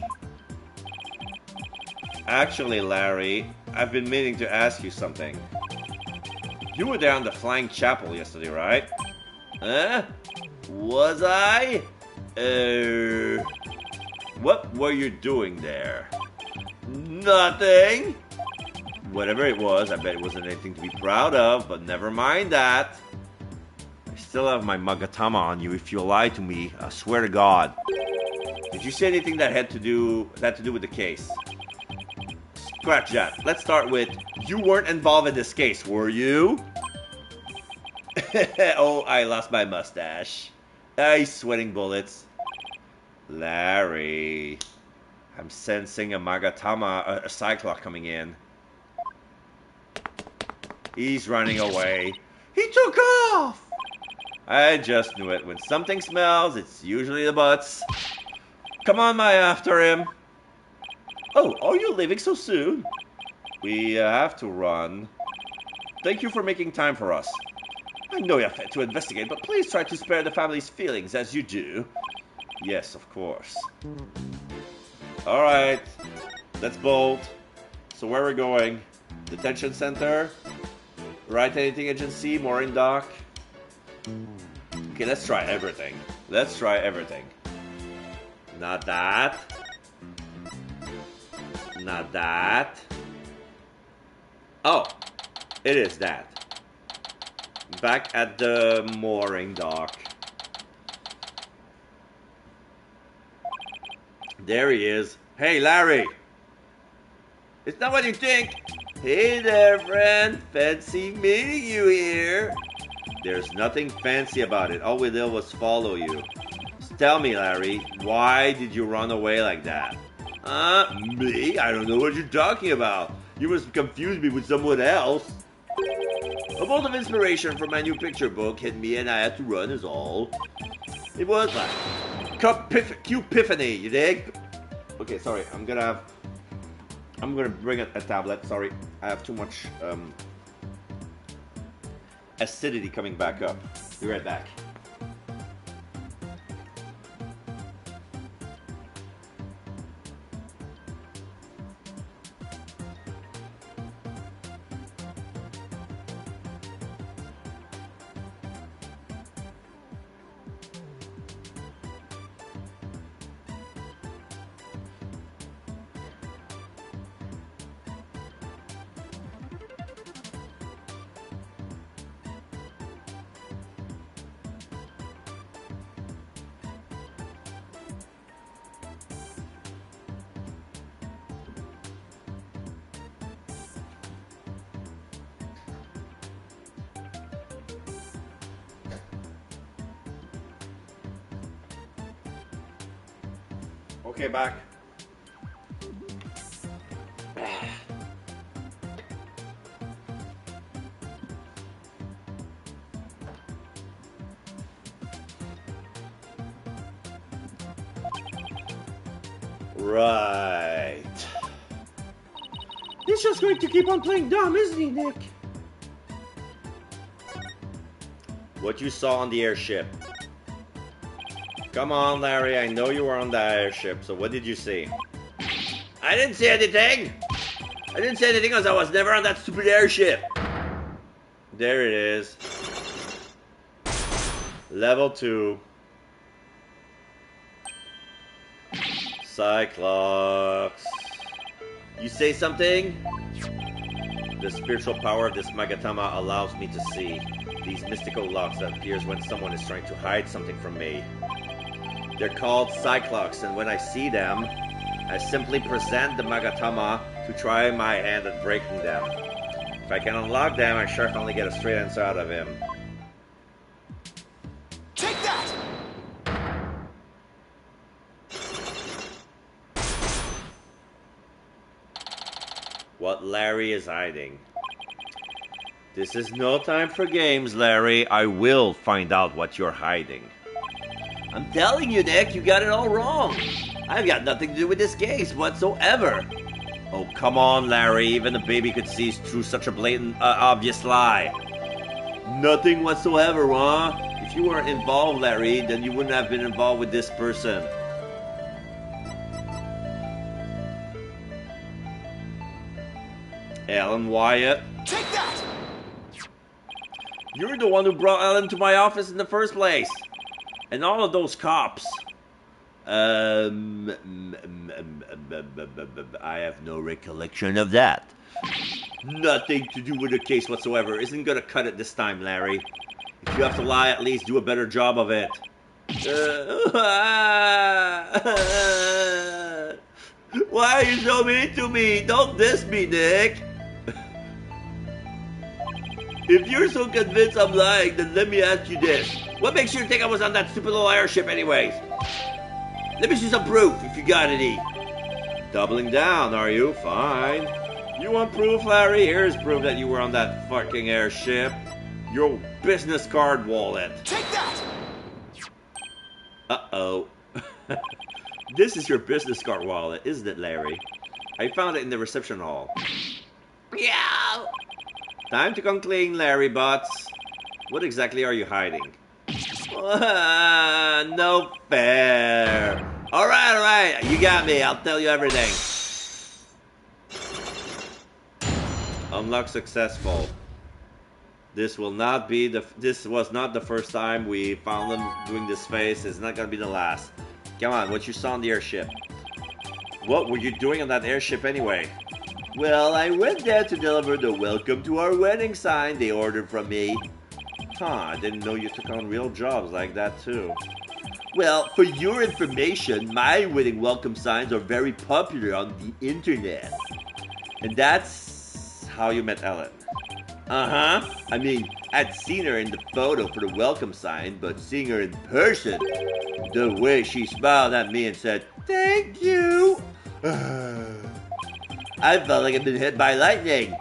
Actually, Larry, I've been meaning to ask you something. You were down the Flying Chapel yesterday, right? Huh? Was I? What were you doing there? Nothing. Whatever it was, I bet it wasn't anything to be proud of, but never mind that. I still have my Magatama on you if you lie to me, I swear to God. Did you say anything that had to do with the case? Scratch that. Let's start with, you weren't involved in this case, were you? Oh, I lost my mustache. He's sweating bullets. Larry. I'm sensing a Magatama, a Cyclops coming in. He's running away. He took off! I just knew it. When something smells, it's usually the butts. Come on, Maya, after him. Oh, are you leaving so soon? We have to run. Thank you for making time for us. I know you're fit to investigate, but please try to spare the family's feelings as you do. Yes, of course. Alright, let's bolt. So where are we going? Detention center? Right anything agency? Mooring dock? Okay, let's try everything. Let's try everything. Not that. Not that. Oh, it is that. Back at the mooring dock. There he is. Hey, Larry. It's not what you think. Hey there, friend. Fancy meeting you here. There's nothing fancy about it. All we did was follow you. Just tell me, Larry, why did you run away like that? Me? I don't know what you're talking about. You must confuse me with someone else. A bolt of inspiration from my new picture book hit me and I had to run is all. It was like Cupiphany, you dig? Okay, sorry, I'm gonna bring a tablet, sorry. I have too much acidity coming back up. Be right back. Okay, back. Right. He's just going to keep on playing dumb, isn't he, Nick? What you saw on the airship. Come on, Larry, I know you were on the airship, so what did you see? I didn't see anything! I didn't say anything because I was never on that stupid airship! There it is. Level 2. Cyclops. You say something? The spiritual power of this Magatama allows me to see these mystical locks that appears when someone is trying to hide something from me. They're called Cyclops, and when I see them, I simply present the Magatama to try my hand at breaking them. If I can unlock them, I sure finally get a straight answer out of him. Take that! What Larry is hiding. This is no time for games, Larry. I will find out what you're hiding. I'm telling you, Nick, you got it all wrong. I've got nothing to do with this case whatsoever. Oh, come on, Larry. Even a baby could see through such a blatant, obvious lie. Nothing whatsoever, huh? If you weren't involved, Larry, then you wouldn't have been involved with this person. Ellen Wyatt. Take that! You're the one who brought Ellen to my office in the first place. And all of those cops. I have no recollection of that. Nothing to do with the case whatsoever. Isn't gonna cut it this time, Larry. If you have to lie, at least do a better job of it. Why are you so mean to me? Don't diss me, Nick. If you're so convinced I'm lying, then let me ask you this. What makes you think I was on that stupid little airship anyways? Let me see some proof, if you got any. Doubling down, are you? Fine. You want proof, Larry? Here's proof that you were on that fucking airship. Your business card wallet. Take that! Uh-oh. This is your business card wallet, isn't it, Larry? I found it in the reception hall. Yeah. Time to come clean, Larry Butts. What exactly are you hiding? No fair. All right. You got me. I'll tell you everything. Unlock successful. This was not the first time we found them doing this phase. It's not gonna be the last. Come on, what you saw on the airship? What were you doing on that airship anyway? Well, I went there to deliver the welcome to our wedding sign they ordered from me. I didn't know you took on real jobs like that too. Well, for your information, my wedding welcome signs are very popular on the internet. And that's how you met Ellen. Uh-huh. I mean, I'd seen her in the photo for the welcome sign, but seeing her in person, the way she smiled at me and said, "Thank you," I felt like I'd been hit by lightning.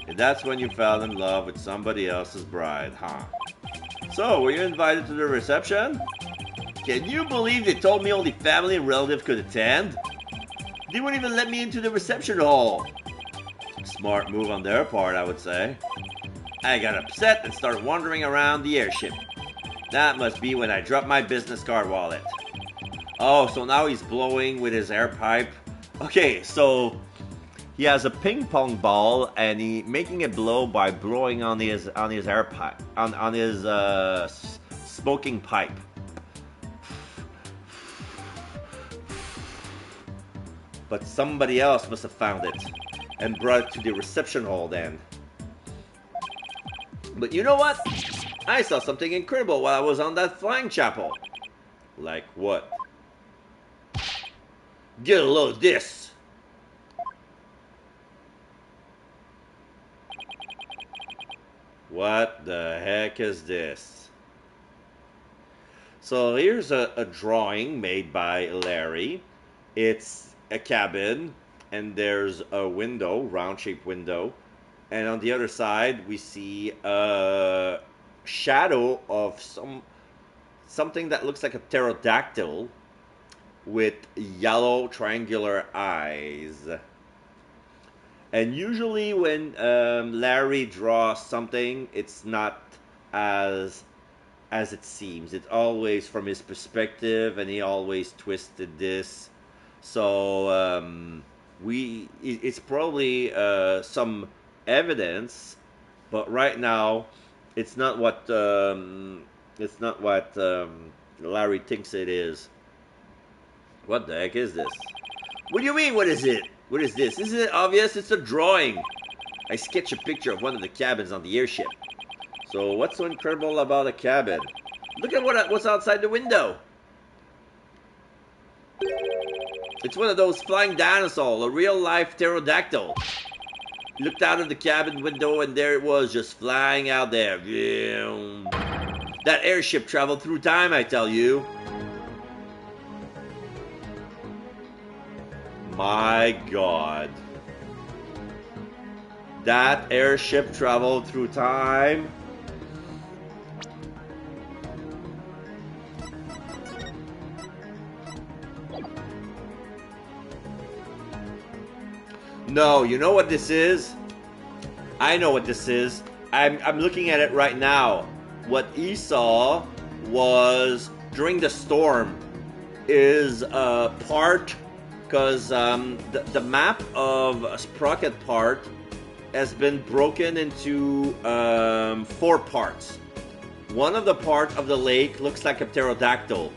And that's when you fell in love with somebody else's bride, huh? So, were you invited to the reception? Can you believe they told me only family and relatives could attend? They wouldn't even let me into the reception hall. Smart move on their part, I would say. I got upset and started wandering around the airship. That must be when I dropped my business card wallet. Oh, so now he's blowing with his air pipe. Okay, so he has a ping pong ball and he making it blow by blowing on his air pipe, on his smoking pipe. But somebody else must have found it and brought it to the reception hall then. But you know what? I saw something incredible while I was on that flying chapel. Like what? Get a load of this. What the heck is this? So here's a drawing made by Larry It's a cabin, and there's a window, round-shaped window. And on the other side, we see a shadow of something that looks like a pterodactyl with yellow triangular eyes. And usually when Larry draws something, it's not as it seems. It's always from his perspective, and he always twisted this. So it's probably some evidence, but right now it's not what Larry thinks it is. What the heck is this? What do you mean, what is it? What is this? Isn't it obvious? It's a drawing. I sketched a picture of one of the cabins on the airship. So what's so incredible about a cabin? Look at what's outside the window. It's one of those flying dinosaurs, a real-life pterodactyl. Looked out of the cabin window, and there it was, just flying out there. That airship traveled through time, I tell you. My God. That airship traveled through time. No, you know what this is? I know what this is. I'm looking at it right now. What he saw was during the storm is a part, because the map of Sprocket part has been broken into 4 parts. One of the parts of the lake looks like a pterodactyl.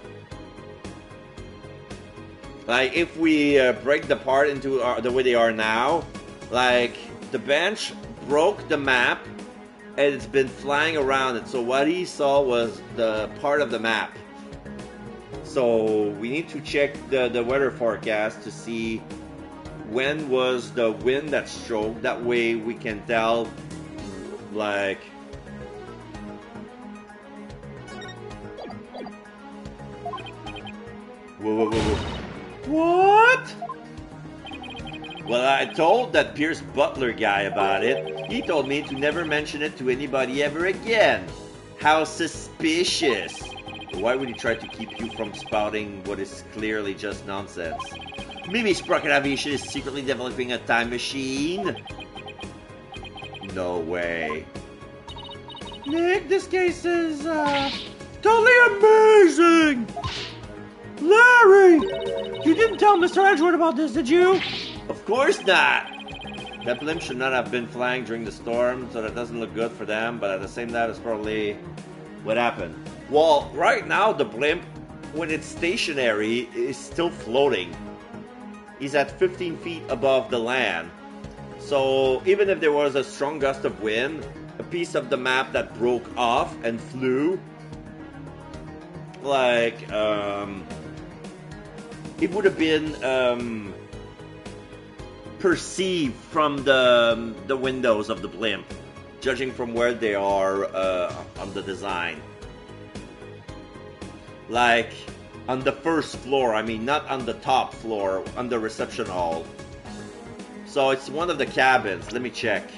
Like, if we break the part into the way they are now, like, the bench broke the map, and it's been flying around it. So what he saw was the part of the map. So we need to check the weather forecast to see when was the wind that struck. That way we can tell, like... Whoa, whoa, whoa, whoa. What? Well, I told that Pierce Butler guy about it. He told me to never mention it to anybody ever again. How suspicious. Why would he try to keep you from spouting what is clearly just nonsense? Maybe Sprocket Aviation is secretly developing a time machine? No way. Nick, this case is, totally amazing! Larry! You didn't tell Mr. Edgeworth about this, did you? Of course not! That blimp should not have been flying during the storm, so that doesn't look good for them, but at the same time, it's probably what happened. Well, right now, the blimp, when it's stationary, is still floating. He's at 15 feet above the land. So, even if there was a strong gust of wind, a piece of the map that broke off and flew, like, it would have been perceived from the windows of the blimp, judging from where they are on the design. Like on the first floor, I mean, not on the top floor, on the reception hall. So it's one of the cabins. Let me check.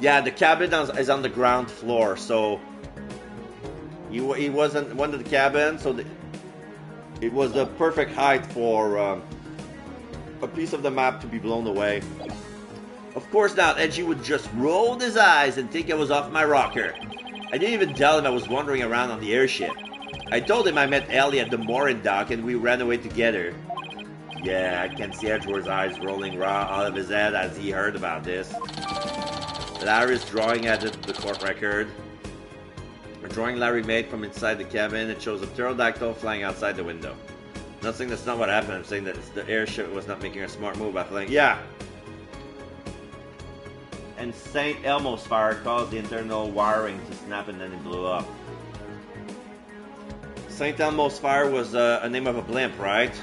Yeah, the cabin is on the ground floor, so he wasn't one of the cabins, so it was the perfect height for a piece of the map to be blown away. Of course not, Edgy would just roll his eyes and think I was off my rocker. I didn't even tell him I was wandering around on the airship. I told him I met Ellie at the mooring dock and we ran away together. Yeah, I can see Edgeworth's eyes rolling raw out of his head as he heard about this. Larry's drawing added to the court record. A drawing Larry made from inside the cabin. It shows a pterodactyl flying outside the window. I'm not saying that's not what happened. I'm saying that the airship was not making a smart move by flying. Yeah. And St. Elmo's fire caused the internal wiring to snap and then it blew up. St. Elmo's fire was a name of a blimp, right?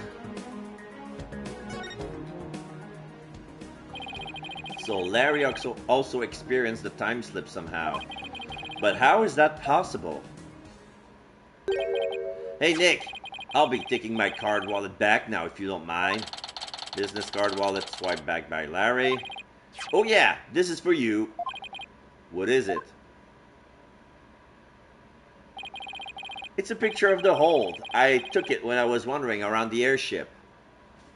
So Larry also experienced the time slip somehow. But how is that possible? Hey Nick, I'll be taking my card wallet back now if you don't mind. Business card wallet swiped back by Larry. Oh yeah, this is for you. What is it? It's a picture of the hold. I took it when I was wandering around the airship.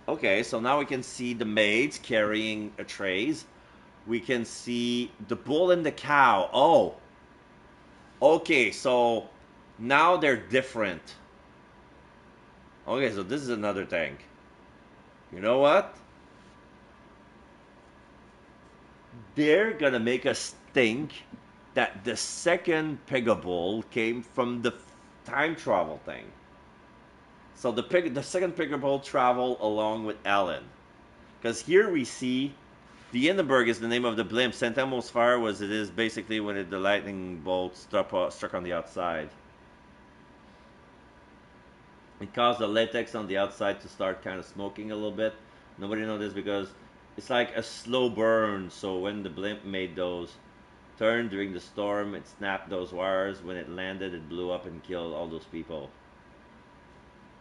Okay, so now we can see the maids carrying trays. We can see the bull and the cow. Oh. Okay, so now they're different. Okay, so this is another thing. You know what? They're gonna make us think that the second Pegaball came from the time travel thing. So the second Pegaball traveled along with Alan. Because here we see the Hindenburg is the name of the blimp. St. Elmo's fire was it is basically when the lightning bolt struck on the outside. It caused the latex on the outside to start kind of smoking a little bit. Nobody knows this because it's like a slow burn. So when the blimp made those turn during the storm, it snapped those wires. When it landed, it blew up and killed all those people.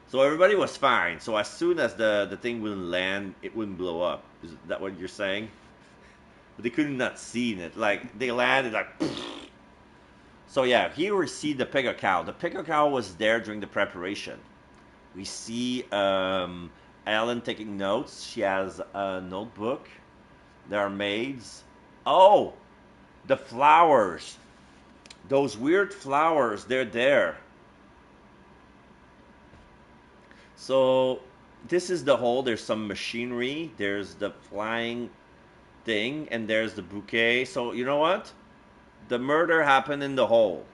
So everybody was fine. So as soon as the thing wouldn't land, it wouldn't blow up. Is that what you're saying? But they couldn't not see it. Like they landed like. So yeah, here we see the Pega cow. The Pega cow was there during the preparation. We see Ellen taking notes. She has a notebook. There are maids. Oh, the flowers. Those weird flowers, they're there. So this is the hole. There's some machinery. There's the flying thing. And there's the bouquet. So you know what? The murder happened in the hole.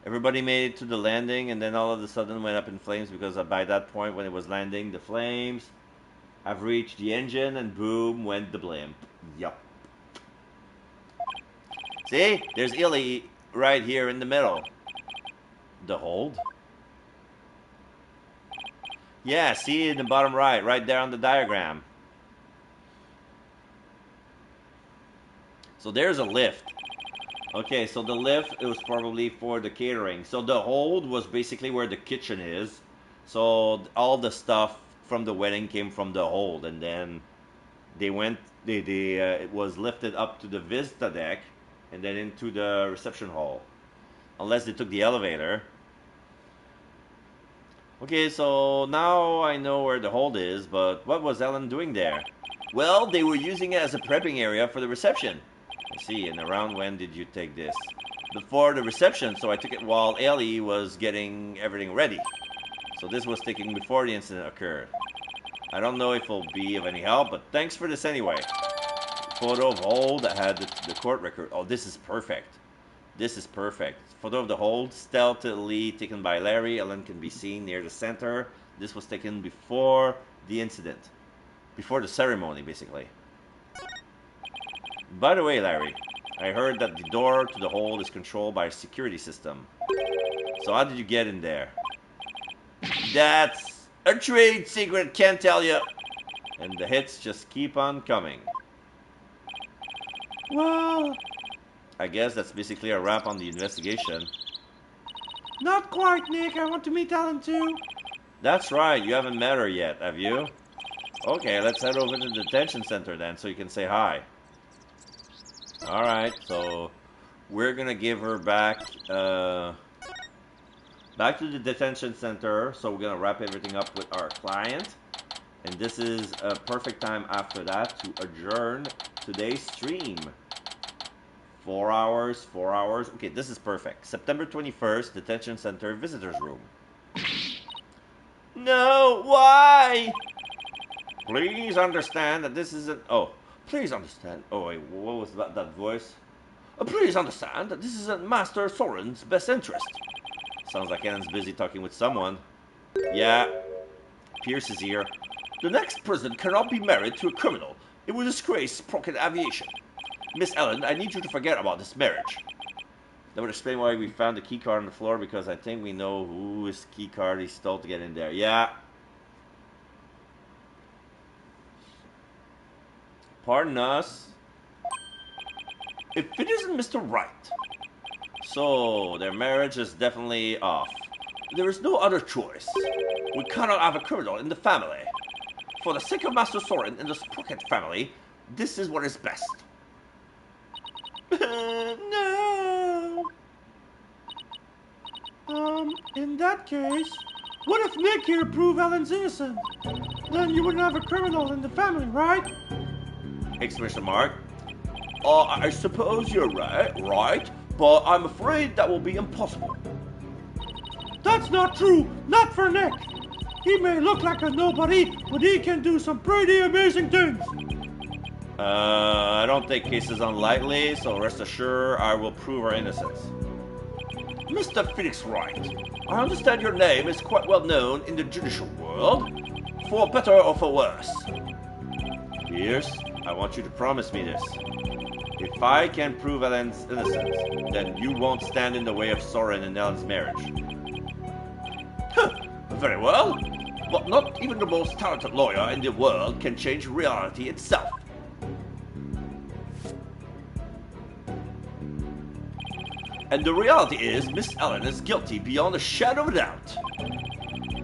Everybody made it to the landing, and then all of a sudden went up in flames because by that point, when it was landing, the flames have reached the engine, and boom, went the blimp. Yup. See? There's Illy right here in the middle. The hold? Yeah, see in the bottom right there on the diagram. So there's a lift. Okay, so the lift, it was probably for the catering. So the hold was basically where the kitchen is. So all the stuff from the wedding came from the hold. And then it was lifted up to the Vista deck and then into the reception hall. Unless they took the elevator. Okay, so now I know where the hold is, but what was Ellen doing there? Well, they were using it as a prepping area for the reception. I see, and around when did you take this? Before the reception, so I took it while Ellie was getting everything ready. So this was taken before the incident occurred. I don't know if it'll be of any help, but thanks for this anyway. Photo of hold that had the court record. Oh, this is perfect. This is perfect. Photo of the hold, stealthily taken by Larry. Ellen can be seen near the center. This was taken before the incident. Before the ceremony, basically. By the way, Larry, I heard that the door to the hold is controlled by a security system. So how did you get in there? That's a trade secret, can't tell you. And the hits just keep on coming. Well, I guess that's basically a wrap on the investigation. Not quite, Nick. I want to meet Alan too. That's right, you haven't met her yet, have you? Okay, let's head over to the detention center then so you can say hi. Alright, so we're gonna give her back back to the detention center. So we're gonna wrap everything up with our client. And this is a perfect time after that to adjourn today's stream. 4 hours, 4 hours. Okay, this is perfect. September 21st, detention center visitors room. No, why? Please understand that this isn't... Oh, please understand... Oh, wait, what was that voice? Please understand that this is in Master Soren's best interest. Sounds like Ellen's busy talking with someone. Yeah, Pierce is here. The next president cannot be married to a criminal. It will disgrace Sprocket Aviation. Miss Ellen, I need you to forget about this marriage. That would explain why we found the key card on the floor, because I think we know whose key card he stole to get in there. Yeah. Pardon us. If it isn't Mr. Wright. So, their marriage is definitely off. There is no other choice. We cannot have a criminal in the family. For the sake of Master Soren and the Sprocket family, this is what is best. No. In that case, what if Nick here proved Ellen's innocent? Then you wouldn't have a criminal in the family, right? Exclamation mark. I suppose you're right, but I'm afraid that will be impossible. That's not true, not for Nick. He may look like a nobody, but he can do some pretty amazing things. I don't take cases unlightly, so rest assured I will prove our innocence. Mr. Phoenix Wright, I understand your name is quite well known in the judicial world, for better or for worse. Pierce, I want you to promise me this. If I can prove Ellen's innocence, then you won't stand in the way of Soren and Ellen's marriage. Very well, but not even the most talented lawyer in the world can change reality itself. And the reality is, Miss Ellen is guilty beyond a shadow of a doubt.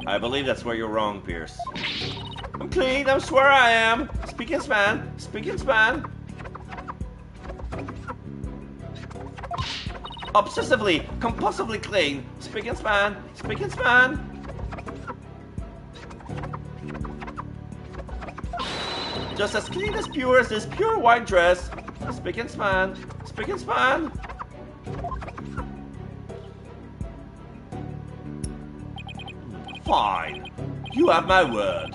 I believe that's where you're wrong, Pierce. I'm clean, I swear I am. Speaking span, speaking span. Obsessively, compulsively clean. Speaking span, speaking span. Just as clean as pure as this pure white dress. Speaking span, speaking span. Fine. You have my word.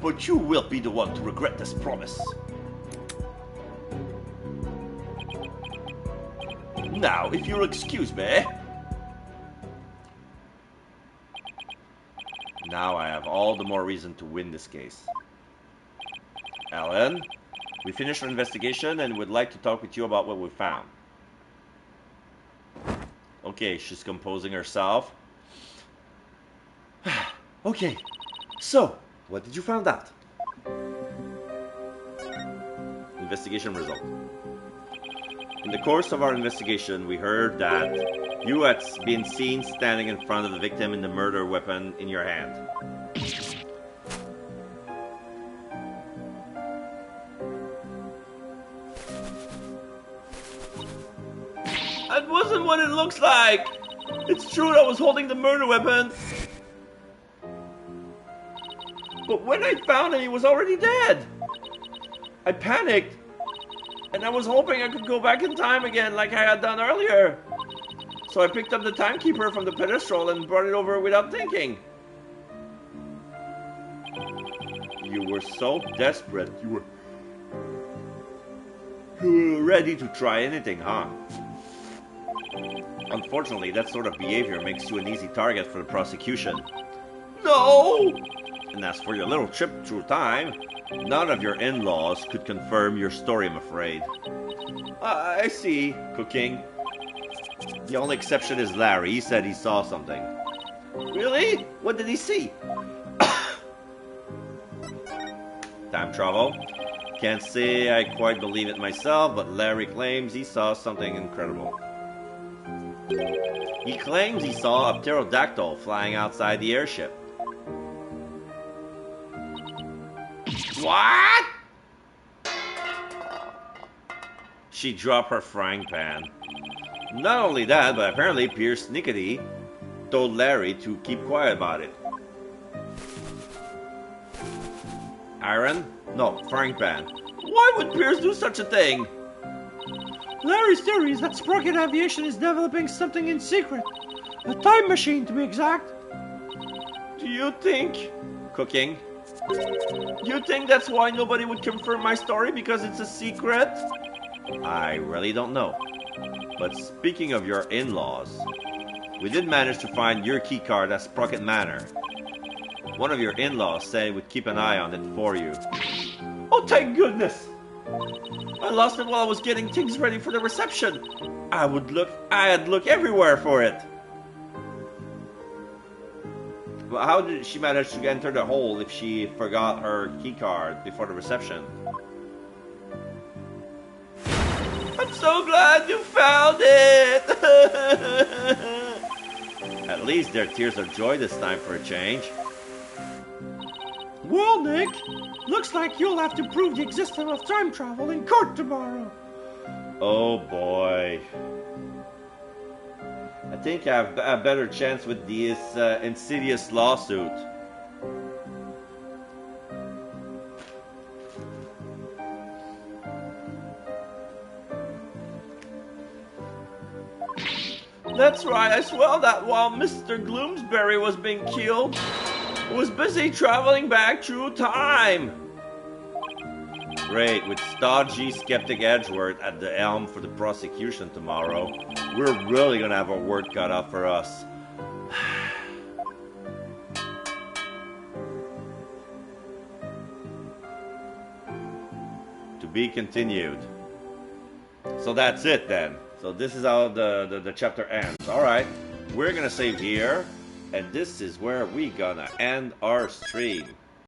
But you will be the one to regret this promise. Now, if you'll excuse me. Now I have all the more reason to win this case. Ellen, we finished our investigation and would like to talk with you about what we found. Okay, she's composing herself. Okay, so, what did you find out? Investigation result. In the course of our investigation, we heard that you had been seen standing in front of the victim in the murder weapon in your hand. That wasn't what it looks like! It's true I was holding the murder weapon. But when I found him, he was already dead. I panicked. And I was hoping I could go back in time again like I had done earlier. So I picked up the timekeeper from the pedestal and brought it over without thinking. You were so desperate. You were ready to try anything, huh? Unfortunately, that sort of behavior makes you an easy target for the prosecution. No! And as for your little trip through time, none of your in-laws could confirm your story, I'm afraid. I see, Cooking. The only exception is Larry. He said he saw something. Really? What did he see? Time travel? Can't say I quite believe it myself, but Larry claims he saw something incredible. He claims he saw a pterodactyl flying outside the airship. What? She dropped her frying pan. Not only that, but apparently Pierce Nickety told Larry to keep quiet about it. Iron? No, frying pan. Why would Pierce do such a thing? Larry's theory is that Sprocket Aviation is developing something in secret. A time machine, to be exact. Do you think... Cooking? You think that's why nobody would confirm my story because it's a secret? I really don't know. But speaking of your in-laws, we did manage to find your keycard at Sprocket Manor. One of your in-laws said would keep an eye on it for you. Oh, thank goodness! I lost it while I was getting things ready for the reception. I'd look everywhere for it. Well, how did she manage to enter the hole if she forgot her keycard before the reception? I'm so glad you found it! At least their tears of joy this time for a change. Well, Nick, looks like you'll have to prove the existence of time travel in court tomorrow. Oh boy. I think I have a better chance with this insidious lawsuit. That's right, I swear that while Mr. Gloomsbury was being killed, he was busy traveling back through time. Great, with stodgy skeptic Edgeworth at the helm for the prosecution tomorrow, we're really gonna have our work cut out for us. To be continued. So that's it then. So this is how the chapter ends. Alright, we're gonna save here, and this is where we gonna end our stream.